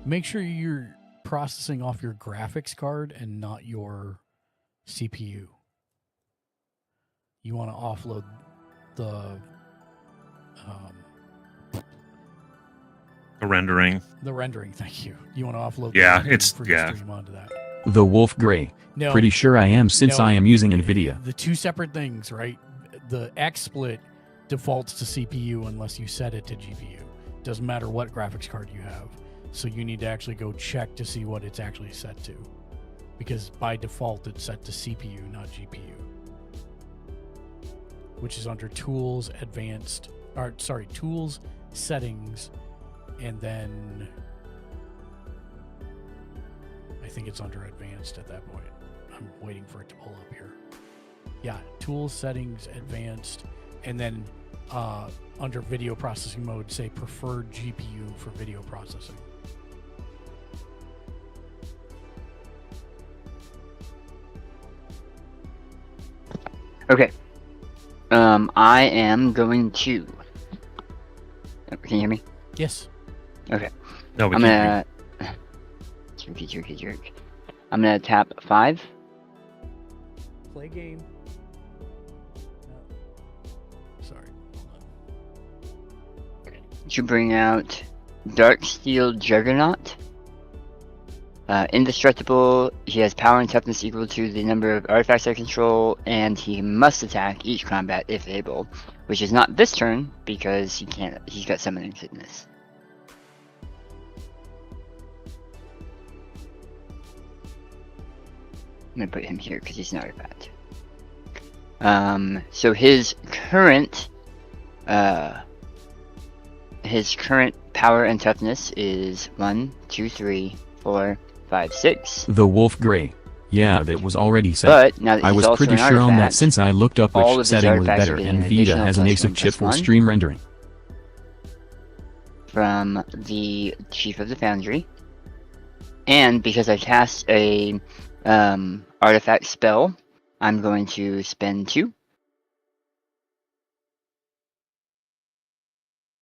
Make sure you're processing off your graphics card and not your CPU. You want to offload the The rendering. rendering. Thank you. You want to offload. Yeah, the rendering it's- for your yeah. stream onto that. The Wolf Gray. No. Pretty sure I am since No. I am using NVIDIA. The two separate things, right? The XSplit defaults to CPU unless you set it to GPU. Doesn't matter what graphics card you have. So you need to actually go check to see what it's actually set to. Because by default, it's set to CPU, not GPU. Which is under Tools, Tools, Settings, and then I think it's under Advanced at that point. I'm waiting for it to pull up here. Yeah, Tools, Settings, Advanced, and then under Video Processing Mode, say Preferred GPU for video processing. Okay. I am going to. Can you hear me? Yes. Okay. No, we I'm can't. gonna. Jerk. I'm gonna tap 5. Play game. Sorry. To bring out Darksteel Juggernaut. Indestructible, he has power and toughness equal to the number of artifacts I control, and he must attack each combat if able, which is not this turn because he's got summoning sickness. I'm gonna put him here because he's an artifact. So his current power and toughness is 1, 2, 3, 4, 5, 6. The Wolf Gray. Yeah, that was already set. But now that I he's was also pretty an sure on that artifact, since I looked up all of which his setting was artifacts are better, getting an and Vita has an additional ASIC chip +1 for +1. stream rendering. From the Chief of the Foundry. And because I cast a artifact spell, I'm going to spend 2.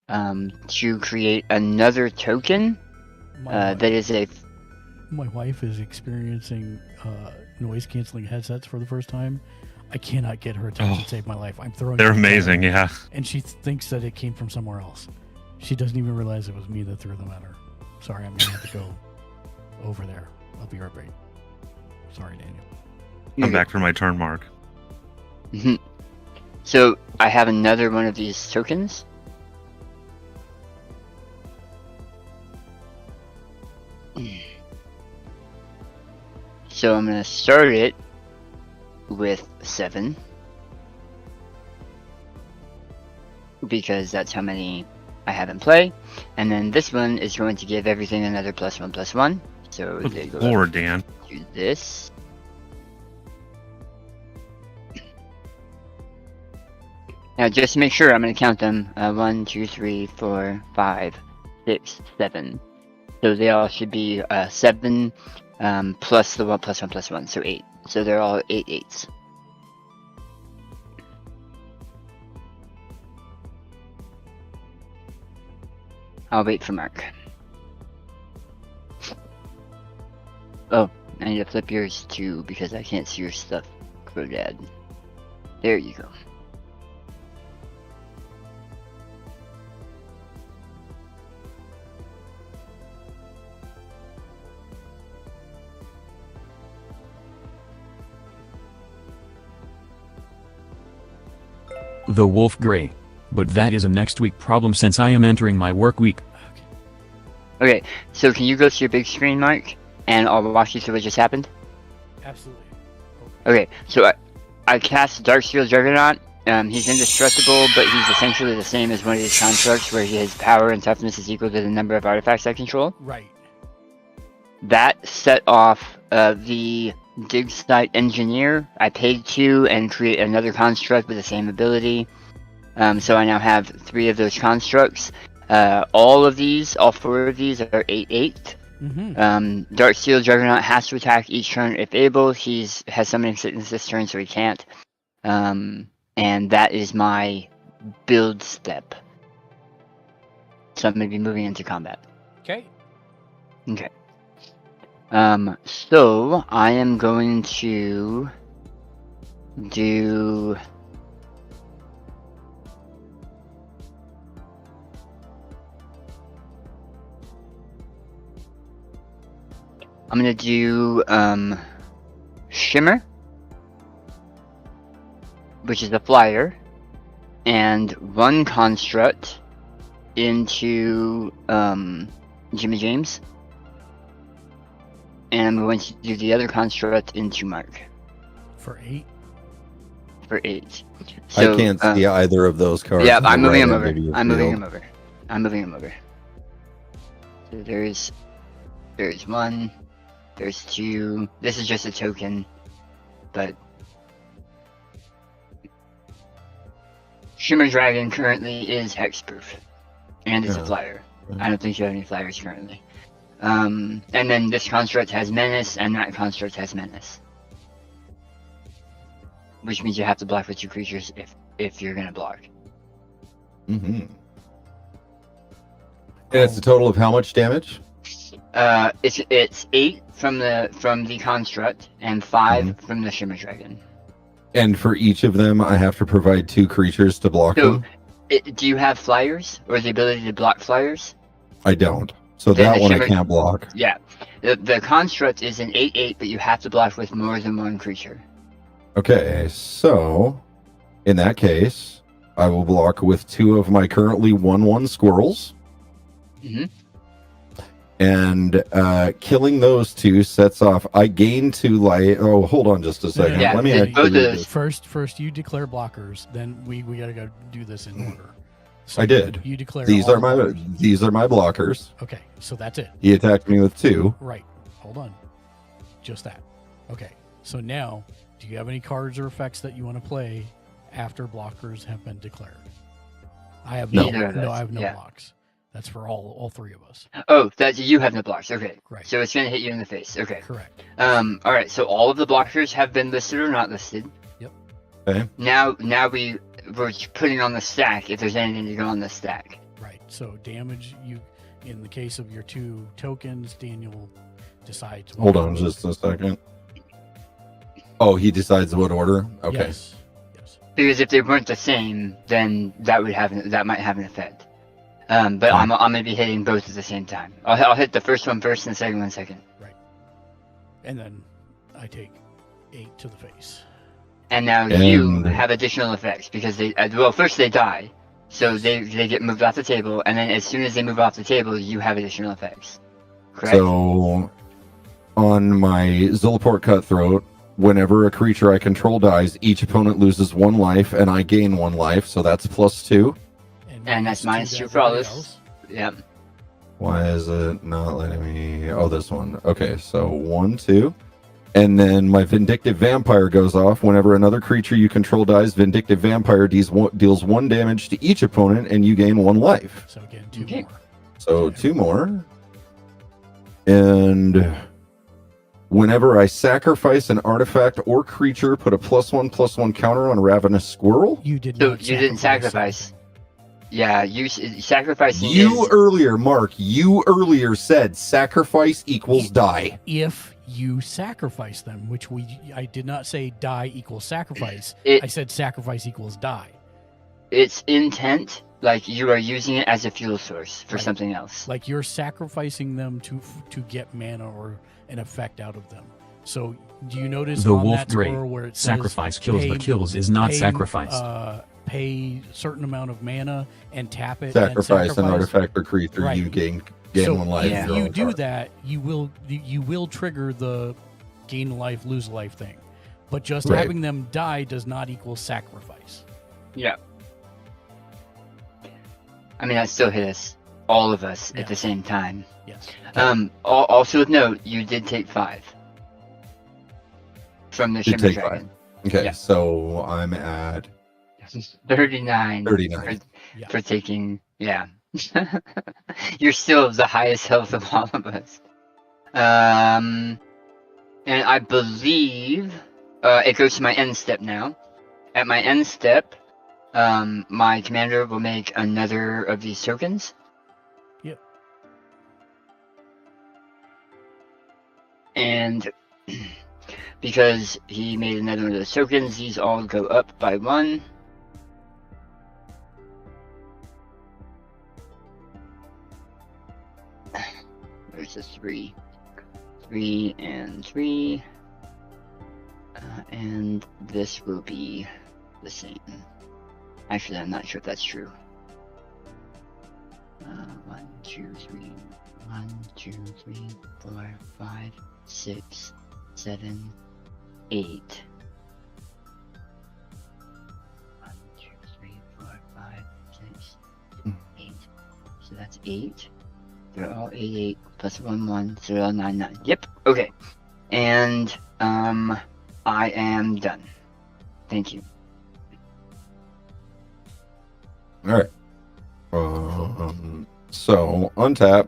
To create another token that is a... My wife is experiencing noise canceling headsets for the first time. I cannot get her attention to save my life. I'm throwing. They're them at her, amazing, yeah. and she thinks that it came from somewhere else. She doesn't even realize it was me that threw them at her. Sorry, I'm gonna have to go over there. I'll be right back. Sorry, Daniel. I'm back for my turn, Mark. So I have another one of these tokens. So I'm gonna start it with 7 because that's how many I have in play, and then this one is going to give everything another +1/+1. So they Good go Lord, Dan. to this. Now, just to make sure, I'm going to count them 1, 2, 3, 4, 5, 6, 7. So they all should be 7 plus the 1/+1/+1, so 8. So they're all 8 8s. I'll wait for Mark. Oh, I need to flip yours too because I can't see your stuff, Crodad. There you go. The Wolf Gray. But that is a next week problem since I am entering my work week. Okay, so can you go to your big screen, Mark? And I'll walk you through what just happened? Absolutely. Okay, so I cast Darksteel Juggernaut. He's indestructible, but he's essentially the same as one of his constructs where his power and toughness is equal to the number of artifacts I control. Right. That set off the Dig Site Engineer. I paid 2 and create another construct with the same ability. So I now have 3 of those constructs. All 4 of these are 8/8. Darksteel Juggernaut has to attack each turn if able. Has summoning sickness this turn, so he can't. And that is my build step. So I'm going to be moving into combat. Okay. Okay. So I am going to do... I'm gonna do Shimmer, which is a flyer, and one construct into Jimmy James, and I'm going to do the other construct into Mark For 8. for 8. I So, can't see either of those cards. Yeah, on the I'm moving right him end over. of your I'm moving field. him over. I'm moving him over. So there's 1, there's 2. This is just a token, but Shimmer Dragon currently is hexproof, and it's a Yeah. flyer. I don't think you have any flyers currently. And then this construct has menace, and that construct has menace, which means you have to block with 2 creatures if you're gonna block. Mm-hmm. And it's a total of how much damage? It's 8 from the construct and 5 from the Shimmer Dragon. And for each of them, I have to provide 2 creatures to block So, them? do you have flyers or the ability to block flyers? I don't. So Then that the one I Shimmer- can't block. Yeah, the construct is an 8/8, but you have to block with more than 1 creature. Okay, so in that case, I will block with 2 of my currently 1/1 squirrels. Mhm. And killing those 2 sets off. I gain 2 light. Oh, hold on just a second. Yeah, Let me it actually goes read to- this. First you declare blockers, then we gotta go do this in order. So I did. You declare These all are my blockers. these are my blockers. Okay, so that's it. He attacked me with 2. Right. Hold on. Just that. Okay. So now, do you have any cards or effects that you want to play after blockers have been declared? I have No. Neither of us, I have no yeah. blocks. That's for all 3 of us. Oh, that you have no blocks. Okay, Right. so it's gonna hit you in the face. Okay. Correct. All right. So all of the blockers have been listed or not listed. Okay. Now we're putting on the stack if there's anything to go on the stack. Right. So damage you in the case of your 2 tokens, Daniel decides. Hold on just a second. Oh, he decides what order? Okay. Yes. Yes. Because if they weren't the same, then that might have an effect. But I'm gonna be hitting both at the same time. I'll hit the first one first and the second one second. And then I take 8 to the face. And now you have additional effects because they first they die, so they get moved off the table, and then as soon as they move off the table, you have additional effects. Correct. So on my Zulaport Cutthroat, whenever a creature I control dies, each opponent loses 1 life, and I gain 1 life, so that's +2. And that's minus to 2 for all everybody this. else. Yep. Why is it not letting me? Oh, this one. Okay, so 1, 2. And then my Vindictive Vampire goes off. Whenever another creature you control dies, Vindictive Vampire deals 1 damage to each opponent, and you gain 1 life. So again, 2 Okay. more. So 2 more. And whenever I sacrifice an artifact or creature, put a +1/+1 counter on Ravenous Squirrel. You did So not you didn't sacrifice. Yeah, you sacrificing. You is, earlier, Mark, you earlier said sacrifice equals die. If you sacrifice them, which I did not say die equals sacrifice. It- I said sacrifice equals die. It's intent, like you are using it as a fuel source for Right. something else. Like you're sacrificing them to get mana or an effect out of them. So do you notice The on wolf that grade. score where it says Sacrifice kills, pay- but kills is not pay, sacrificed. Pay certain amount of mana and tap it. Sacrifice and an sacrifice. artifact or creature, Right. you gain So 1 life. Yeah. if your you own do card. that, you will trigger the gain life, lose life thing. But just Right. having them die does not equal sacrifice. Yeah. I mean, that still hit us, all of us, Yeah. at the same time. Yes. Also of note, you did take 5 from the Did Shimmer take 5. Dragon. Okay, Yeah. so I'm at 39. 39. Yeah. For taking, yeah. You're still the highest health of all of us. And I believe it goes to my end step now. At my end step, my commander will make another of these tokens. Yep. And because he made another one of those tokens, these all go up by 1. There's a 3. 3 and 3. And this will be the same. Actually, I'm not sure if that's true. 1, 2, 3. 1, 2, 3, 4, 5, 6, 7, 8. 1, 2, 3, 4, 5, 6, 8. So that's 8. They're all 8, 8 plus 1, 1. So they're all 9, 9. Yep. Okay. And I am done. Thank you. All right. So untap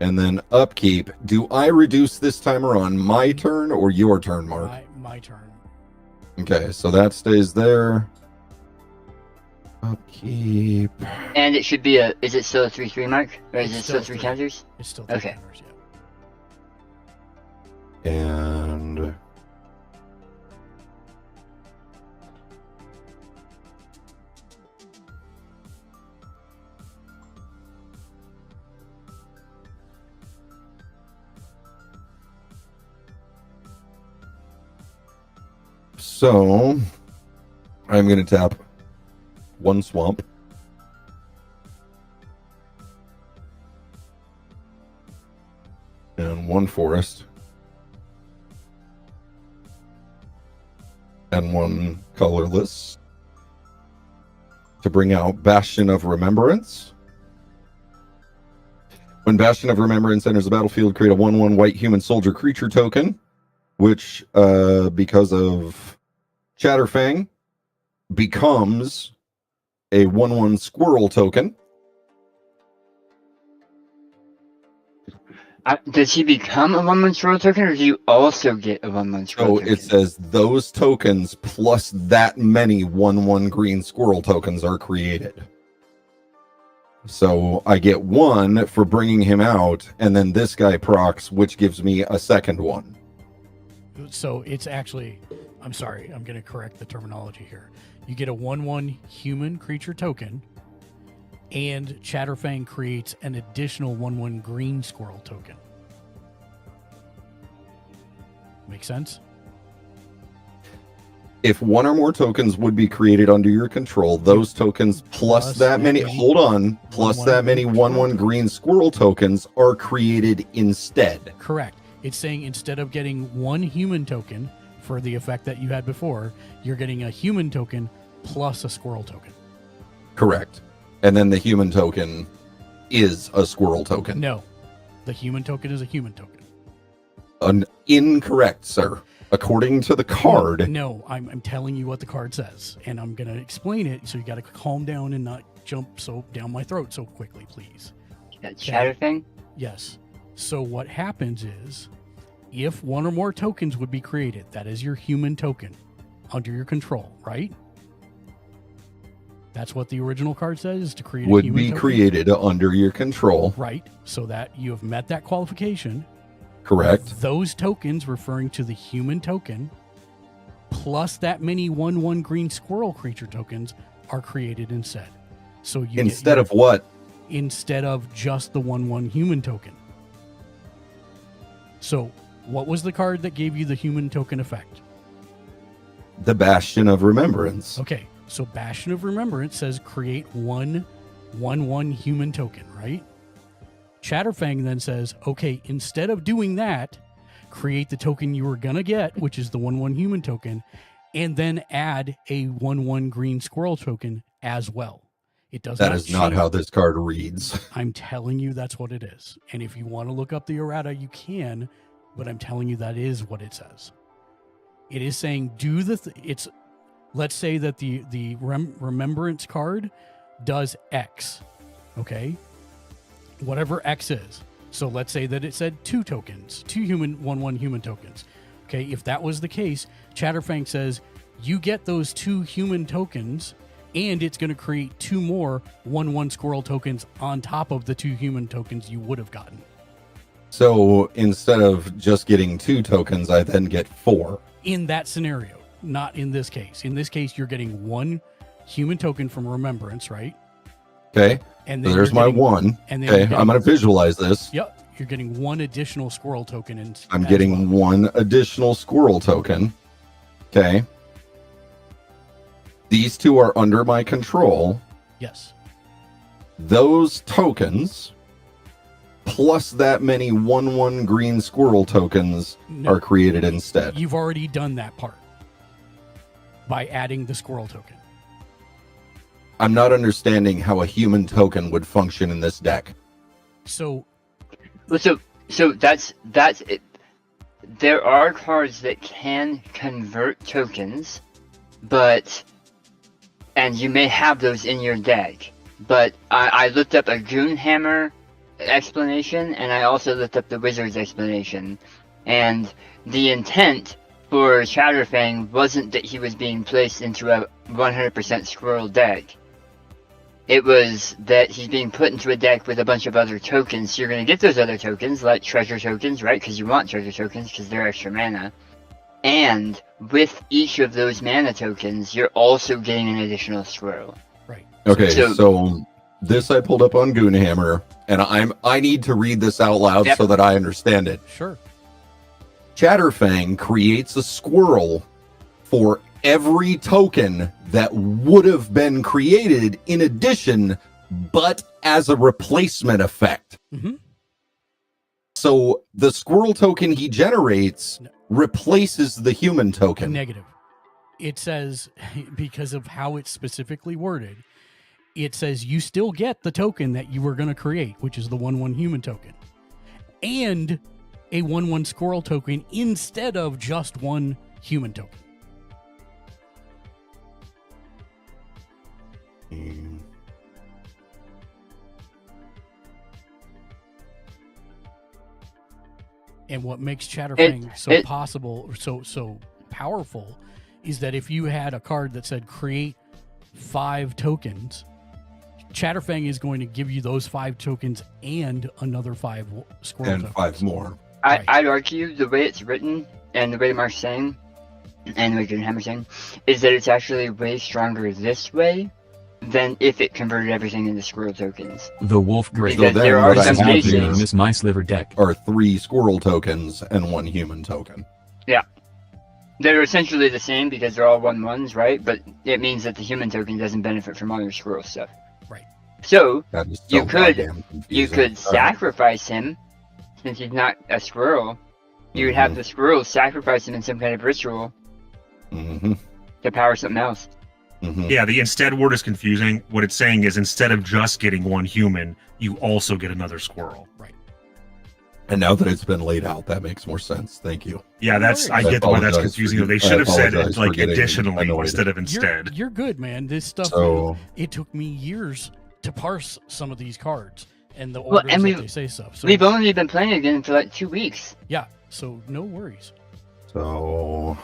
and then upkeep. Do I reduce this timer on my turn or your turn, Mark? My turn. Okay, so that stays there. Upkeep. And it should be a. Is it still a 3/3 mark, or is it still 3 counters? It's still 3 Okay. counters, yeah. And so I'm going to tap 1 swamp. And 1 forest. And 1 colorless. To bring out Bastion of Remembrance. When Bastion of Remembrance enters the battlefield, create a 1/1 white human soldier creature token, which, because of Chatterfang, becomes a 1/1 squirrel token. Does he become a 1/1 squirrel token, or do you also get a 1/1 squirrel So token? it says those tokens plus that many 1/1 green squirrel tokens are created. So I get 1 for bringing him out, and then this guy procs, which gives me a second 1. So it's actually, I'm sorry, I'm going to correct the terminology here. You get a 1/1 human creature token, and Chatterfang creates an additional 1/1 green squirrel token. Make sense? If 1 or more tokens would be created under your control, those tokens plus that many, hold on, plus that many 1/1 green squirrel tokens are created instead. Correct. It's saying instead of getting 1 human token for the effect that you had before, you're getting a human token plus a squirrel token. Correct. And then the human token is a squirrel token. No, the human token is a human token. Incorrect, sir. According to the card. No, I'm telling you what the card says, and I'm going to explain it, so you got to calm down and not jump so down my throat so quickly, please. That Chatterfang? Yes. So what happens is, if 1 or more tokens would be created, that is your human token, under your control, right? That's what the original card says, is to create a Would human be token. created under your control. Right, so that you have met that qualification. Correct. Those tokens referring to the human token, plus that many 1/1 green squirrel creature tokens are created instead. So you Instead of what? Instead of just the 1/1 human token. So what was the card that gave you the human token effect? The Bastion of Remembrance. Okay, so Bastion of Remembrance says create 1/1 human token, right? Chatterfang then says, okay, instead of doing that, create the token you were going to get, which is the 1/1 human token, and then add a 1/1 green squirrel token as well. It does That not is not change. how this card reads. I'm telling you that's what it is. And if you want to look up the errata, you can, but I'm telling you that is what it says. It is saying do it's let's say that the remembrance card does X. Okay? Whatever X is. So let's say that it said 2 tokens, 2 human 1/1 human tokens. Okay, if that was the case, Chatterfang says you get those 2 human tokens, and it's going to create 2 more 1/1 squirrel tokens on top of the 2 human tokens you would have gotten. So instead of just getting 2 tokens, I then get 4. In that scenario, not in this case. In this case, you're getting 1 human token from Remembrance, right? Okay. And So then there's you're my getting- 1. and then Okay. you're getting- I'm going to visualize this. Yep. You're getting one additional squirrel token. I'm getting one additional squirrel token. Okay. These two are under my control. Yes. Those tokens, plus that many 1/1 green squirrel tokens, are created instead. You've already done that part by adding the squirrel token. I'm not understanding how a human token would function in this deck. So that's it. There are cards that can convert tokens, and you may have those in your deck. But I looked up a Goonhammer explanation, and I also looked up the Wizard's explanation. And the intent for Chatterfang wasn't that he was being placed into a 100% squirrel deck. It was that he's being put into a deck with a bunch of other tokens. So you're going to get those other tokens, like treasure tokens, right? Because you want treasure tokens because they're extra mana. And with each of those mana tokens, you're also getting an additional squirrel. Right. Okay, so this I pulled up on Goonhammer, and I need to read this out loud so that I understand it. Sure. Chatterfang creates a squirrel for every token that would have been created in addition, but as a replacement effect. Mm-hmm. So the squirrel token he generates replaces the human token. Negative. It says, because of how it's specifically worded, it says you still get the token that you were going to create, which is the 1/1 human token, and a 1/1 squirrel token instead of just one human token. And what makes Chatterfang so powerful is that if you had a card that said create 5 tokens, Chatterfang is going to give you those 5 tokens and another 5 squirrel and tokens. 5 more. I'd argue the way it's written and the way Mark's saying and the way Goonhammer's saying is that it's actually way stronger this way than if it converted everything into squirrel tokens. The Wolf Grey. Because there are some cases. Miss My Sliver deck. Are 3 squirrel tokens and 1 human token. Yeah. They're essentially the same because they're all 1/1s, right? But it means that the human token doesn't benefit from all your squirrel stuff. Right. So, you could sacrifice him, since he's not a squirrel. You would have the squirrel sacrifice him in some kind of ritual to power something else. Yeah, the instead word is confusing. What it's saying is instead of just getting 1 human, you also get another squirrel. Right. And now that it's been laid out, that makes more sense. Thank you. Yeah, I get why that's confusing. They should have said it like additionally instead of instead. You're good, man. This stuff, So- it took me years to parse some of these cards and the orders that they say stuff. So, We've only been playing again for like 2 weeks. yeah, so no worries. So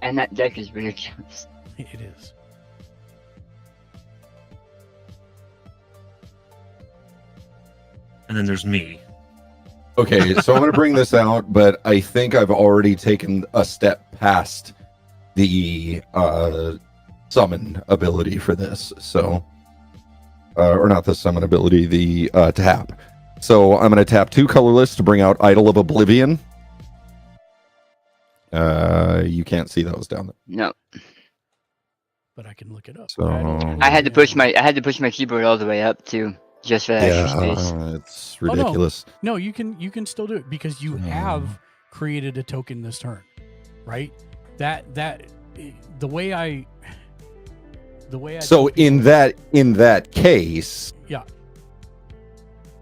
And that deck is ridiculous. It is. And then there's me. okay, so I'm going to bring this out, but I think I've already taken a step past the summon ability for this. So, or not the summon ability, the tap. So I'm going to tap 2 colorless to bring out Idol of Oblivion. You can't see those down there. No. But I can look it up. So I had to push my keyboard all the way up too, just for that extra space. It's ridiculous. No, you can still do it because you have created a token this turn, right? The way I So in that case, yeah,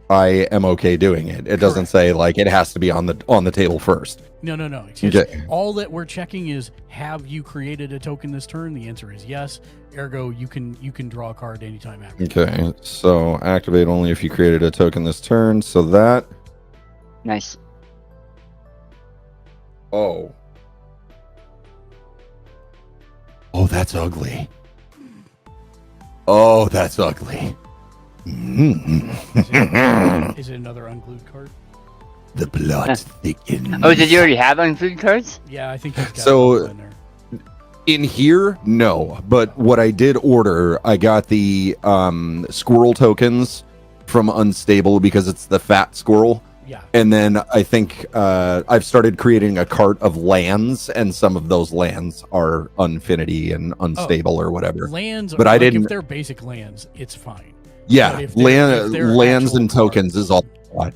I am okay doing it. It doesn't say like it has to be on the table first. No. Okay. All that we're checking is, have you created a token this turn? The answer is yes. Ergo, you can draw a card anytime after. Okay, so activate only if you created a token this turn. So that. Nice. Oh, that's ugly. Oh, that's ugly. Is it another unglued card? The blood thickens. Oh, did you already have unglued cards? Yeah, I think he's got So- a couple in there. In here, no. But what I did order, I got the squirrel tokens from unstable because it's the fat squirrel. Yeah. And then I think I've started creating a cart of lands, and some of those lands are unfinity and unstable or whatever. Lands, but I like, didn't. If they're basic lands, it's fine. Yeah, But if they're lands actual and tokens cards, is all.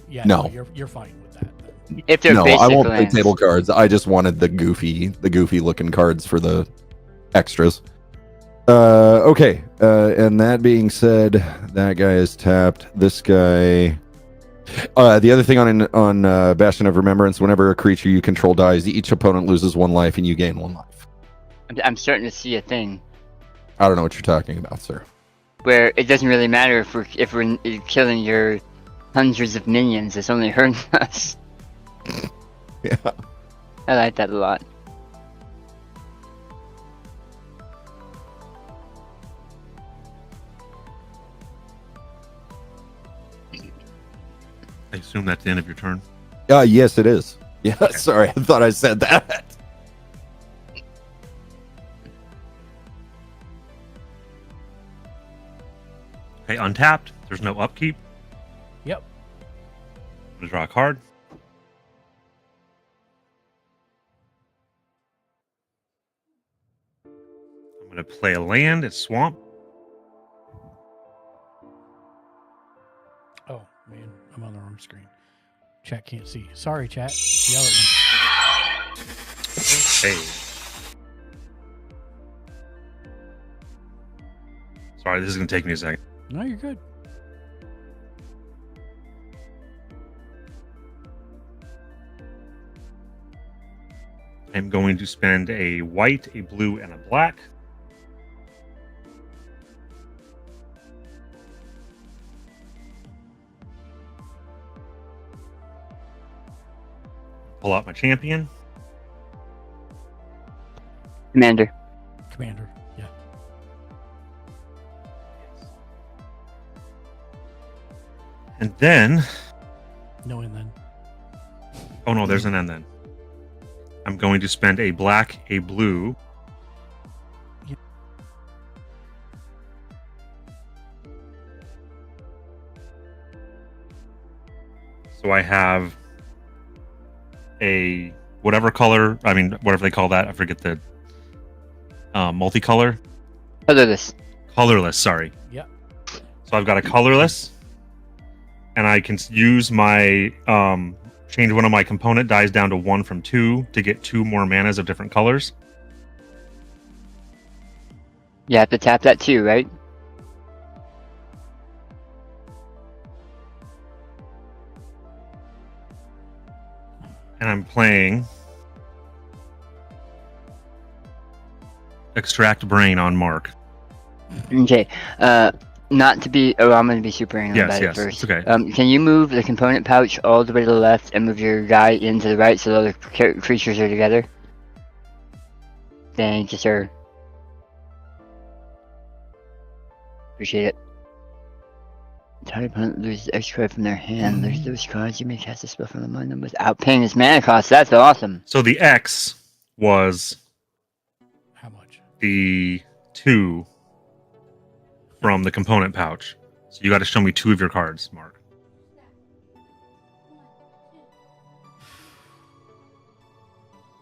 Yeah, No, you're fine with that. If they're no, basic I won't play lands. table cards. I just wanted the goofy looking cards for the extras. Okay. And that being said, that guy is tapped. This guy. The other thing on Bastion of Remembrance, whenever a creature you control dies, each opponent loses 1 life and you gain 1 life. I'm starting to see a thing I don't know what you're talking about, sir. where it doesn't really matter if we're killing your hundreds of minions. It's only hurting us. Yeah. I like that a lot. I assume that's the end of your turn. Yes, it is. Yeah, sorry, I thought I said that. Okay, untapped. There's no upkeep. Yep. I'm gonna draw a card. I'm gonna play a land. It's swamp. Oh man, I'm on the wrong screen. Chat can't see. Sorry, chat. Yell at me. Okay. Sorry, this is gonna take me a second. No, you're good. I'm going to spend a white, a blue, and a black. Pull out my champion. Commander. Commander. Yeah. And then, No, and then. oh no, there's an end then. I'm going to spend a black, a blue. Yep. So I have a whatever color, I mean, whatever they call that. I forget the multicolor. Colorless. Colorless, sorry. Yep. So I've got a colorless, and I can use my change one of my component dies down to 1 from 2 to get 2 more manas of different colors. You have to tap that too, right? And I'm playing Extract Brain on Mark. Okay. Not to be. Oh, I'm going to be super anal Yes, about yes, it first. it's okay. Can you move the component pouch all the way to the left and move your guy into the right so the other creatures are together? Thank you, sir. Appreciate it. Target opponent loses extra card from their hand. Lose those cards. You may cast a spell from among them without paying its mana cost. That's awesome. So the X was How much? the 2 from the component pouch. So you got to show me 2 of your cards, Mark.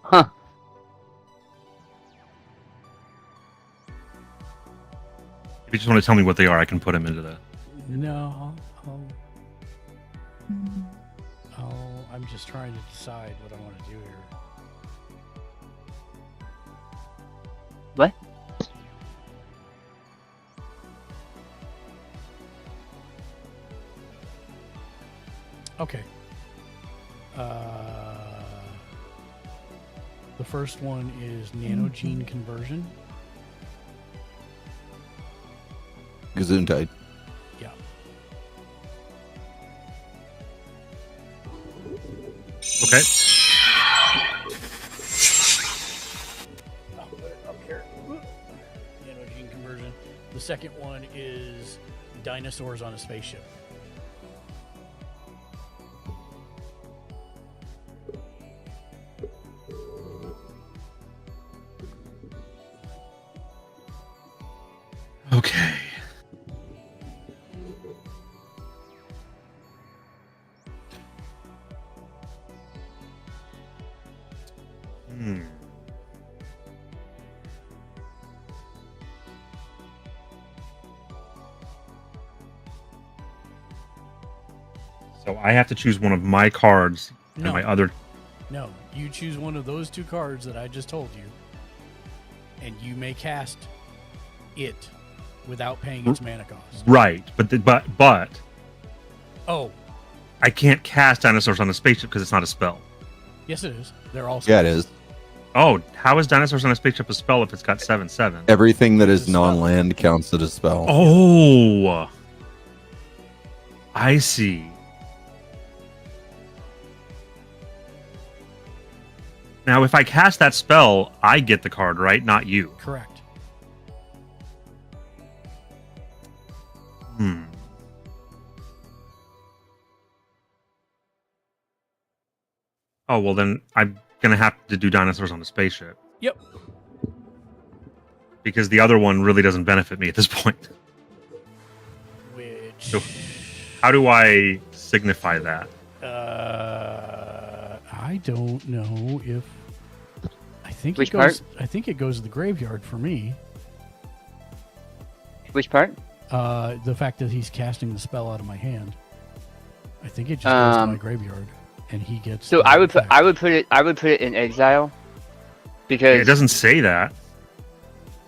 Huh. If you just want to tell me what they are, I can put them into the. No, I'm just trying to decide what I want to do here. What? Okay. The first one is nanogene conversion. Gesundheit. Yeah. Okay. I'll put it up here. Nanogene conversion. The second one is dinosaurs on a spaceship. Okay. Hmm. So I have to choose one of my cards and No. my other. No, you choose one of those two cards that I just told you, and you may cast it without paying its mana cost. Right, but Oh, I can't cast dinosaurs on a spaceship because it's not a spell. yes, it is. They're all Yeah, it is. Oh, how is dinosaurs on a spaceship a spell if it's got 7/7? Everything that It's is a spell. non-land counts as a spell. Oh, I see. Now, if I cast that spell, I get the card, right? Not you. Correct. Hmm. Oh, well, then I'm going to have to do dinosaurs on a spaceship. Yep. Because the other one really doesn't benefit me at this point. Which? So, how do I signify that? I don't know if. I think Which it goes. part? I think it goes to the graveyard for me. Which part? The fact that he's casting the spell out of my hand. I think it just goes to my graveyard, and he gets. So the I would put effect. I would put it in exile, because It doesn't say that.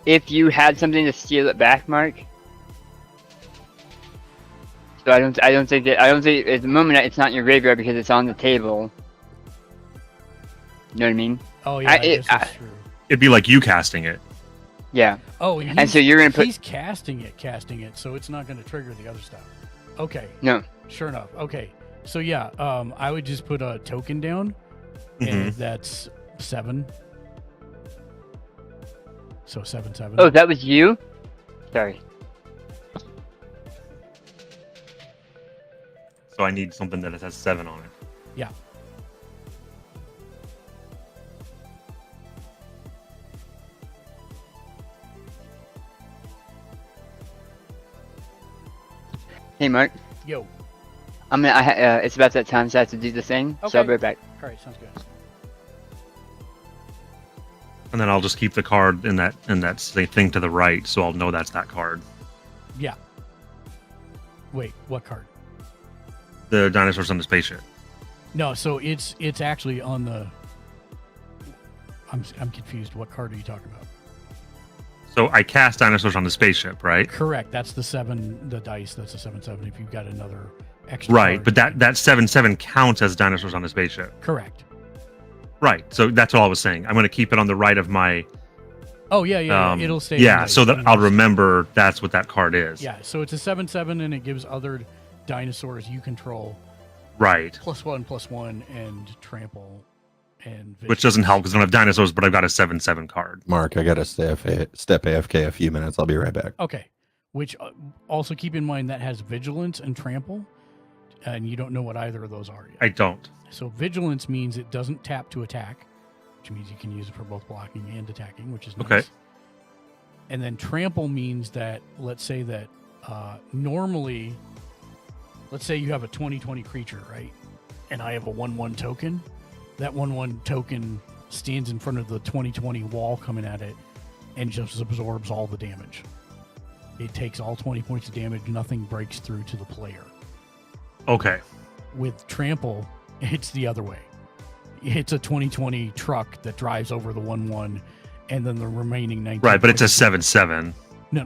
if you had something to steal it back, Mark. So I don't think at the moment it's not in your graveyard because it's on the table. You know what I mean? Oh yeah, I guess that's true. It'd be like you casting it. Yeah. Oh, And so you're gonna put he's casting it, so it's not going to trigger the other stuff. Okay, no. sure enough. Okay, so yeah, I would just put a token down, and that's 7. So 7/7. Oh, that was you. Sorry. So I need something that has 7 on it. Yeah. Hey, Mark. Yo. It's about that time, so I have to do the thing. So I'll be right back. All right, sounds good. And then I'll just keep the card in that thing to the right, so I'll know that's that card. Yeah. Wait, what card? The dinosaurs on the spaceship. No, so it's actually on the. I'm confused. What card are you talking about? So I cast dinosaurs on the spaceship, right? Correct. That's the 7. The dice. That's a 7/7. If you've got another extra. Right, card. but that 7/7 counts as dinosaurs on the spaceship. Correct. Right. So that's all I was saying. I'm going to keep it on the right of my. Oh yeah. It'll stay. Yeah, on so the- that I'll remember that's what that card is. Yeah, so it's a 7/7, and it gives other dinosaurs you control Right. +1/+1 and trample and. Which doesn't help because I don't have dinosaurs, but I've got a 7/7 card. Mark, I got to step AFK a few minutes. I'll be right back. Okay, which also keep in mind that has vigilance and trample, and you don't know what either of those are yet. I don't. So vigilance means it doesn't tap to attack, which means you can use it for both blocking and attacking, which is nice. Okay. And then trample means that, let's say that normally, let's say you have a 20/20 creature, right? And I have a 1/1 token. That 1/1 token stands in front of the 20/20 wall coming at it and just absorbs all the damage. It takes all 20 points of damage. Nothing breaks through to the player. Okay. With trample, it's the other way. It's a 20/20 truck that drives over the 1/1, and then the remaining 19. Right, but it's a 7/7. No,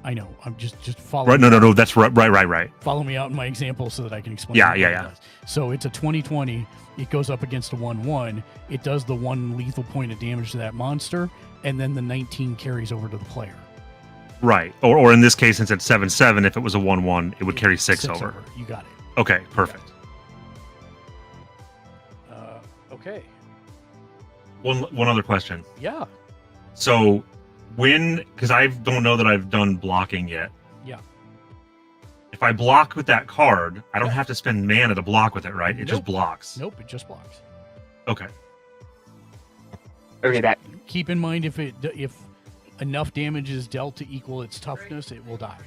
I know. I'm just following. Right. No. That's right. Follow me out in my example so that I can explain. Yeah, what yeah, it yeah. does. So it's a 20/20. It goes up against a 1/1. It does the 1 lethal point of damage to that monster, and then the 19 carries over to the player. Right. Or in this case, since it's 7/7, if it was a 1/1, it would carry 6 over. You got it. Okay, perfect. Okay. One other question. Yeah. So because I don't know that I've done blocking yet. Yeah. If I block with that card, I don't have to spend mana to block with it, right? It just Nope. blocks. Nope. It just blocks. Okay. Okay, back. Keep in mind if enough damage is dealt to equal its toughness, it will die.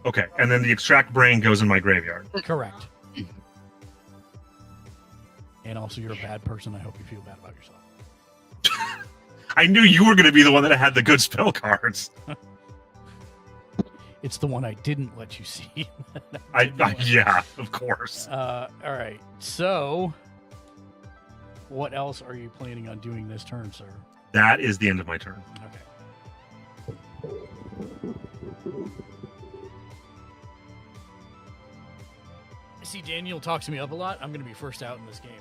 Okay. And then the extract brain goes in my graveyard. Correct. And also, you're a bad person. I hope you feel bad about yourself. I knew you were going to be the one that had the good spell cards. It's the one I didn't let you see. Yeah, of course. All right. So, what else are you planning on doing this turn, sir? That is the end of my turn. Okay. See, Daniel talks me up a lot. I'm going to be first out in this game.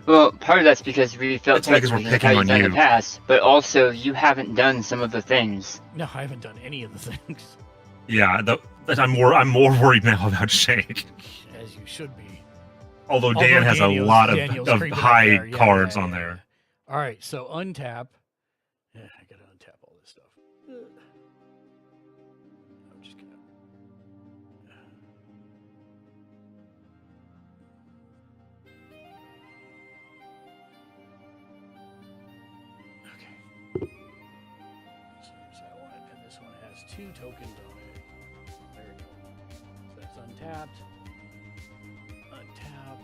Well, part of that's because we felt That's only 'cause threatened we're with picking how on you've done in you. the past, but also you haven't done some of the things. No, I haven't done any of the things. Yeah, I'm more worried now about Shake. As you should be. Although Dan has a lot of Daniel's creeping up high there. Yeah, cards yeah, on yeah. there. All right, so untap. Yeah, I gotta untap all this stuff. I'm just gonna. Okay. So there's that one, and this one has 2 tokens on it. There we go. So that's untapped. Untap.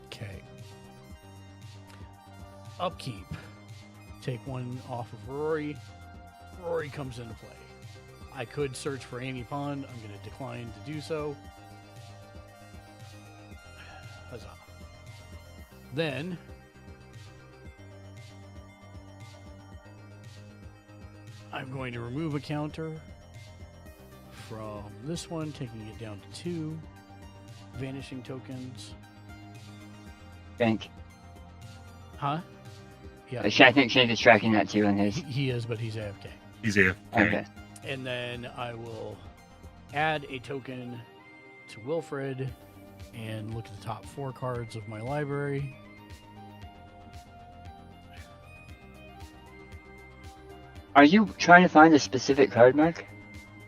Okay. Upkeep. Take one off of Rory. Rory comes into play. I could search for Amy Pond. I'm going to decline to do so. Huzzah. Then I'm going to remove a counter from this one, taking it down to 2. Vanishing tokens. Bank. Huh? Yeah. I think Shane is tracking that too on his. He is, but he's AFK. He's AFK. Okay. And then I will add a token to Wilfred and look at the top 4 cards of my library. Are you trying to find a specific card, Mark,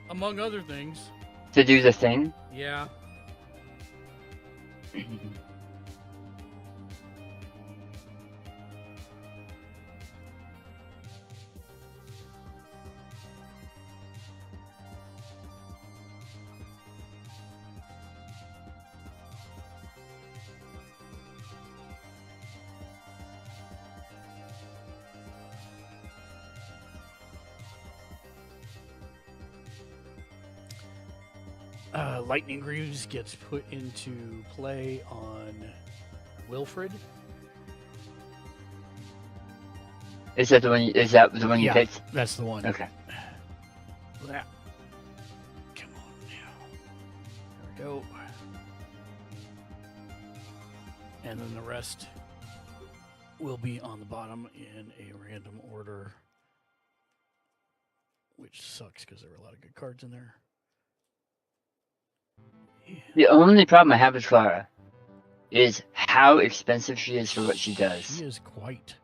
Among other things. to do the thing? Yeah. Lightning Greaves gets put into play on Wilfred. Is that the one? Is that the one you Yeah, picked? that's the one. Okay. That. Come on now. There we go. And then the rest will be on the bottom in a random order, which sucks because there were a lot of good cards in there. The only problem I have with Clara is how expensive she is for what she does. She is quite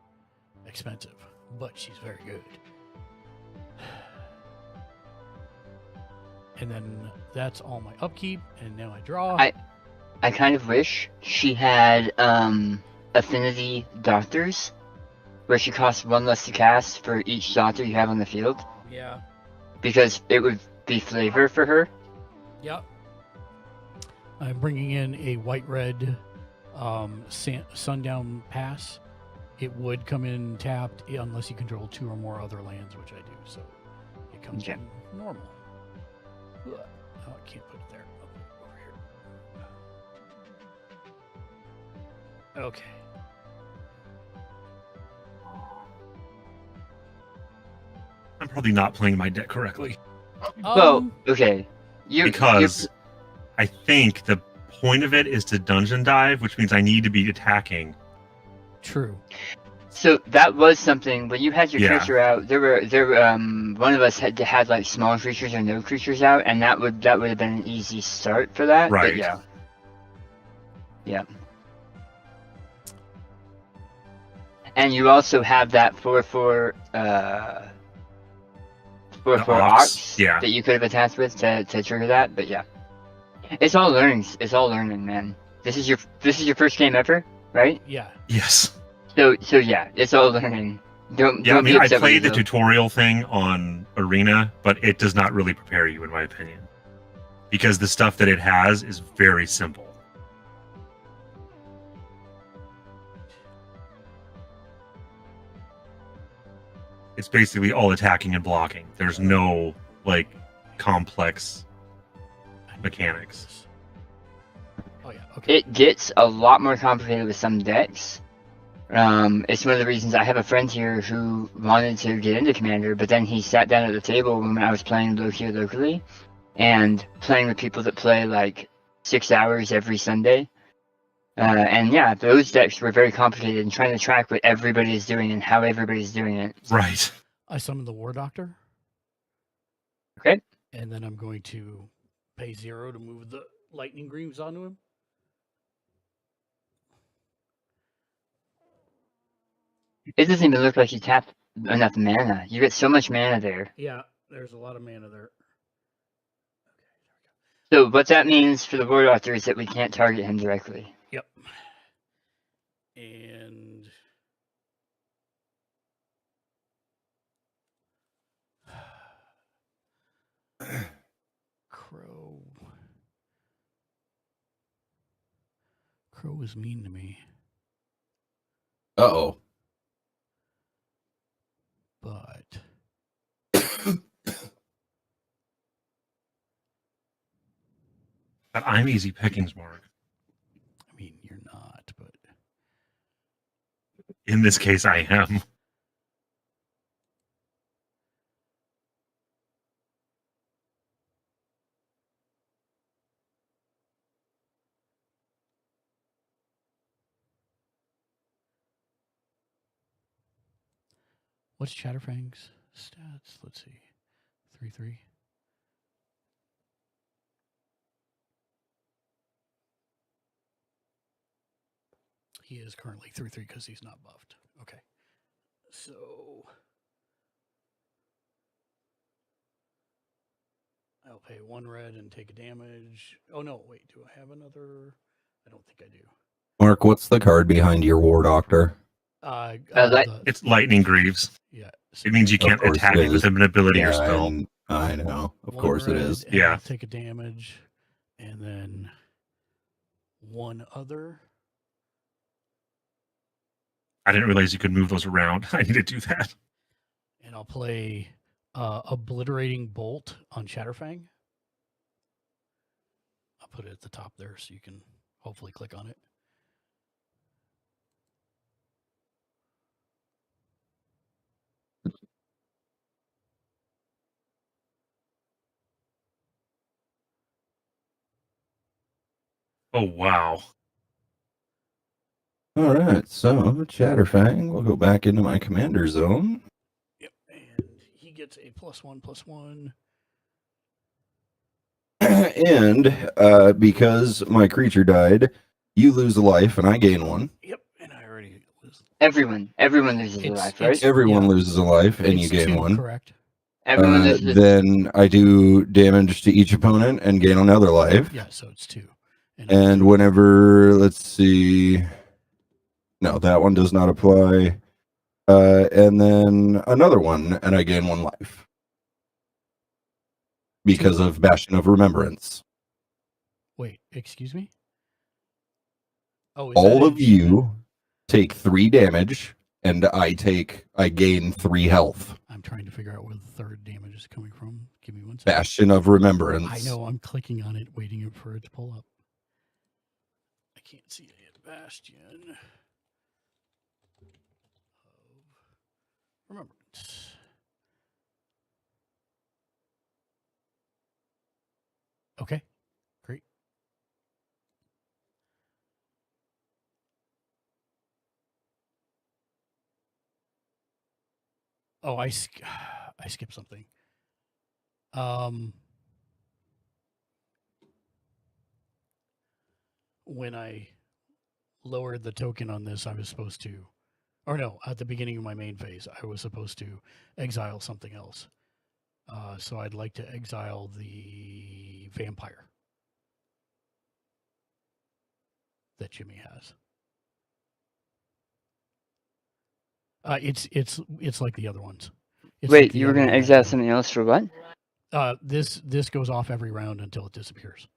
expensive, but she's very good. And then that's all my upkeep, and now I draw. I kind of wish she had affinity doctors, where she costs 1 less to cast for each doctor you have on the field, Yeah. because it would be flavor for her. Yep. I'm bringing in a white-red Sundown Pass. It would come in tapped unless you control 2 or more other lands, which I do. So it comes Okay. in normal. Ugh. Oh, I can't put it there. I'll put it over here. Okay. I'm probably not playing my deck correctly Well, okay. because I think the point of it is to dungeon dive, which means I need to be attacking. True. So that was something when you had your Yeah. creature out. There were one of us had like small creatures or no creatures out, and that would have been an easy start for that. Right. But yeah. Yeah. And you also have that 4/4 ox Yeah. that you could have attached with to trigger that. But yeah, it's all learning. It's all learning, man. This is your first game ever, right? Yeah. Yes. So yeah, it's all learning. Don't Yeah, I don't mean, be I upset with played the it, though. tutorial thing on Arena, but it does not really prepare you, in my opinion, because the stuff that it has is very simple. It's basically all attacking and blocking. There's no like complex mechanics. Oh yeah. Okay. It gets a lot more complicated with some decks. It's one of the reasons I have a friend here who wanted to get into Commander, but then he sat down at the table when I was playing here locally, and playing with people that play like 6 hours every Sunday. And yeah, those decks were very complicated and trying to track what everybody is doing and how everybody's doing it. Right. I summon the War Doctor. Okay. And then I'm going to pay 0 to move the Lightning Greaves onto him. It doesn't even look like you tapped enough mana. You get so much mana there. Yeah, there's a lot of mana there. So what that means for the War Doctor is that we can't target him directly. Yep. And Crow. Crow was mean to me, Uh-oh. but But I'm easy pickings, Mark. I mean, you're not, but In this case, I am. what's Chatterfang's stats? Let's see. 3/3. He is currently 3/3 because he's not buffed. Okay. So I'll pay 1 red and take a damage. Oh no, wait, do I have another? I don't think I do. Mark, what's the card behind your War Doctor? It's Lightning Greaves. Yeah. It means you can't attack it with an ability or Yeah, spell. I know. Of 1 course it red, is. and Yeah. I'll take a damage, and then 1 other. I didn't realize you could move those around. I need to do that. And I'll play Obliterating Bolt on Chatterfang. I'll put it at the top there so you can hopefully click on it. Oh, wow. All right, so Chatterfang will go back into my commander zone. Yep, and he gets a +1/+1. And because my creature died, you lose a life and I gain 1. Yep, and I already was. Everyone loses a life, right? Everyone Yeah. loses a life and you It's gain 2, 1. correct? Everyone loses. Then I do damage to each opponent and gain another life. Yeah, so it's 2. And whenever, let's see, no, that one does not apply. And then another one, and I gain 1 life because of Bastion of Remembrance. Wait, excuse me? Oh, is All that of you take 3 damage, and I gain 3 health. I'm trying to figure out where the 3rd damage is coming from. Give me 1 second. Bastion of Remembrance. I know, I'm clicking on it, waiting for it to pull up. I can't see it yet. Bastion of Remembrance. Okay, great. Oh, I skipped something. When I lowered the token on this, I was supposed to, or no, at the beginning of my main phase, I was supposed to exile something else. So I'd like to exile the vampire that Jimmy has. It's like the other ones. It's Wait, like the you were other gonna one exile that something else for what? this goes off every round until it disappears.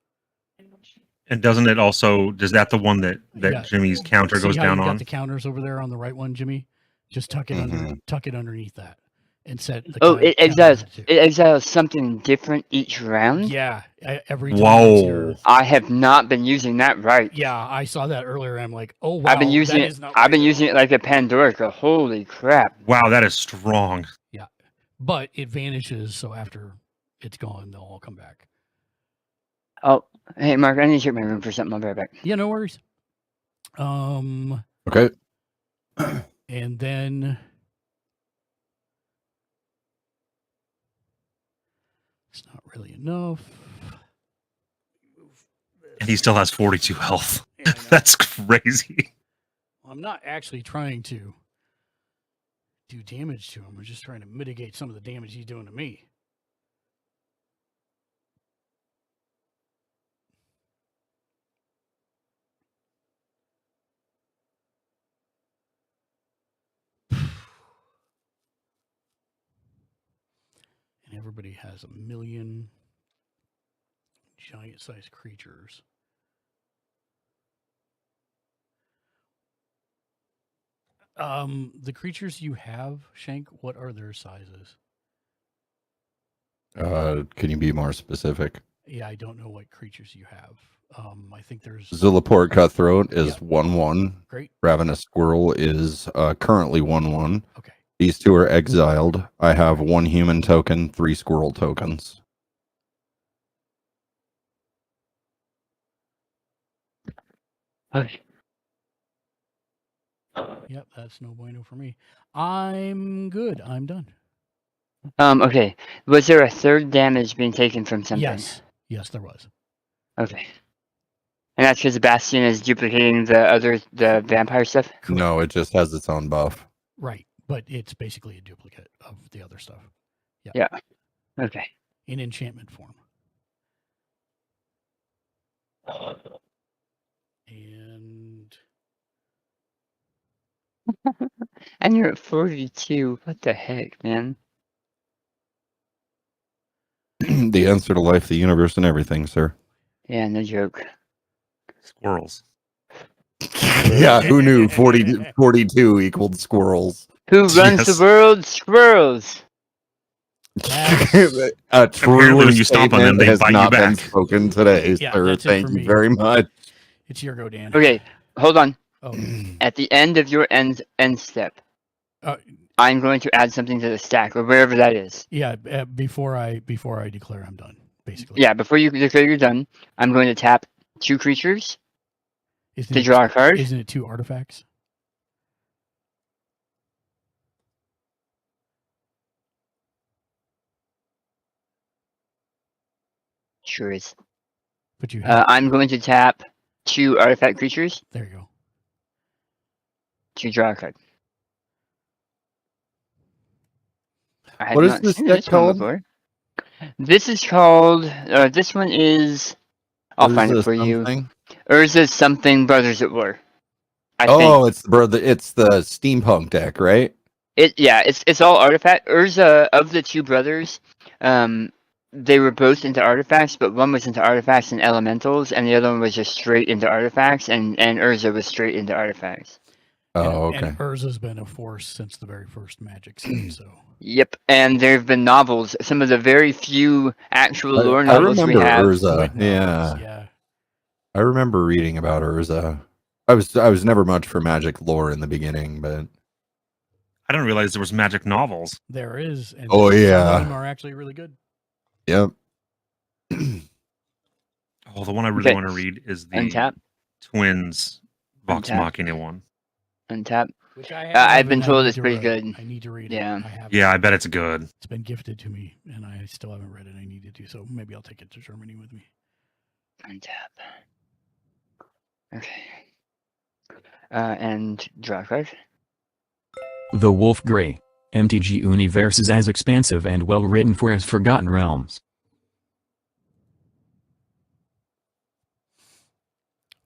And does that the one that Yeah. Jimmy's counter See goes how down you got on? the counters over there on the right one, Jimmy? Just tuck it underneath that, and set the Oh, counter to it exiles something different each round. Yeah, every time. Whoa. I have not been using that right. Yeah, I saw that earlier. I'm like, oh wow, I've been using that it. is not I've been right at using all. it like a Pandorica. Holy crap! Wow, that is strong. Yeah, but it vanishes, so after it's gone, they'll all come back. Oh, hey Mark, I need to check my room for something. I'll be right back. Yeah, no worries. Okay. And then it's not really enough. And he still has 42 health. Yeah, That's crazy. I'm not actually trying to do damage to him. I'm just trying to mitigate some of the damage he's doing to me. And everybody has 1 million giant-sized creatures. The creatures you have, Shank, what are their sizes? Can you be more specific? Yeah, I don't know what creatures you have. I think there's Zilliport Cutthroat is Yeah. 1/1. Great. Ravenous Squirrel is currently 1/1. Okay. These two are exiled. I have 1 human token, 3 squirrel tokens. Okay. Yep, that's no bueno for me. I'm good. I'm done. Okay. Was there a third damage being taken from something? Yes. Yes, there was. Okay. And that's because the Bastion is duplicating the vampire stuff? Correct. No, it just has its own buff. Right. But it's basically a duplicate of the other stuff. Yeah. Okay. In enchantment form. And And you're at 42. What the heck, man? The answer to life, the universe, and everything, sir. Yeah, no joke. Squirrels. Yeah, who knew 42 equaled squirrels? Who runs Yes. the world? Squirrels. That's- A truer Apparently when you stomp on them, statement they has bite you not been back. spoken today, Yeah, sir. that's it Thank for you me. very much. it's your go, Dan. Okay, hold on. Oh. At the end of your end step, Uh, I'm going to add something to the stack or wherever that is. yeah, before I declare I'm done, basically. Yeah, before you declare you're done, I'm going to tap 2 creatures Isn't to it, draw a card. Isn't it 2 artifacts? Sure is. But you have I'm going to tap 2 artifact creatures there you go. to draw a card. I had What is not this seen deck one called? before. This is called. This one is. I'll find it for you. Urza's something Brothers at War. I think. It's the steampunk deck, right? It's all artifact. Urza of the 2 brothers, they were both into artifacts, but one was into artifacts and elementals, and the other one was just straight into artifacts, and Urza was straight into artifacts. Oh, okay. And Urza's been a force since the very first Magic set, so. Yep, and there have been novels. Some of the very few actual lore I novels we remember have. Urza. Novels, Yeah, I remember reading about Urza. I was never much for magic lore in the beginning, but I didn't realize there was magic novels. There is. And Oh, some yeah. of them are actually really good. yep. Oh, the one I really Okay. want to read is the Untap, Twins Vox Untap. Machina one. untap. Which I I've have, been and I told need it's to pretty read. good. I need to read Yeah. it. I have. Yeah, I bet it's good. It's been gifted to me, and I still haven't read it. I need to do so. Maybe I'll take it to Germany with me. Untap. Okay. And draw a card. The Wolf Grey. MTG Universe is as expansive and well written for as Forgotten Realms.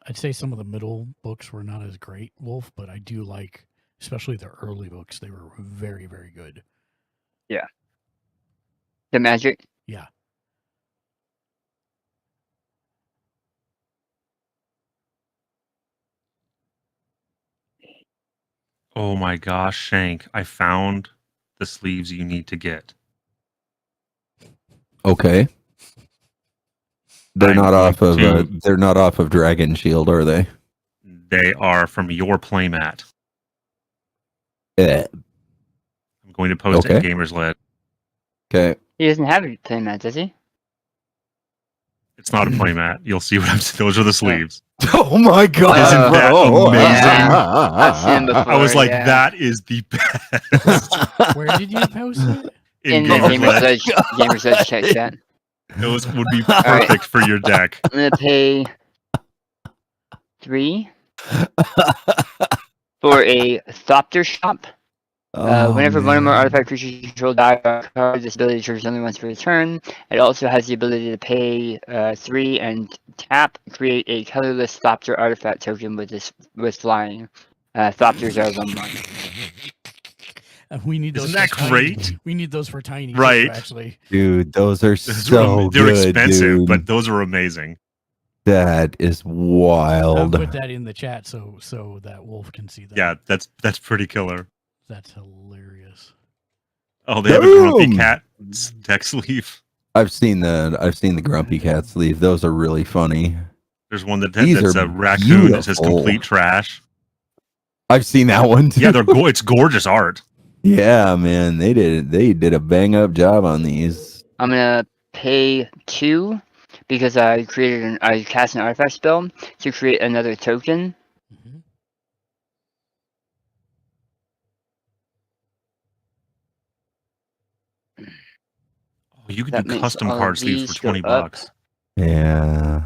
I'd say some of the middle books were not as great, Wolf, but I do like especially the early books. They were very, very good. The magic. Yeah. Oh my gosh, Shank! I found the sleeves you need to get. Okay. They're I'm not going off of to- they're not off of Dragon Shield, are they? They are from your playmat. Yeah. I'm going to post it Okay. in Gamers Led. Okay. He doesn't have a playmat, does he? It's not a playmat. You'll see what I'm. Those are the sleeves. Oh my god. Isn't that amazing? I've seen him before. I was like, yeah. that is the best. Where did you post it? In the Gamers Led. Gamers Edge check chat. Those would be right. perfect for your deck. I'm gonna pay 3 for a Thopter Shop. Whenever one or more artifact creatures you control die on a card, this ability triggers only once per turn. It also has the ability to pay 3 and tap, create a colorless Thopter artifact token with flying. Thopters are 1/1. We need those. Isn't that for tiny- great? We need those for tiny. too, Right. actually. Dude, those are Those so they're good, expensive, dude. but those are amazing. That is I'll wild. put that in the chat so that Wolf can see that. Yeah, that's pretty killer. That's hilarious. Oh, they have a grumpy Boom! cat deck sleeve. I've seen the Grumpy Cat sleeve. Those are really funny. There's one that's These a are raccoon that says beautiful. complete trash. I've seen that one too. Yeah, it's gorgeous art. Yeah, man, they did a bang up job on these. I'm gonna pay 2 because I cast an artifact spell to create another token. Mhm. Oh, you can That do makes custom all card of sleeves these for go $20. up. Yeah.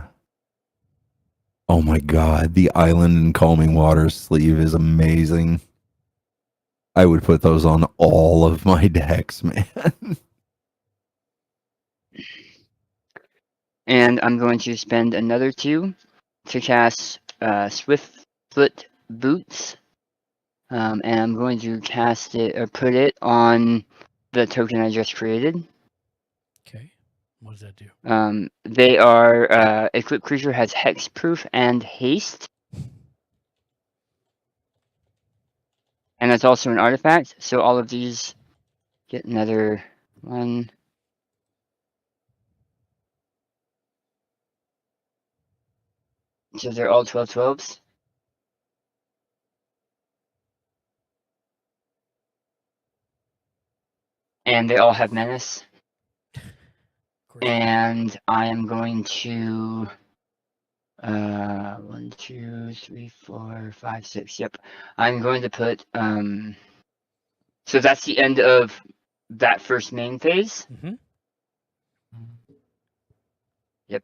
Oh my god, the Island and Calming Waters sleeve is amazing. I would put those on all of my decks, man. And I'm going to spend another 2 to cast Swiftfoot Boots. And I'm going to cast it or put it on the token I just created. Okay. What does that do? They are equipped creature has hexproof and haste. And that's also an artifact, so all of these get another 1. So they're all 12/12s. And they all have menace. Great. And I am going to 1, 2, 3, 4, 5, 6. Yep. I'm going to put so that's the end of that first main phase. Mhm. Yep.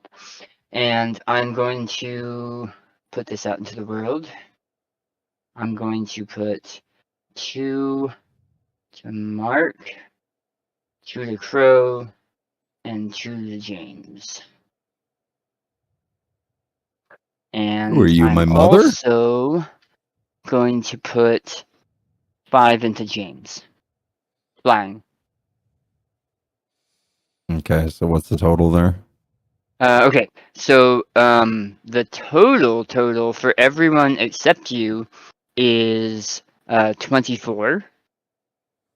And I'm going to put this out into the world. I'm going to put 2 to Mark, 2 to Crow, and 2 to James. And Who are you, I'm my mother? also going to put 5 into James. Flying. Okay, so what's the total there? Okay, so the total for everyone except you is 24.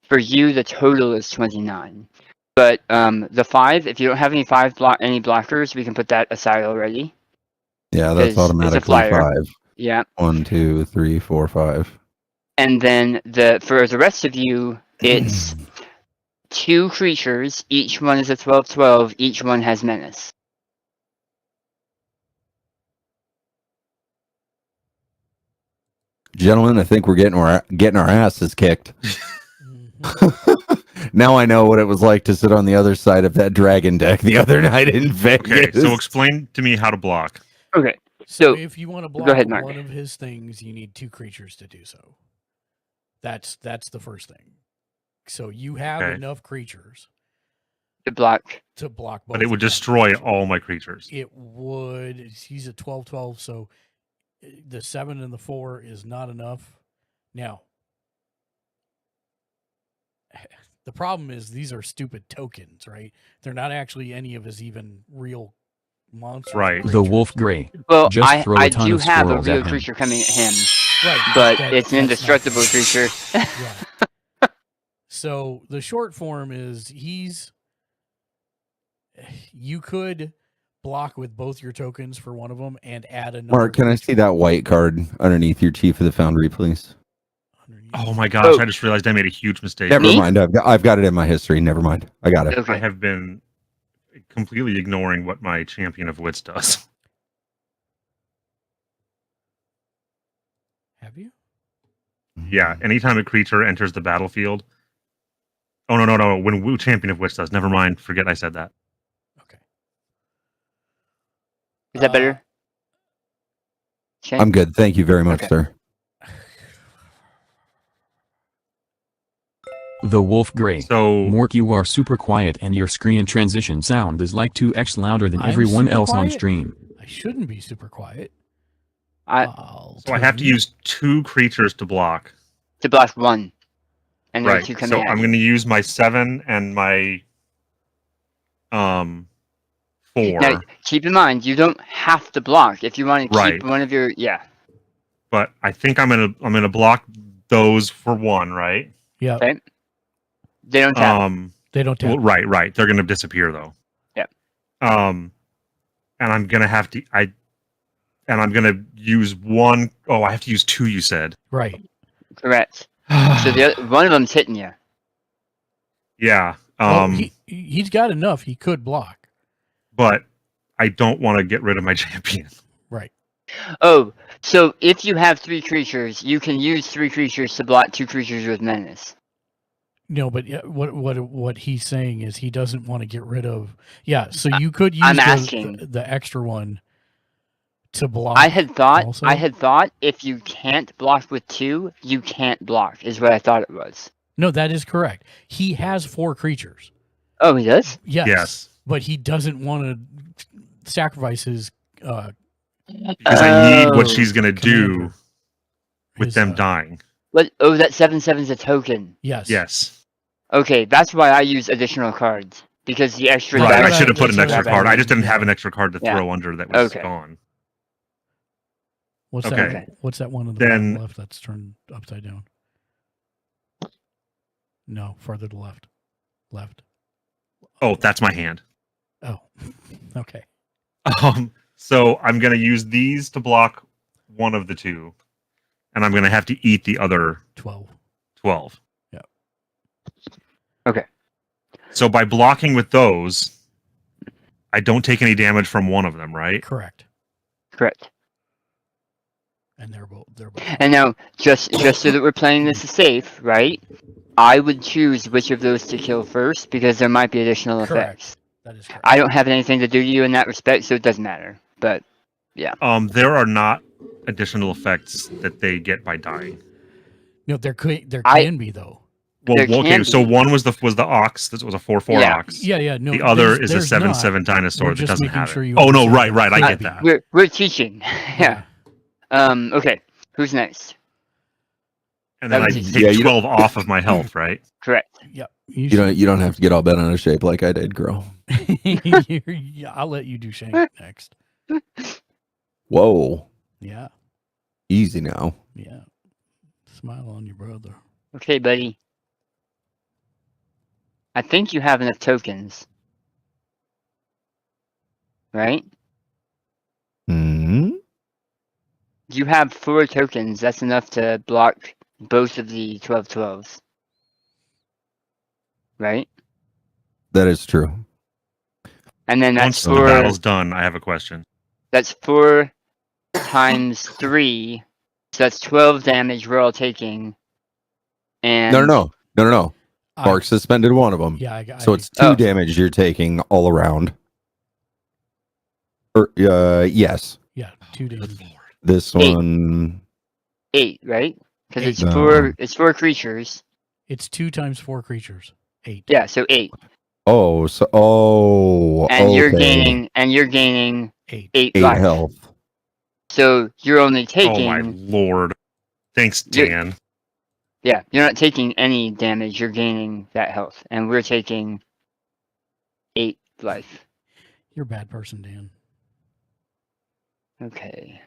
For you, the total is 29. But the 5, if you don't have any blockers, we can put that aside already. Yeah, 'Cause that's it's a automatically flyer. 5. Yeah. 1, 2, 3, 4, 5. And then for the rest of you, it's 2 creatures. Each one is a 12/12. Each one has menace. Gentlemen, I think we're getting our asses kicked. Mhm. Now I know what it was like to sit on the other side of that dragon deck the other night in Vegas. Okay, so explain to me how to block. Okay. So So, if you want to block go ahead, Mark. one of his things, you need 2 creatures to do so. That's the first thing. So you have Okay. enough creatures To block. to block both. But it would of them. destroy all my creatures. It would. He's a 12/12, so the 7 and the 4 is not enough. Now, The problem is these are stupid tokens, right? They're not actually any of his even real monsters. or Right. The creatures. wolf gray. Well, Just throw a I ton do of have a squirrels real at him. creature coming at him, Right, but that- it's that's an not indestructible gonna- creature. Yeah. So the short form is you could block with both your tokens for one of them and add another. Mark, can I see that white card underneath your Chief of the Foundry, please? underneath. Oh my gosh! Oh. I just realized I made a huge mistake. Never Me? mind. I've got it in my history. Never mind. I got it. I Okay. have been completely ignoring what my Champion of Wits does. Have you? Yeah, anytime a creature enters the battlefield. Oh no! When Wu Champion of Wits does. Never mind. Forget I said that. Okay. Is that better? Shane? I'm good. Thank you very much, Okay. sir. The wolf gray. So Mork, you are super quiet and your screen transition sound is like 2x louder than I'm everyone super else on quiet? stream. I shouldn't be super quiet. I I have to use 2 creatures to block. to block one, and there are Right. 2 coming So at I'm you. going to use my 7 and my 4. Now, keep in mind, you don't have to block if you want to keep Right. one of your. Yeah. But I think I'm gonna block those for 1, right? Yeah, Okay. They don't tap. they don't tap. Well, right. They're gonna disappear though. Yep. And I'm gonna have to and I'm gonna use 1. Oh, I have to use 2. You said. Right. Correct. So one of them's hitting you. Yeah. Well, he's got enough. He could block. But I don't want to get rid of my champion. Right. Oh, so if you have 3 creatures, you can use 3 creatures to block 2 creatures with menace. No, but what he's saying is he doesn't want to get rid of. Yeah, so you could use I'm asking. the extra one to block. I had thought also? if you can't block with 2, you can't block. Is what I thought it was. No, that is correct. He has 4 creatures. Oh, he does. Yes. Yes. But he doesn't want to sacrifice his. Because I need what Oh. she's gonna do Commander. with His, them dying. What? Oh, that 7/7's a token. Yes. Yes. Okay, that's why I use additional cards because the extra. Right, Right. I that- should have put an that's extra what I card. I meant. just didn't have Yeah. an extra card to Yeah. throw under that was Okay. gone. What's Okay. that? What's that one on the Then- left that's turned upside down? No, farther to left. Left. Oh, that's my hand. Oh, okay. So I'm gonna use these to block one of the 2, and I'm gonna have to eat the other 12. 12. Yeah. Okay. So by blocking with those, I don't take any damage from one of them, right? Correct. Correct. And they're both. And now, just so that we're playing this safe, right? I would choose which of those to kill first because there might be additional Correct. effects. That is correct. I don't have anything to do to you in that respect, so it doesn't matter. But There are not additional effects that they get by dying. No, there can be though. Well, There okay. can So be. one was the ox. This was a 4/4 Yeah. ox. Yeah. No. The other there's- is a there's 7/7 not. dinosaur We're that just doesn't making have sure it. you Oh no! understand Right. I that get could that. be. we're teaching. Yeah. Okay. Who's next? And then I That take was- Yeah, you 12 off of my health, right? Correct. Yeah. You don't have to get all bent out of shape like I did, girl. Yeah, I'll let you do Shank next. Whoa. Yeah. Easy now. Yeah. Smile on your brother. Okay, buddy. I think you have enough tokens. Right? Hmm. You have 4 tokens. That's enough to block both of the 12/12s. Right? That is true. And then Once that's the battle's done, I have a question. That's 4 times 3. So that's 12 damage we're all taking. And No. I- Mark suspended one of them. Yeah. So it's 2 Oh. damage you're taking all around. Yes. Yeah. 2 days. This 8. one. 8, right? Because it's No. 4 creatures. It's 2 times 4 creatures. 8. Yeah, so 8. Oh, And you're okay. gaining 8. 8 8 life. health. So you're only Oh my taking lord! Thanks, You're- Dan. Yeah, you're not taking any damage. You're gaining that health, and we're taking 8 life. You're a bad person, Dan. Okay.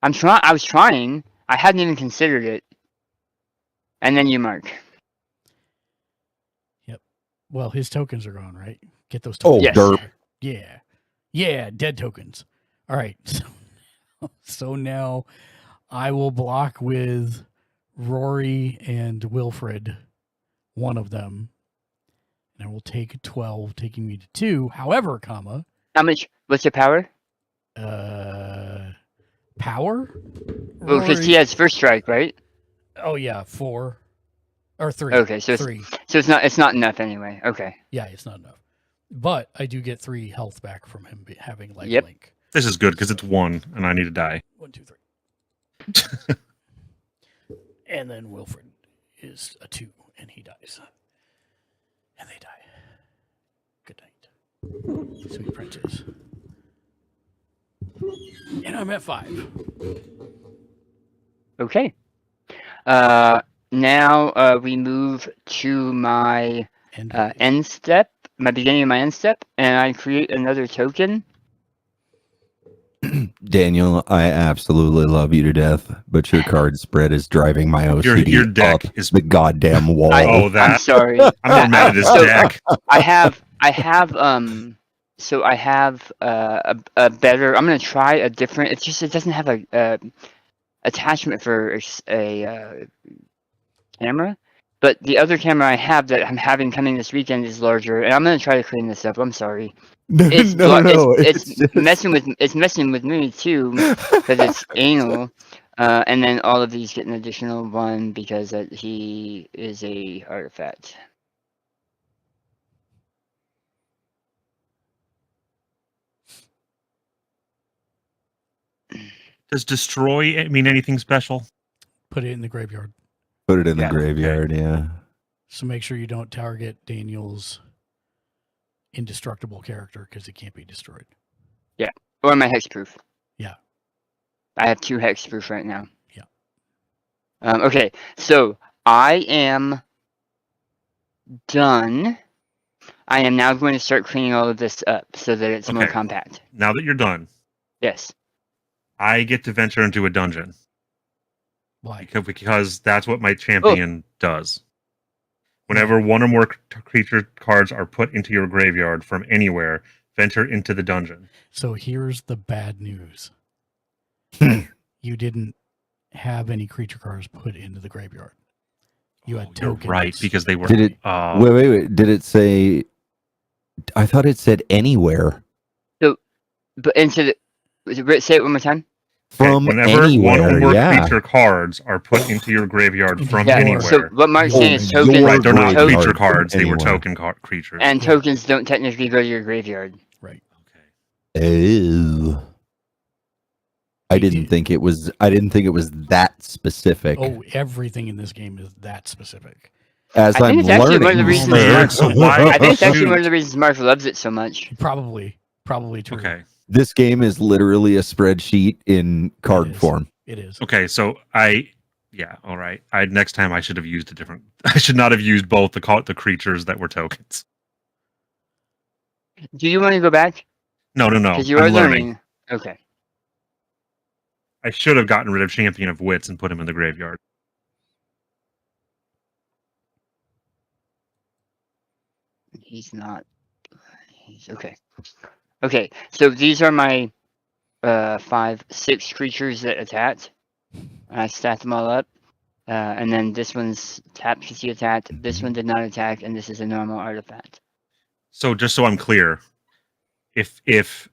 I was trying. I hadn't even considered it. And then you, Mark. Well, his tokens are gone, right? Get those Oh, tokens. Yes. derp. Yeah. Yeah, dead tokens. All right. So now I will block with Rory and Wilfred, one of them. And I will take 12, taking me to 2. However, comma, How much? What's your power? power? Well, because he Rory- has first strike, right? Oh yeah, 4 or 3. Okay, so 3. it's not enough anyway. Okay. Yeah, it's not enough. But I do get 3 health back from him having life Yep. link. This is good because it's 1 and I need to die. 1, 2, 3. And then Wilfred is a 2 and he dies. And they die. Good night. Sweet princess. And I'm at 5. Okay. Now we move to my And end step, my beginning of my end step, and I create another token. Daniel, I absolutely love you to death, but your card spread is driving my OCD Your deck up is- the goddamn wall. Oh, I'm that. sorry. I'm more mad at his So- deck. I have a better. I'm gonna try a different. It's just it doesn't have a attachment for a camera. But the other camera I have that I'm having coming this weekend is larger, and I'm gonna try to clean this up. I'm sorry. It's it's messing with me too because it's anal, and then all of these get an additional 1 because he is a artifact. Does destroy mean anything special? put it in the graveyard. Put it in the Yeah, graveyard, yeah. So make sure you don't target Daniel's indestructible character because it can't be destroyed. Or my hexproof. Yeah. I have 2 hexproof right now. Yeah. Okay, so I am done. I am now going to start cleaning all of this up so that it's more Okay. compact. Now that you're done, Yes. I get to venture into a dungeon Why? because that's what my champion does. Whenever one or more creature cards are put into your graveyard from anywhere, venture into the dungeon. So here's the bad news. You didn't have any creature cards put into the graveyard. You had You're tokens. right, because they were. Did it? Wait. Did it say? I thought it said anywhere. But into the. Say it one more time. From whenever anywhere, one or more yeah. creature cards are put into your graveyard from Yeah, anywhere. so what Mark's saying is your tokens. Right, they're not graveyard creature cards; they were anywhere. token creatures. And tokens don't technically go to your graveyard. Right. Okay. Ew. I didn't think it was. I didn't think it was that specific. Oh, everything in this game is that specific. As I I'm think it's actually one of the learning, reasons Weird, so why- I think it's actually Shoot. one of the reasons Mark loves it so much. Probably true. Okay. this game is literally a spreadsheet in card is. form. It is. Okay. So yeah. All right. Next time I should have used a different. I should not have used both the creatures that were tokens. Do you want to go back? No. Because you are I'm learning. learning. Okay. I should have gotten rid of Champion of Wits and put him in the graveyard. He's not. He's okay. Okay, so these are my 6 creatures that attacked. I stacked them all up. And then this one's tapped because he attacked. This one did not attack, and this is a normal artifact. So just so I'm clear, if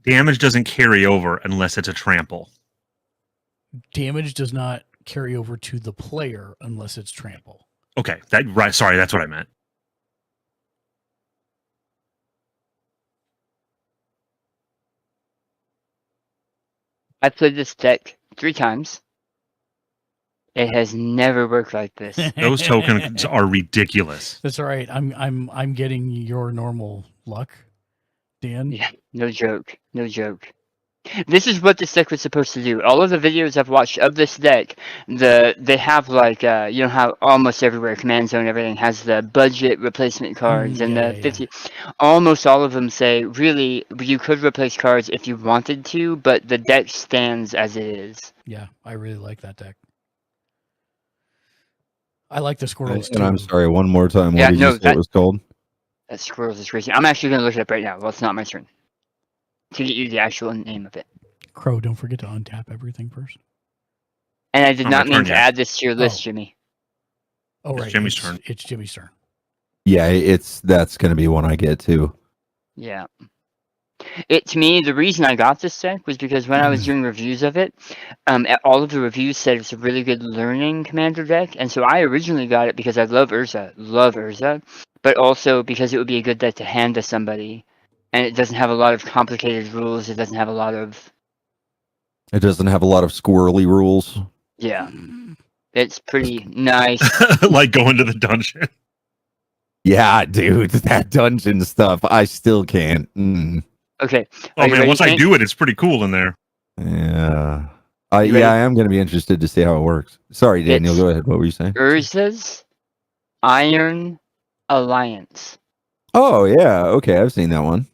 damage doesn't carry over unless it's a trample. Damage does not carry over to the player unless it's trample. Okay, right. Sorry, that's what I meant. I played this deck 3 times. It has never worked like this. Those tokens are ridiculous. That's all right. I'm getting your normal luck, Dan. Yeah, no joke. No joke. This is what this deck was supposed to do. All of the videos I've watched of this deck, they have like you know how almost everywhere Command Zone everything has the budget replacement cards and yeah, the yeah. 50. Almost all of them say really you could replace cards if you wanted to, but the deck stands as it is. Yeah, I really like that deck. I like the squirrels And too. I'm sorry, one more time. What Yeah, did no, you say it was called? That Squirrels is crazy. I'm actually gonna look it up right now. Well, it's not my turn to get you the actual name of it. Crow, don't forget to untap everything first. And I did Not my not mean turn to yet. add this to your list, Oh. Jimmy. Oh, It's right. Jimmy's turn. It's Jimmy's turn. Yeah, that's going to be one I get too. Yeah. To me, the reason I got this deck was because when I was doing reviews of it, all of the reviews said it's a really good learning commander deck, and so I originally got it because I love Urza, but also because it would be a good deck to hand to somebody, and it doesn't have a lot of complicated rules. It doesn't have a lot of It doesn't have a lot of squirrely rules. yeah. It's pretty nice. Like going to the dungeon. Yeah, dude, that dungeon stuff, I still can't. Mm. Okay. Oh Are you man, ready, once I Hank? do it, it's pretty cool in there. Yeah. You ready? I am going to be interested to see how it works. Sorry, Daniel, It's go ahead. What were you saying? Urza's Iron Alliance. Oh, yeah. Okay, I've seen that one.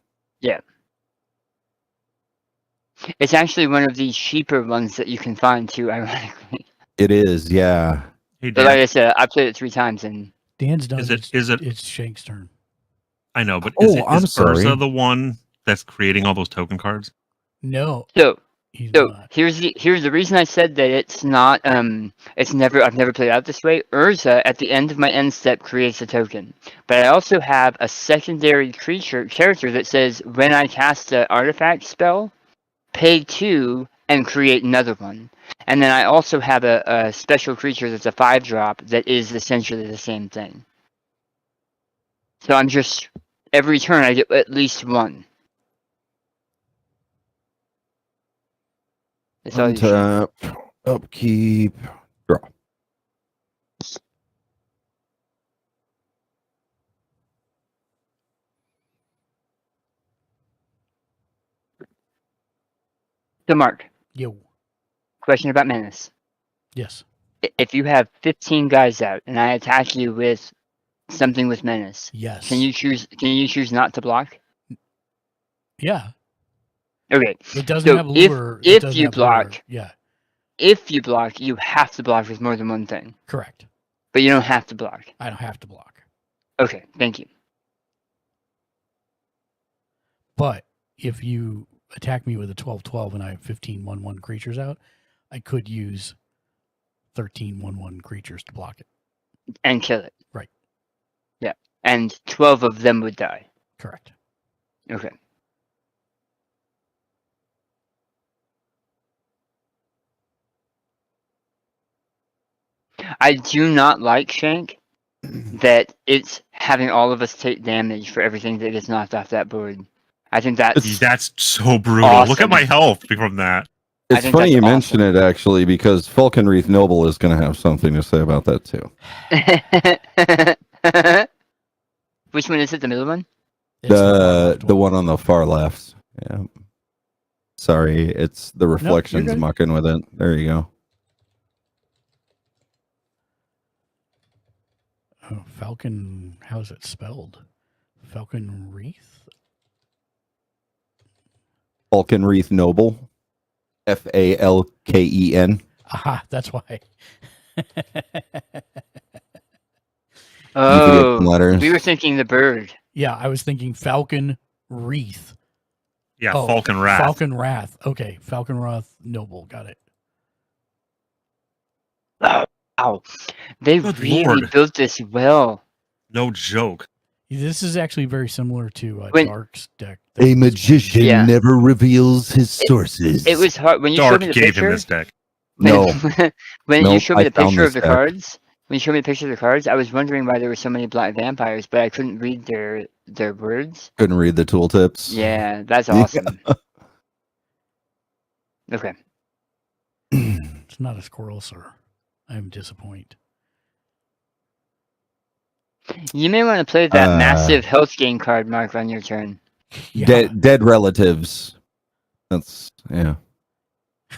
It's actually one of the cheaper ones that you can find too, ironically. It is, yeah. Hey, But like Dan, I said, I played it 3 times and Dan's done. Is it- It's Shank's turn. I know, but Oh, I'm is sorry. Urza the one that's creating all those token cards? No, so he's so not. here's the reason I said that it's not I've never played out this way. Urza at the end of my end step creates a token. But I also have a secondary character that says when I cast an artifact spell, pay 2 and create another one. And then I also have a special creature that's a 5-drop that is essentially the same thing. So I'm just every turn I get at least one. That's all you should. Untap, upkeep, draw. So Mark, Yo. question about Menace. Yes. If you have 15 guys out and I attack you with something with Menace, Yes. can you choose not to block? Yeah. Okay. It doesn't So have lure. if it doesn't you have lure. block- Yeah. If you block, you have to block with more than one thing. Correct. But you don't have to block. I don't have to block. Okay, thank you. But if you attack me with a 12/12 and I have 15 1/1 creatures out, I could use 13 1/1 creatures to block it. And kill it. Right. Yeah. And 12 of them would die. Correct. Okay. I do not like Shank that it's having all of us take damage for everything that gets knocked off that board. I think that's That's so brutal. Look Awesome. at my health from that. I It's think funny that's you mention awesome. it, actually, because Falcon Wreath Noble is going to have something to say about that, too. Which one is it? The middle one? It's the The one on the far left. Yeah. Sorry, it's the reflections good. mucking with it. There you go. Oh, Falcon. How's it spelled? Falcon Wreath? Falcon Wreath Noble. Falken. Aha, that's why. Oh, letters. we were thinking the bird. Yeah, I was thinking Falcon Wreath. Yeah, Oh, Falcon Wrath. Falcon Wrath. Okay, Falcon Wrath Noble. Got it. Wow, they Good really Lord. built this well. No joke. This is actually very similar to When- Dark's deck. A magician Yeah. never reveals his sources. It was hard when you showed Dark me the gave picture. him this deck. No. When you Nope, showed me I the found picture of this the deck. cards, when you showed me the picture of the cards, I was wondering why there were so many black vampires, but I couldn't read their words. Couldn't read the tooltips. Yeah, that's Yeah. awesome. Okay. It's not a squirrel, sir. I'm disappointed. You may want to play that Uh, massive health gain card, Mark, on your turn. Yeah. Dead relatives. That's yeah.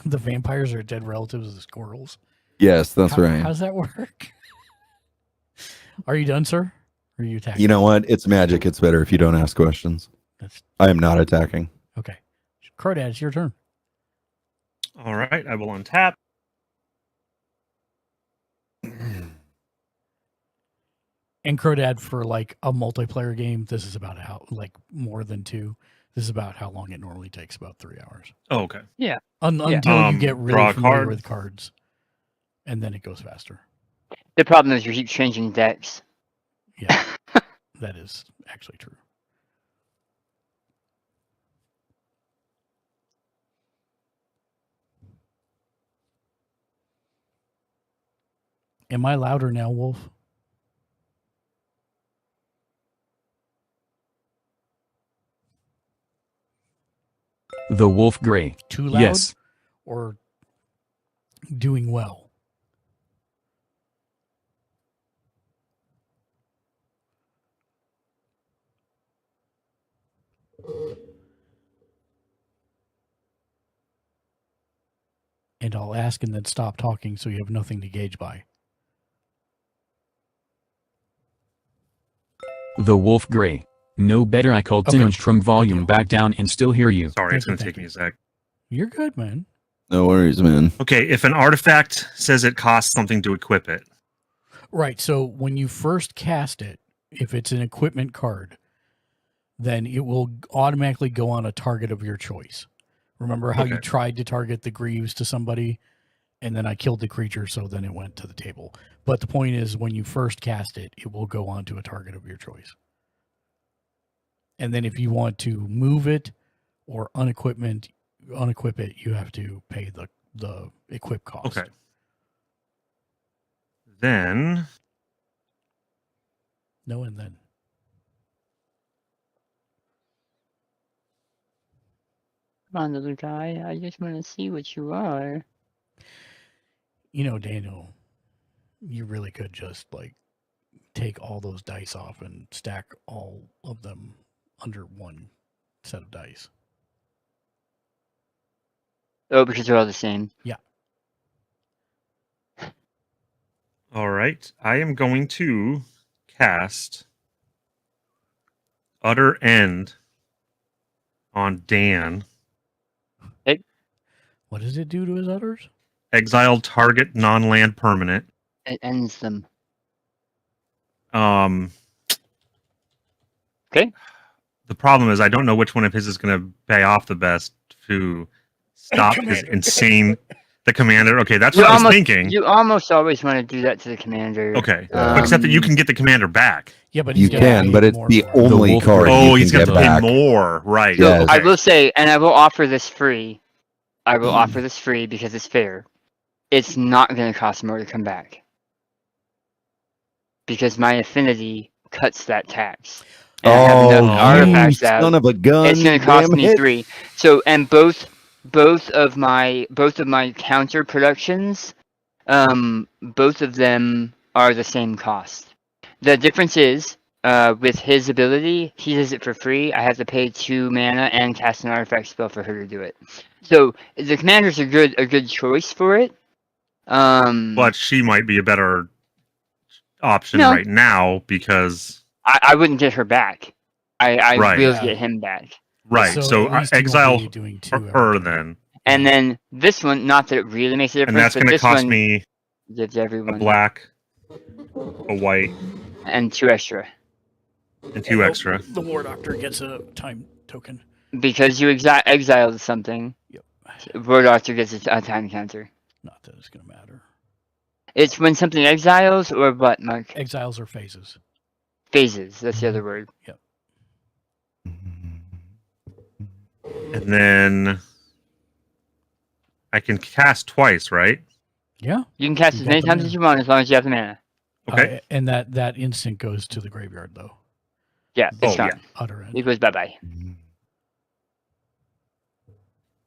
The vampires are dead relatives of the squirrels. Yes, that's How right. does that work? Are you done, sir? Or are you attacking? You know what? It's magic. It's better if you don't ask questions. That's I am not attacking. okay. Crawdad, it's your turn. All right, I will untap. And Crawdad, for like a multiplayer game, this is about how, like, more than 2. This is about how long it normally takes, about 3 hours. Oh, okay. Until you get draw really a familiar card. with cards. And then it goes faster. The problem is you keep changing decks. Yeah, that is actually true. Am I louder now, Wolf? The Wolf Grey. Too loud? Yes. Or doing well? And I'll ask and then stop talking so you have nothing to gauge by. The Wolf Grey. No better. I called Okay. from volume back down and still hear you. Sorry, it's Thank you, going to take thank me a sec. You're good, man. No worries, man. Okay, if an artifact says it costs something to equip it, Right. So when you first cast it, if it's an equipment card, then it will automatically go on a target of your choice. Remember how you Okay. tried to target the Greaves to somebody, and then I killed the creature, so then it went to the table. But the point is, when you first cast it, it will go on to a target of your choice. And then if you want to move it or unequip it, you have to pay the equip cost. okay. Then No, and then. Come on, little guy. I just want to see what you are. You know, Daniel, you really could just like take all those dice off and stack all of them under one set of dice. Oh, because they're all the same. all right, I am going to cast Utter End on Dan. What does it do to his udders? Exiled target non-land permanent. It ends them. Um, Okay. The problem is I don't know which one of his is going to pay off the best to stop his insane. The commander. Okay, that's what I was thinking. You almost always want to do that to the commander. Okay, except that you can get the commander back. Yeah, but You he's gotta can, pay but it's more the for it. only Wolf card Grey. Oh, you he's can got get to pay back. more, right? So Yes. I Okay. will say, and I will offer this free. I will offer this free because it's fair. It's not going to cost more to come back. Because my affinity cuts that tax. And I have enough Oh, you artifacts out. son of a gun! It's going to cost damn me it. 3. So, and both of my counter productions, both of them are the same cost. The difference is, with his ability, he does it for free. I have to pay 2 mana and cast an artifact spell for her to do it. So the commander's a good choice for it. But she might be a better option No. right now because I wouldn't get her back. I Right. will Yeah. get him back. right. So, at least he won't exile be doing 2 every her turn. then, And then this one, not that it really makes a and difference, that's but going to this cost one me gives a everyone black, a white, and 2 extra. and 2 extra. The War Doctor gets a time token. Because you exiled something. Yep. War Doctor gets a time counter. Not that it's going to matter. It's when something exiles or what, Mark? Exiles or phases. Phases. That's the other word. And then I can cast twice, right? Yeah. You can cast You as got many the times mana. as you want as long as you have the mana. Okay. And that instant goes to the graveyard, though. Yeah, it's Oh, gone. yeah. Utter It end. goes bye-bye.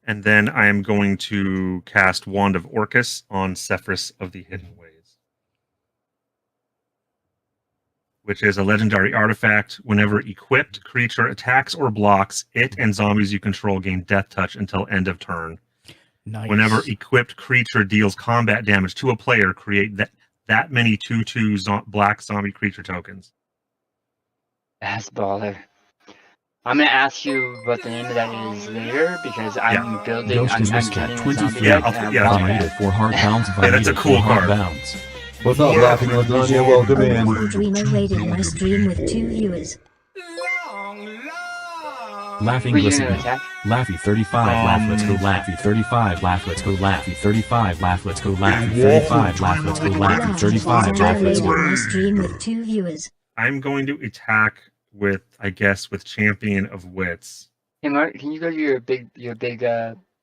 And then I am going to cast Wand of Orcus on Sephris of the Hidden Ways. which is a legendary artifact. Whenever equipped, creature attacks or blocks, it and zombies you control gain death touch until end of turn. Nice. Whenever equipped creature deals combat damage to a player, create that many 2/2 black zombie creature tokens. That's baller. I'm gonna ask you what the name of that is later because I'm building. Ghost I'm in Whiskey, cutting 23. Yeah, Dominated 4 hard pounds. Yeah, that's a cool card. Bounds. What's up, Laughing Lasagna? Welcome in. Waffle Dreamer rated my stream with 2 viewers. Laughing Were you Glistening. gonna attack? Laughy 35, laugh, let's go. Laughy 35, laugh, let's go. Laughy 35, laugh, let's go. Laughy 35, laugh, let's go. Laughy 35, laugh, let's Rated go. my stream with 2 viewers. I'm going to attack with, I guess, with Champion of Wits. Hey Mark, can you go to your big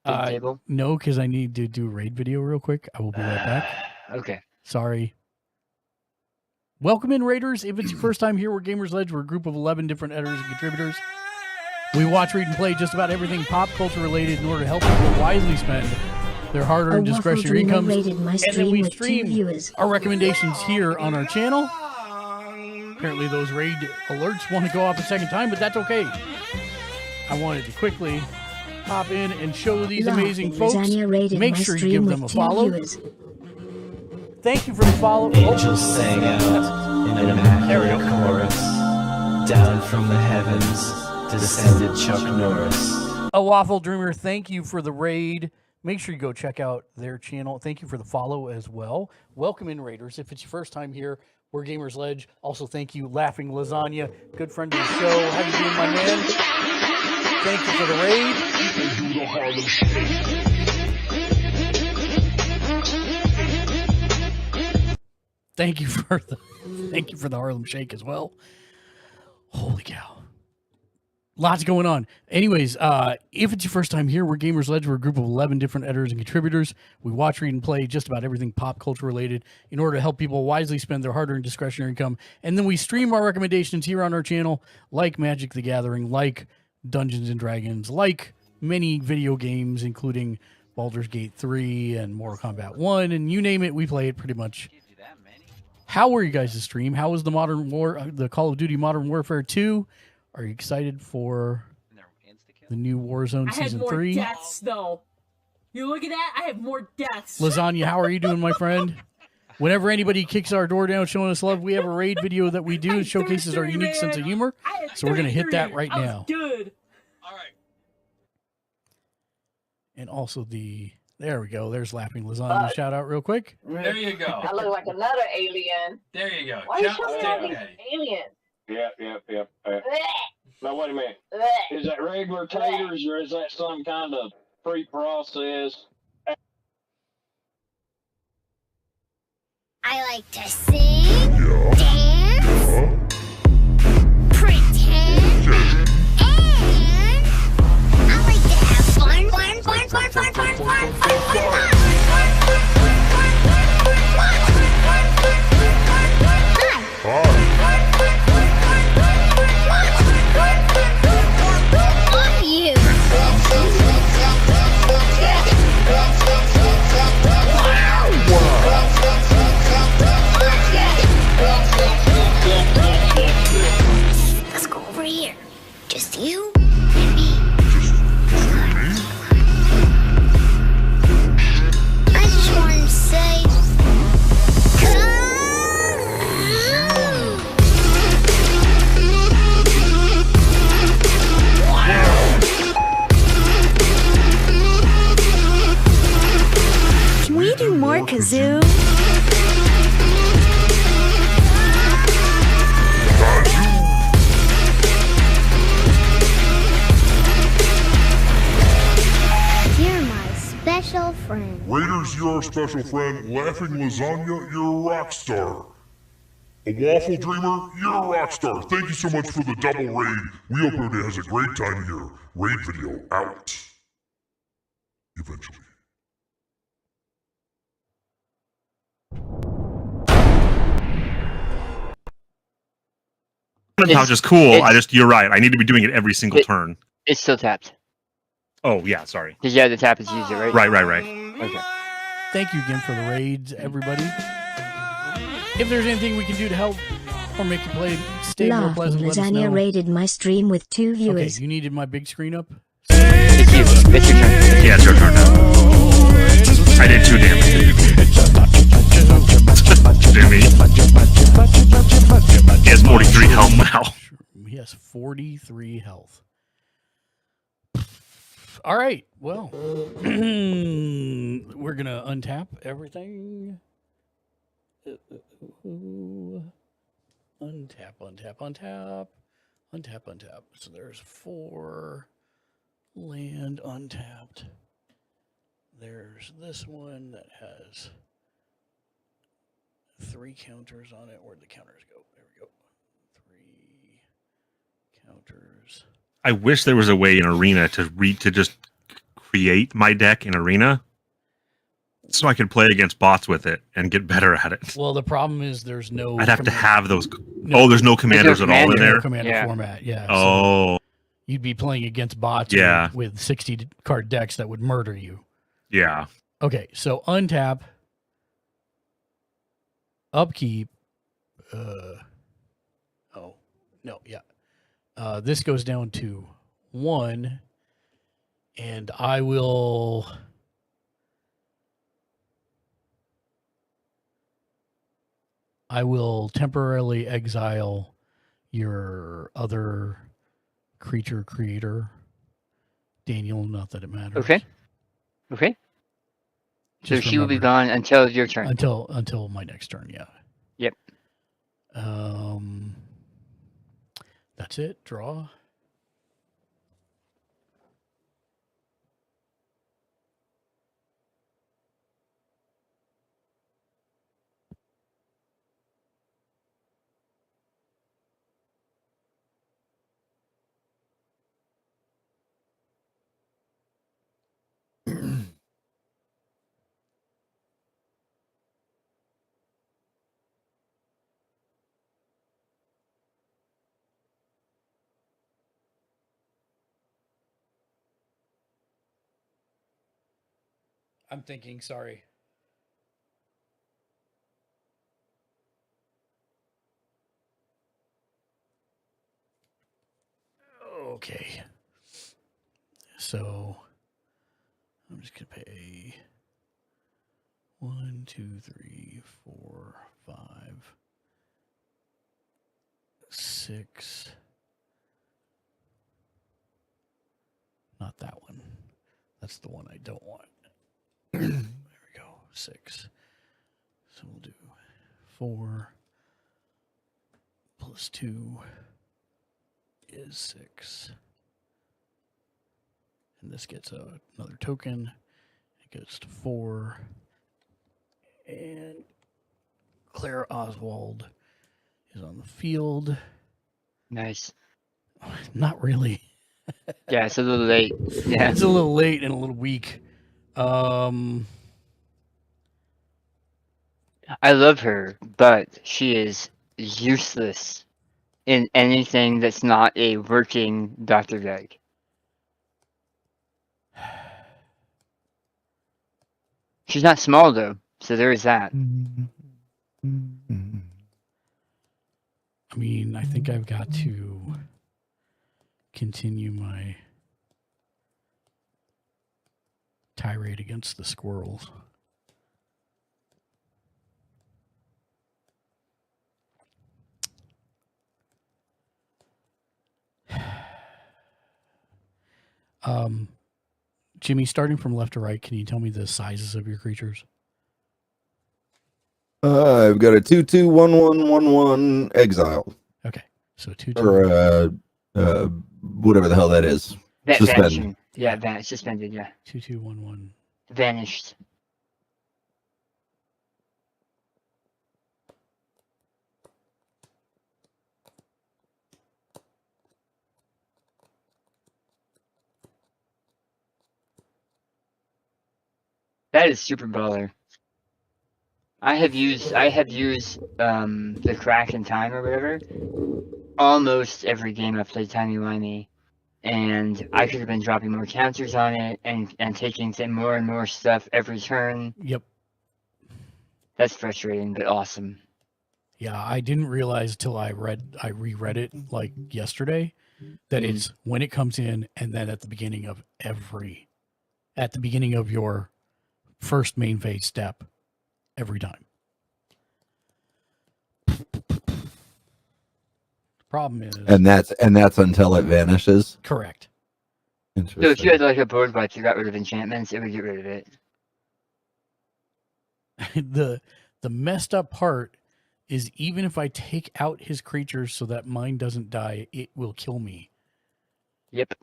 table? No, because I need to do a raid video real quick. I will be right back. Okay. Sorry. Welcome in, Raiders. If it's your first time here, we're Gamers Ledge. We're a group of 11 different editors and contributors. We watch, read, and play just about everything pop culture related in order to help people wisely spend their hard-earned discretionary incomes. Rated my And then stream we with 2 stream viewers. our recommendations here on our channel. Apparently those raid alerts want to go off a second time, but that's okay. I wanted to quickly pop in and show these amazing folks. Lasagna rated Make my sure you stream give them a with 2 follow. viewers. Thank you for the follow. Angels sang out in an immaculate chorus. Down from the heavens descended Chuck Norris. A Waffle Dreamer, thank you for the raid. Make sure you go check out their channel. Thank you for the follow as well. Welcome in, Raiders. If it's your first time here, we're Gamers Ledge. Also, thank you, Laughing Lasagna, good friend of the show. How you doing, my man? Thank you for the raid. Thank you for the Harlem Shake as well. Holy cow. Lots going on. Anyways, if it's your first time here, we're Gamers Ledge. We're a group of 11 different editors and contributors. We watch, read, and play just about everything pop culture related in order to help people wisely spend their hard-earned discretionary income. And then we stream our recommendations here on our channel, like Magic the Gathering, like Dungeons and Dragons, like many video games, including Baldur's Gate 3 and Mortal Kombat 1, and you name it, we play it pretty much. How were you guys' stream? How was the Call of Duty Modern Warfare 2? Are you excited for the new Warzone Season 3? I had more deaths, though. You look at that, I have more deaths. Lasagna, how are you doing, my friend? Whenever anybody kicks our door down showing us love, we have a raid video that we do. It showcases our unique sense of humor. So we're going to hit that right now. Good. All right. And also there we go. There's Laughing Lasagna. Shout out real quick. There you go. I look like another alien. There you go. Why are you Chop showing stick all these daddy. aliens? Yep. Now, wait a minute. Is that regular taters or is that some kind of pre-processed? I like to sing, dance, pretend, and I like to have Love you. Let's go over here. Just you and me. I just wanted to say, can we do more kazoo? You're my special friend. Raiders, you're our special friend. Laughing Lasagna, you're a rock star. A Waffle Dreamer, you're a rock star. Thank you so much for the double raid. We hope everybody has a great time here. Raid video out. Eventually. Pouch is cool. You're right. I need to be doing it every single turn. It's still tapped. Oh yeah, sorry. Because you had to tap it to use it, right? Right. Okay. Thank you again for the raids, everybody. If there's anything we can do to help or make you play stay more Laughing pleasant. Let us Lasagna know. rated my stream with 2 Okay, viewers. you needed my big screen up. It's you. It's your turn. Yeah, it's your turn now. I did 2 damage. Jimmy. He has 43 health now. He has 43 health. All right. Well, we're gonna untap everything. Untap, untap, untap, untap, untap. So there's 4 land untapped. There's this one that has 3 counters on it. Where'd the counters go? There we go. 3 counters. I wish there was a way in Arena to just create my deck in Arena, so I could play against bots with it and get better at it. Well, the problem is there's no. I'd have to have those. No. Oh, there's no commanders at all in commander. there. No commander Yeah. format. Yeah. So Oh, you'd be playing against bots Yeah. with 60 card decks that would murder you. yeah. Okay, so untap, upkeep. Oh no, yeah. This goes down to 1, and I will. Temporarily exile your other creature creator, Daniel. Not that it matters. Okay. Okay. So Just she will be remember, gone until your turn. until my next turn. Yeah. Yep. That's it. Draw. I'm thinking. Sorry. Okay. So I'm just gonna pay 1, 2, 3, 4, 5, 6. Not that one. That's the one I don't want. There we go. 6. So we'll do 4 plus 2 is 6. And this gets another token. It goes to 4. And Claire Oswald is on the field. Nice. Not really. Yeah, it's a little late. Yeah. It's a little late and a little weak. I love her, but she is useless in anything that's not a working Dr. Veg. She's not small though, so there is that. I mean, I think I've got to continue my tirade against the squirrels. Jimmy, starting from left to right, can you tell me the sizes of your creatures? I've got a 2/2/1/1/1 exile, Okay, so 2/2. or whatever the hell that is. That Suspended. vanishing. Yeah, suspended, yeah. 2/2/1/1. Vanished. That is super baller. I have used the crack in time or whatever almost every game I've played Timey Wimey, and I could have been dropping more counters on it and taking more and more stuff every turn. Yep. That's frustrating, but awesome. Yeah, I didn't realize till I reread it like yesterday that it's when it comes in and then at the beginning of your first main phase step every time. Problem is, And that's until it vanishes. correct. So if Interesting. you had like a board wipe, you got rid of enchantments, it would get rid of it. The messed up part is even if I take out his creatures so that mine doesn't die, it will kill me. Yep.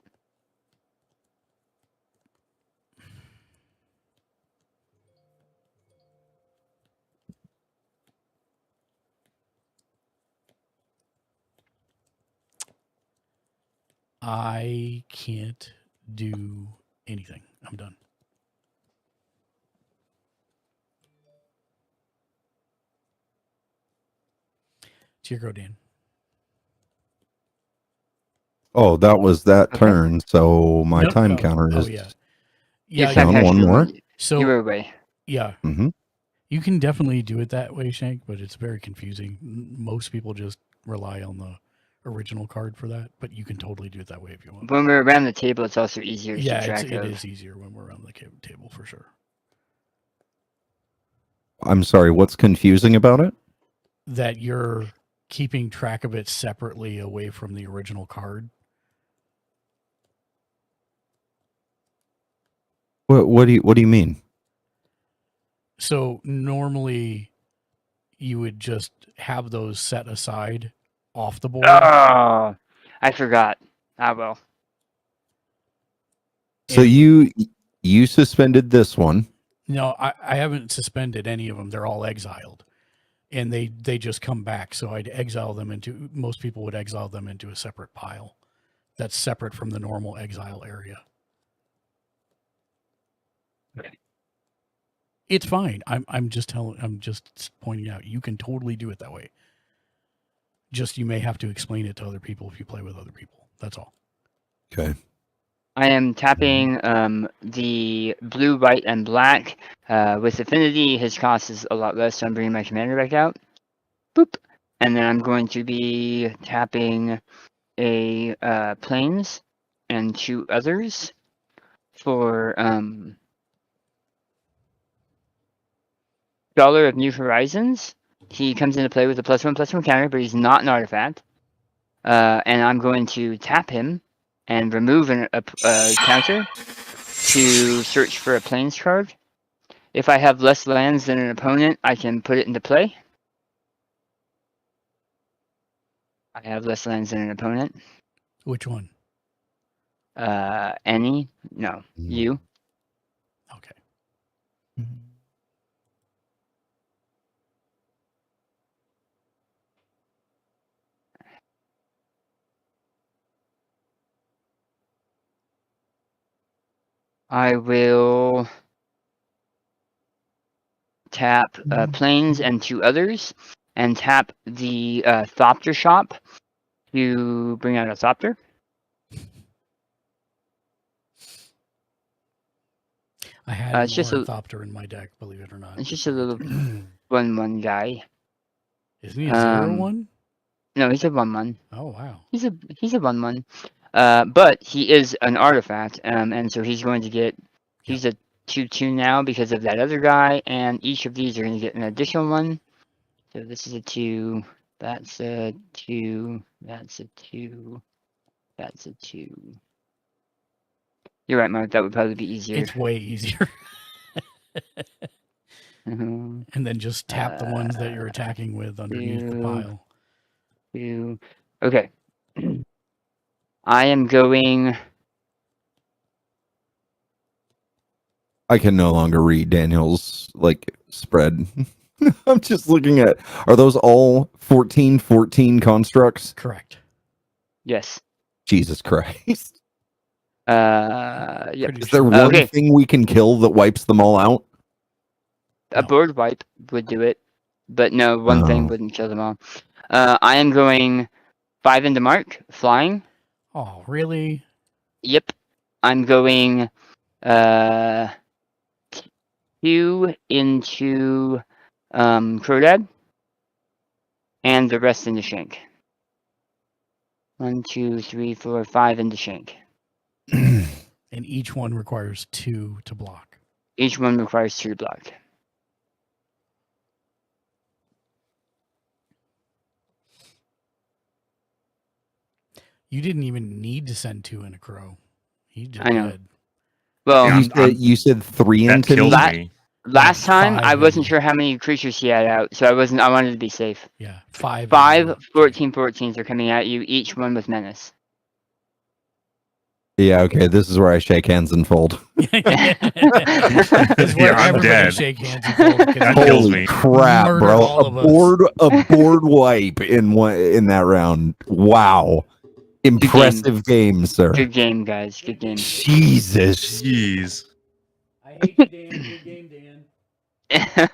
I can't do anything. I'm done. It's your go, Dan. Oh, that was that Okay. turn. So my Nope. time counter is yeah. Your Yeah, time down has one to- more. So you were away. yeah, Mhm. you can definitely do it that way, Shank, but it's very confusing. Most people just rely on the original card for that, but you can totally do it that way if you want. When we're around the table, it's also easier to Yeah, keep track it of. is easier when we're around the table for sure. I'm sorry, what's confusing about it? That you're keeping track of it separately away from the original card. What do you mean? So normally you would just have those set aside off the board. Oh, I forgot. Ah, well. So And- you suspended this one. No, I haven't suspended any of them. They're all exiled. And they just come back. So I'd exile them into, most people would exile them into a separate pile that's separate from the normal exile area. Okay. It's fine. I'm just pointing out you can totally do it that way. Just you may have to explain it to other people if you play with other people. That's all. Okay. I am tapping the blue, white, and black. With affinity, his cost is a lot less, so I'm bringing my commander back out. Boop. And then I'm going to be tapping a planes and 2 others for Dollar of New Horizons. He comes into play with a +1/+1 counter, but he's not an artifact. And I'm going to tap him and remove a counter to search for a plains card. If I have less lands than an opponent, I can put it into play. I have less lands than an opponent. Which one? Any? No. You. Okay. I will tap planes and 2 others, and tap the Thopter shop to bring out a Thopter. I had it's just more a- Thopter in my deck, believe it or not. It's just a little 1/1 guy. Isn't he a 0/1? No, he's a 1/1. Oh wow. He's a 1/1. But he is an artifact, and so he's going to get. He's a 2/2 now because of that other guy, and each of these are going to get an additional one. So this is a 2. That's a 2. That's a 2. That's a 2. You're right, Mark. That would probably be easier. It's way easier. Mhm. And then just tap the ones that you're attacking with underneath the 2, pile. 2. Okay. I am going. I can no longer read Daniel's spread. I'm just looking at, are those all 14/14 constructs? Correct. Yes. Jesus Christ. Yep. Is there one Okay. thing we can kill that wipes them all out? A board wipe would do it, but no, one thing Oh. wouldn't kill them all. I am going 5 into Mark, flying. Oh, really? Yep. I'm going 2 into Crodad. and the rest in the shank. 1, 2, 3, 4, 5 in the shank. And each one requires 2 to block. Each one requires 2 to block. You didn't even need to send 2 in a crow. He just I know. did. Well, You said 3 That into kills me? me. last time, 5 I wasn't in. sure how many creatures he had out, so I wanted to be safe. Yeah, 5. 5 14/14s are coming at you, each one with menace. Yeah, okay. This is where I shake hands and fold. This is where Yeah, I'm everybody dead. shake hands and fold because That he kills Holy me. crap, murdered bro! all of us. A board wipe in that round. Wow, impressive game, sir. Good game, guys. Good game. Jesus. Jeez. I hate you, Dan. Good game, Dan.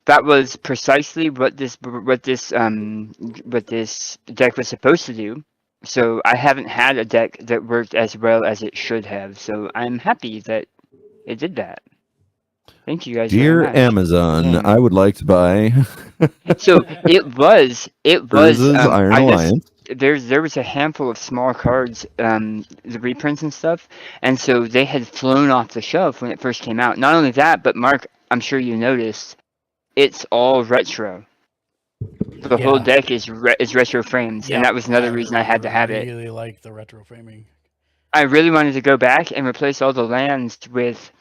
That was precisely what this deck was supposed to do. So I haven't had a deck that worked as well as it should have. So I'm happy that it did that. Thank you guys Dear very much. Amazon, Yeah. I would like to buy So it was Urza's Iron I guess Alliance. there was a handful of small cards, the reprints and stuff, and so they had flown off the shelf when it first came out. Not only that, but Mark, I'm sure you noticed, it's all retro. The whole Yeah. deck is retro frames, and that was another reason I had to have it. I really like the retro framing. I really wanted to go back and replace all the lands with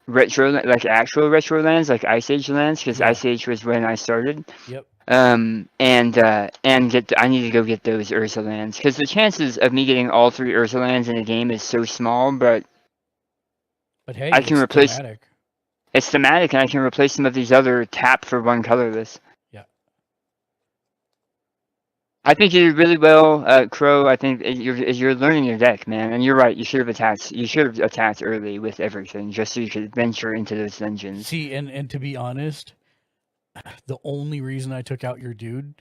retro, like actual retro lands, like Ice Age lands, because Ice Age was when I started. Yep. And I need to go get those Urza lands, because the chances of me getting all 3 Urza lands in a game is so small, but hey, I can it's replace. thematic. It's thematic, and I can replace some of these other tap for 1 colorless. Yeah. I think you did really well, Crow. I think you're learning your deck, man, and you're right. You should have attacked. You should have attacked early with everything, just so you could venture into those dungeons. See, and to be honest, the only reason I took out your dude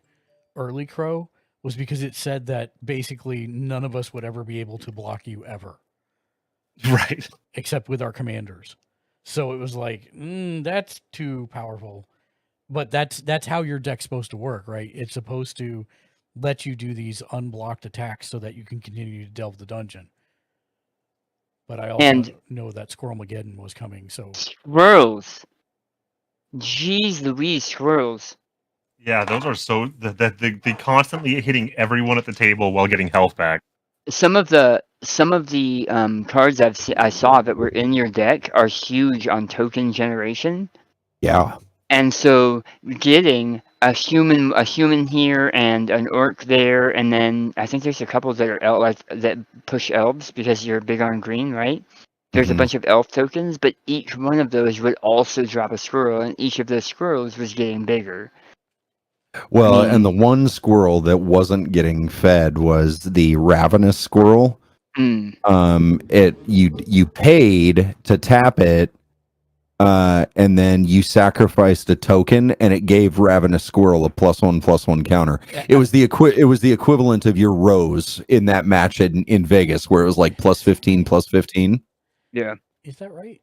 early, Crow, was because it said that basically none of us would ever be able to block you ever. Right. Except with our commanders. So it was like, that's too powerful. But that's how your deck's supposed to work, right? It's supposed to let you do these unblocked attacks so that you can continue to delve the dungeon. But I also know that Squirrelmageddon was coming, so Squirrels. Jeez Louise, squirrels. Yeah, those are so they constantly hitting everyone at the table while getting health back. Some of the cards I saw that were in your deck are huge on token generation. Yeah. And so getting a human here and an orc there, and then I think there's a couple that are that push elves because you're big on green, right? There's a bunch of elf tokens, but each one of those would also drop a squirrel, and each of those squirrels was getting bigger. Well, and the one squirrel that wasn't getting fed was the ravenous squirrel. You paid to tap it, and then you sacrificed a token, and it gave ravenous squirrel a +1/+1 counter. It was the equivalent of your rose in that match in Vegas, where it was like +15/+15. Yeah. Is that right?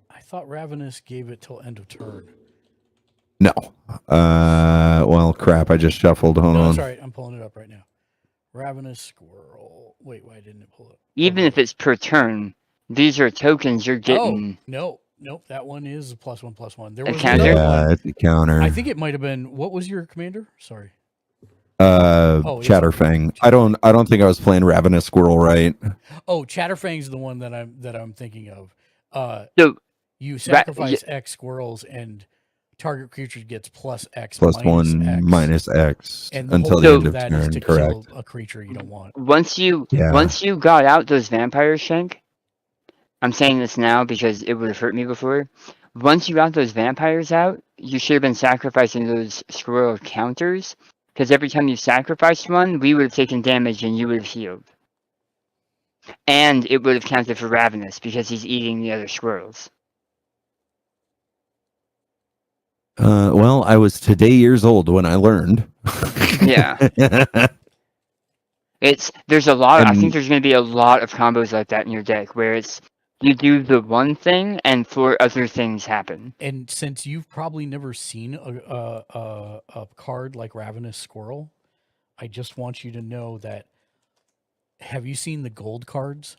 I thought Ravenous gave it till end of turn. No. Well, crap. I just shuffled. Hold on. Sorry, I'm pulling it up right now. Ravenous squirrel. Wait, why didn't it pull it? Even if it's per turn, these are tokens you're getting. Oh, nope. That one is a +1/+1. There A was counter? another one. It's a counter. I think it might have been. What was your commander? Sorry. Chatterfang. I don't think I was playing Ravenous Squirrel right. Oh, Chatterfang's the one that I'm thinking of. So you sacrifice X squirrels and target creature gets +X +1 minus X and until the end of that is turn. to Correct. kill a creature you don't want. Once you got out those vampire shank, I'm saying this now because it would have hurt me before. Once you got those vampires out, you should have been sacrificing those squirrel counters, because every time you sacrificed one, we would have taken damage and you would have healed. And it would have counted for Ravenous because he's eating the other squirrels. Well, I was today years old when I learned. Yeah. There's a lot. I think there's going to be a lot of combos like that in your deck where it's You do the one thing, and 4 other things happen. And since you've probably never seen a card like Ravenous Squirrel, I just want you to know that. Have you seen the gold cards?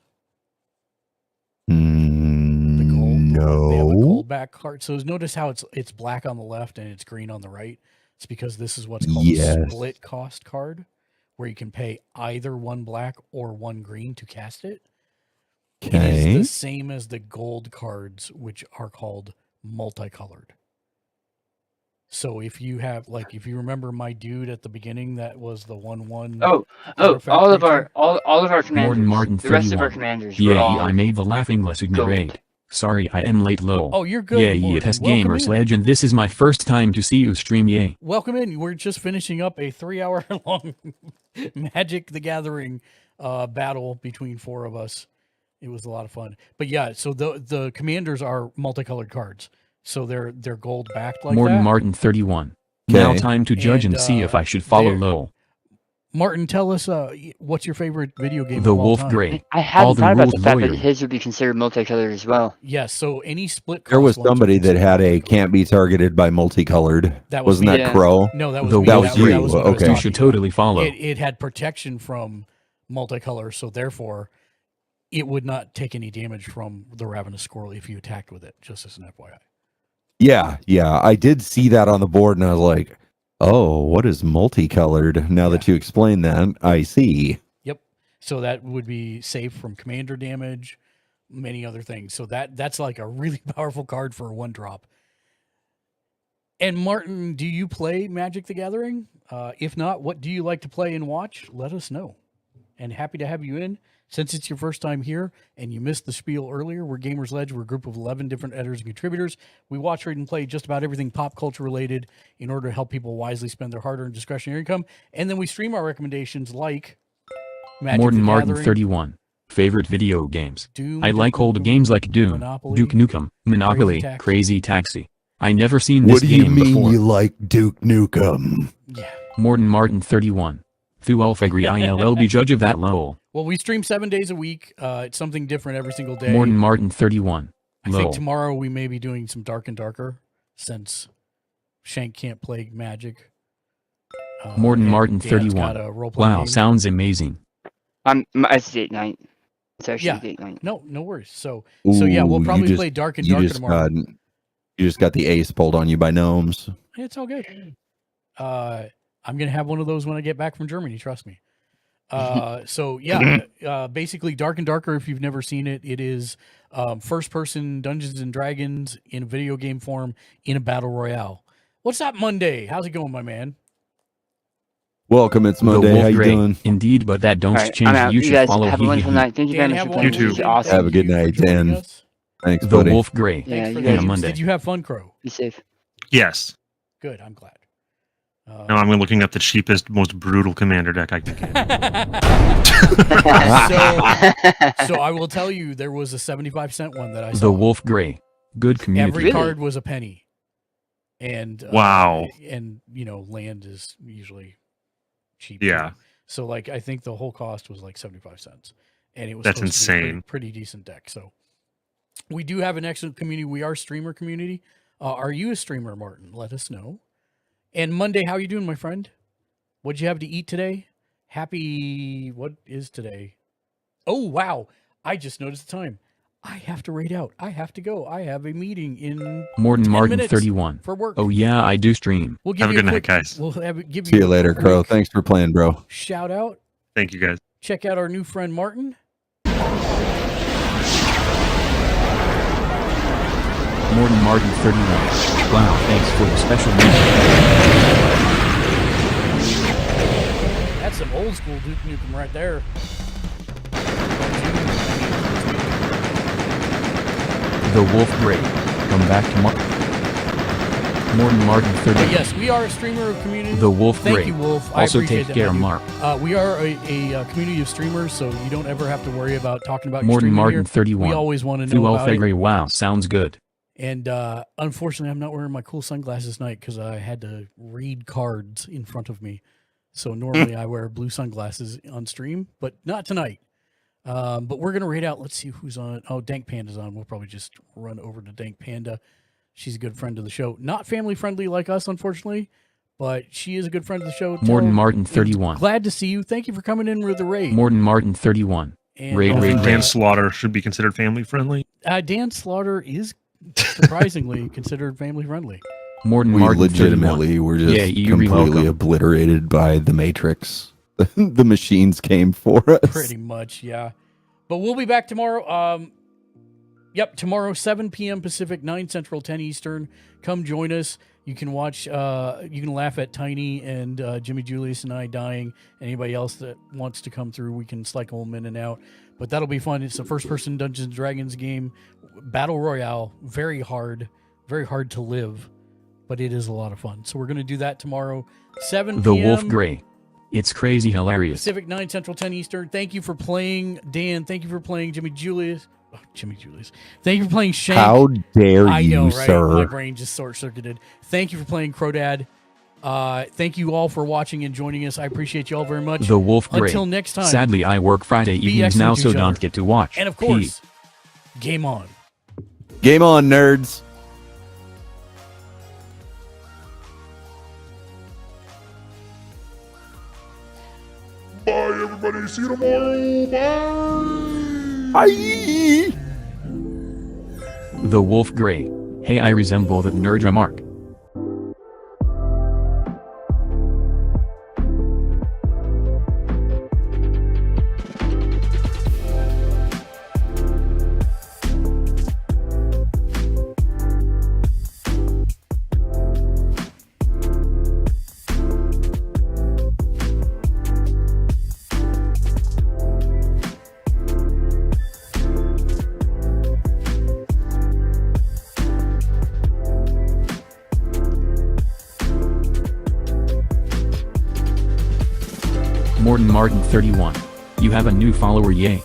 The gold. No. They have a gold back card. So notice how it's black on the left and it's green on the right. It's because this is what's called Yes. a split cost card, where you can pay either one black or one green to cast it. It is Okay. the same as the gold cards, which are called multicolored. So if you have, like, if you remember my dude at the beginning, that was the 1/1. Oh, artifact all of creature. our commanders. Martin The rest of our 31. commanders were Yeah, all I made the laughing lesson gold. great. Sorry, I am late, lol. Oh, you're good. Yeah, Morton. it has Welcome Gamers in. Legend. This is my first time to see you stream, yay. Welcome in. We're just finishing up a 3-hour long Magic the Gathering battle between 4 of us. It was a lot of fun. But yeah, so the commanders are multicolored cards. So they're gold backed like Morton that. Martin 31. Now Okay. time to judge and see if I should follow there- lol. Martin, tell us what's your favorite video game The of all Wolf time? Grey. I All hadn't the thought about rules the fact that lawyer. his would be considered multicolored as well. Yes, so any split There was cost ones are somebody that considered had a multicolored. can't be targeted by multicolored. That was Wasn't me. that Yeah. Crow? No, that was The me. That Wolf was you. what I was Okay. talking You should about. totally follow. It had protection from multicolor, so therefore it would not take any damage from the Ravenous Squirrel if you attacked with it, just as an FYI. Yeah, I did see that on the board, and I was like, "Oh, what is multicolored?" Now that you explain that, I see. Yep. So that would be safe from commander damage, many other things. So that's like a really powerful card for a 1-drop. And Martin, do you play Magic the Gathering? If not, what do you like to play and watch? Let us know. And happy to have you in. Since it's your first time here and you missed the spiel earlier, we're Gamers Ledge. We're a group of 11 different editors and contributors. We watch, read, and play just about everything pop culture related in order to help people wisely spend their hard-earned discretionary income. And then we stream our recommendations like Magic Morton the Martin Gathering, 31. Favorite video games. Doom, I like Duke old Nukem, games like Doom, Monopoly, Duke Nukem, Monopoly, Taxi. Crazy Taxi. I never seen this What do you game mean before. you like Duke Nukem? Yeah. Morton Martin 31. Thu Alfagri ILLB judge of that lol. Well, we stream 7 days a week. It's something different every single day. Morton Martin 31. I think Lol. tomorrow we may be doing some Dark and Darker since Shank can't play Magic. Morton and Martin Dan's 31. got a role-playing Wow, game. sounds amazing. It's date night. It's actually Yeah. date night. No worries. So yeah, we'll Ooh, probably you play Dark and you Darker just tomorrow. got you just got the ace pulled on you by gnomes. It's all good. I'm gonna have one of those when I get back from Germany. Trust me. So yeah, basically Dark and Darker. If you've never seen it, it is first-person Dungeons and Dragons in video game form in a battle royale. What's up, Monday? How's it going, my man? Welcome, it's The Monday. Wolf How you Grey. doing? Indeed, but that don't All right, change. I'm out. You You should guys follow have a wonderful Hee Hee. night. Thank you Dan, very have much one for You playing. too. This is Monday. awesome. Have a good Thank you night, for joining Dan. us. Thanks, The buddy. Wolf Grey. Yeah, Thanks for you that. Yeah, guys Monday. Did you have fun, Crow? be safe. Yes. Good. I'm glad. Now I'm looking up the cheapest, most brutal commander deck I can get. So I will tell you, there was a 75-cent one that I saw. The Wolf Grey. Good community. Every Really? card was a penny. And Wow. And land is usually cheap. Yeah. So like I think the whole cost was like 75 cents. And it was That's supposed to be a insane. pretty decent deck. So we do have an excellent community. We are a streamer community. Are you a streamer, Martin? Let us know. And Monday, how you doing, my friend? What'd you have to eat today? What is today? Oh, wow. I just noticed the time. I have to raid out. I have to go. I have a meeting in Morton 10 Martin minutes 31. for work. Oh yeah, I do stream. We'll Have a you good night, quick- guys. We'll give See you a later, quick Crow. Thanks for playing, bro. shout out. Thank you, guys. Check out our new friend Martin. Morton Martin 31. Wow, thanks for the special mention. That's some old school Duke Nukem right there. The Wolf Grey. Come back to Morton Martin 31. But yes, we are a streamer community. The Wolf Thank Grey. you, Wolf. I Also appreciate take that, care, my dude. Mark. We are a community of streamers, so you don't ever have to worry about talking about your Morton streaming Martin here. 31. We always want to Thu know about it. Alfagri. Wow, sounds good. And unfortunately, I'm not wearing my cool sunglasses tonight because I had to read cards in front of me. So normally I wear blue sunglasses on stream, but not tonight. But we're gonna raid out. Let's see who's on. Oh, Dank Panda's on. We'll probably just run over to Dank Panda. She's a good friend of the show. Not family friendly like us, unfortunately, but she is a good friend of the show. Morton Martin 31. Glad to see you. Thank you for coming in with the raid. Morton Martin 31. And, Raid, raid, Dan raid. Slaughter should be considered family friendly. Dan Slaughter is surprisingly considered family friendly. Morton We Martin 31. legitimately were just Yeah, you completely welcome. obliterated by the Matrix. The machines came for us. Pretty much, yeah. But we'll be back tomorrow. Tomorrow, 7 p.m. Pacific, 9 Central, 10 Eastern. Come join us. You can watch, you can laugh at Tiny and Jimmy Julius and I dying. Anybody else that wants to come through, we can cycle them in and out. But that'll be fun. It's a first-person Dungeons & Dragons game. Battle Royale, very hard to live, but it is a lot of fun. So we're going to do that tomorrow, 7 p.m. The Wolf Grey. It's crazy hilarious. Pacific, 9 Central, 10 Eastern. Thank you for playing, Dan. Thank you for playing Jimmy Julius. Oh, Jimmy Julius. Thank you for playing Shank. How dare I know, you, right? sir? My brain just short-circuited. Thank you for playing Crodad. Thank you all for watching and joining us. I appreciate you all very much. The Wolf Grey. Until next time. Sadly, I work Friday Be evenings now, excellent to so each other. don't get to watch. And of course, game on. Game on, nerds. Bye, everybody. See you tomorrow. Bye. Bye. The Wolf Grey. Hey, I resemble that nerd remark. Morton Martin 31. You have a new follower, yay.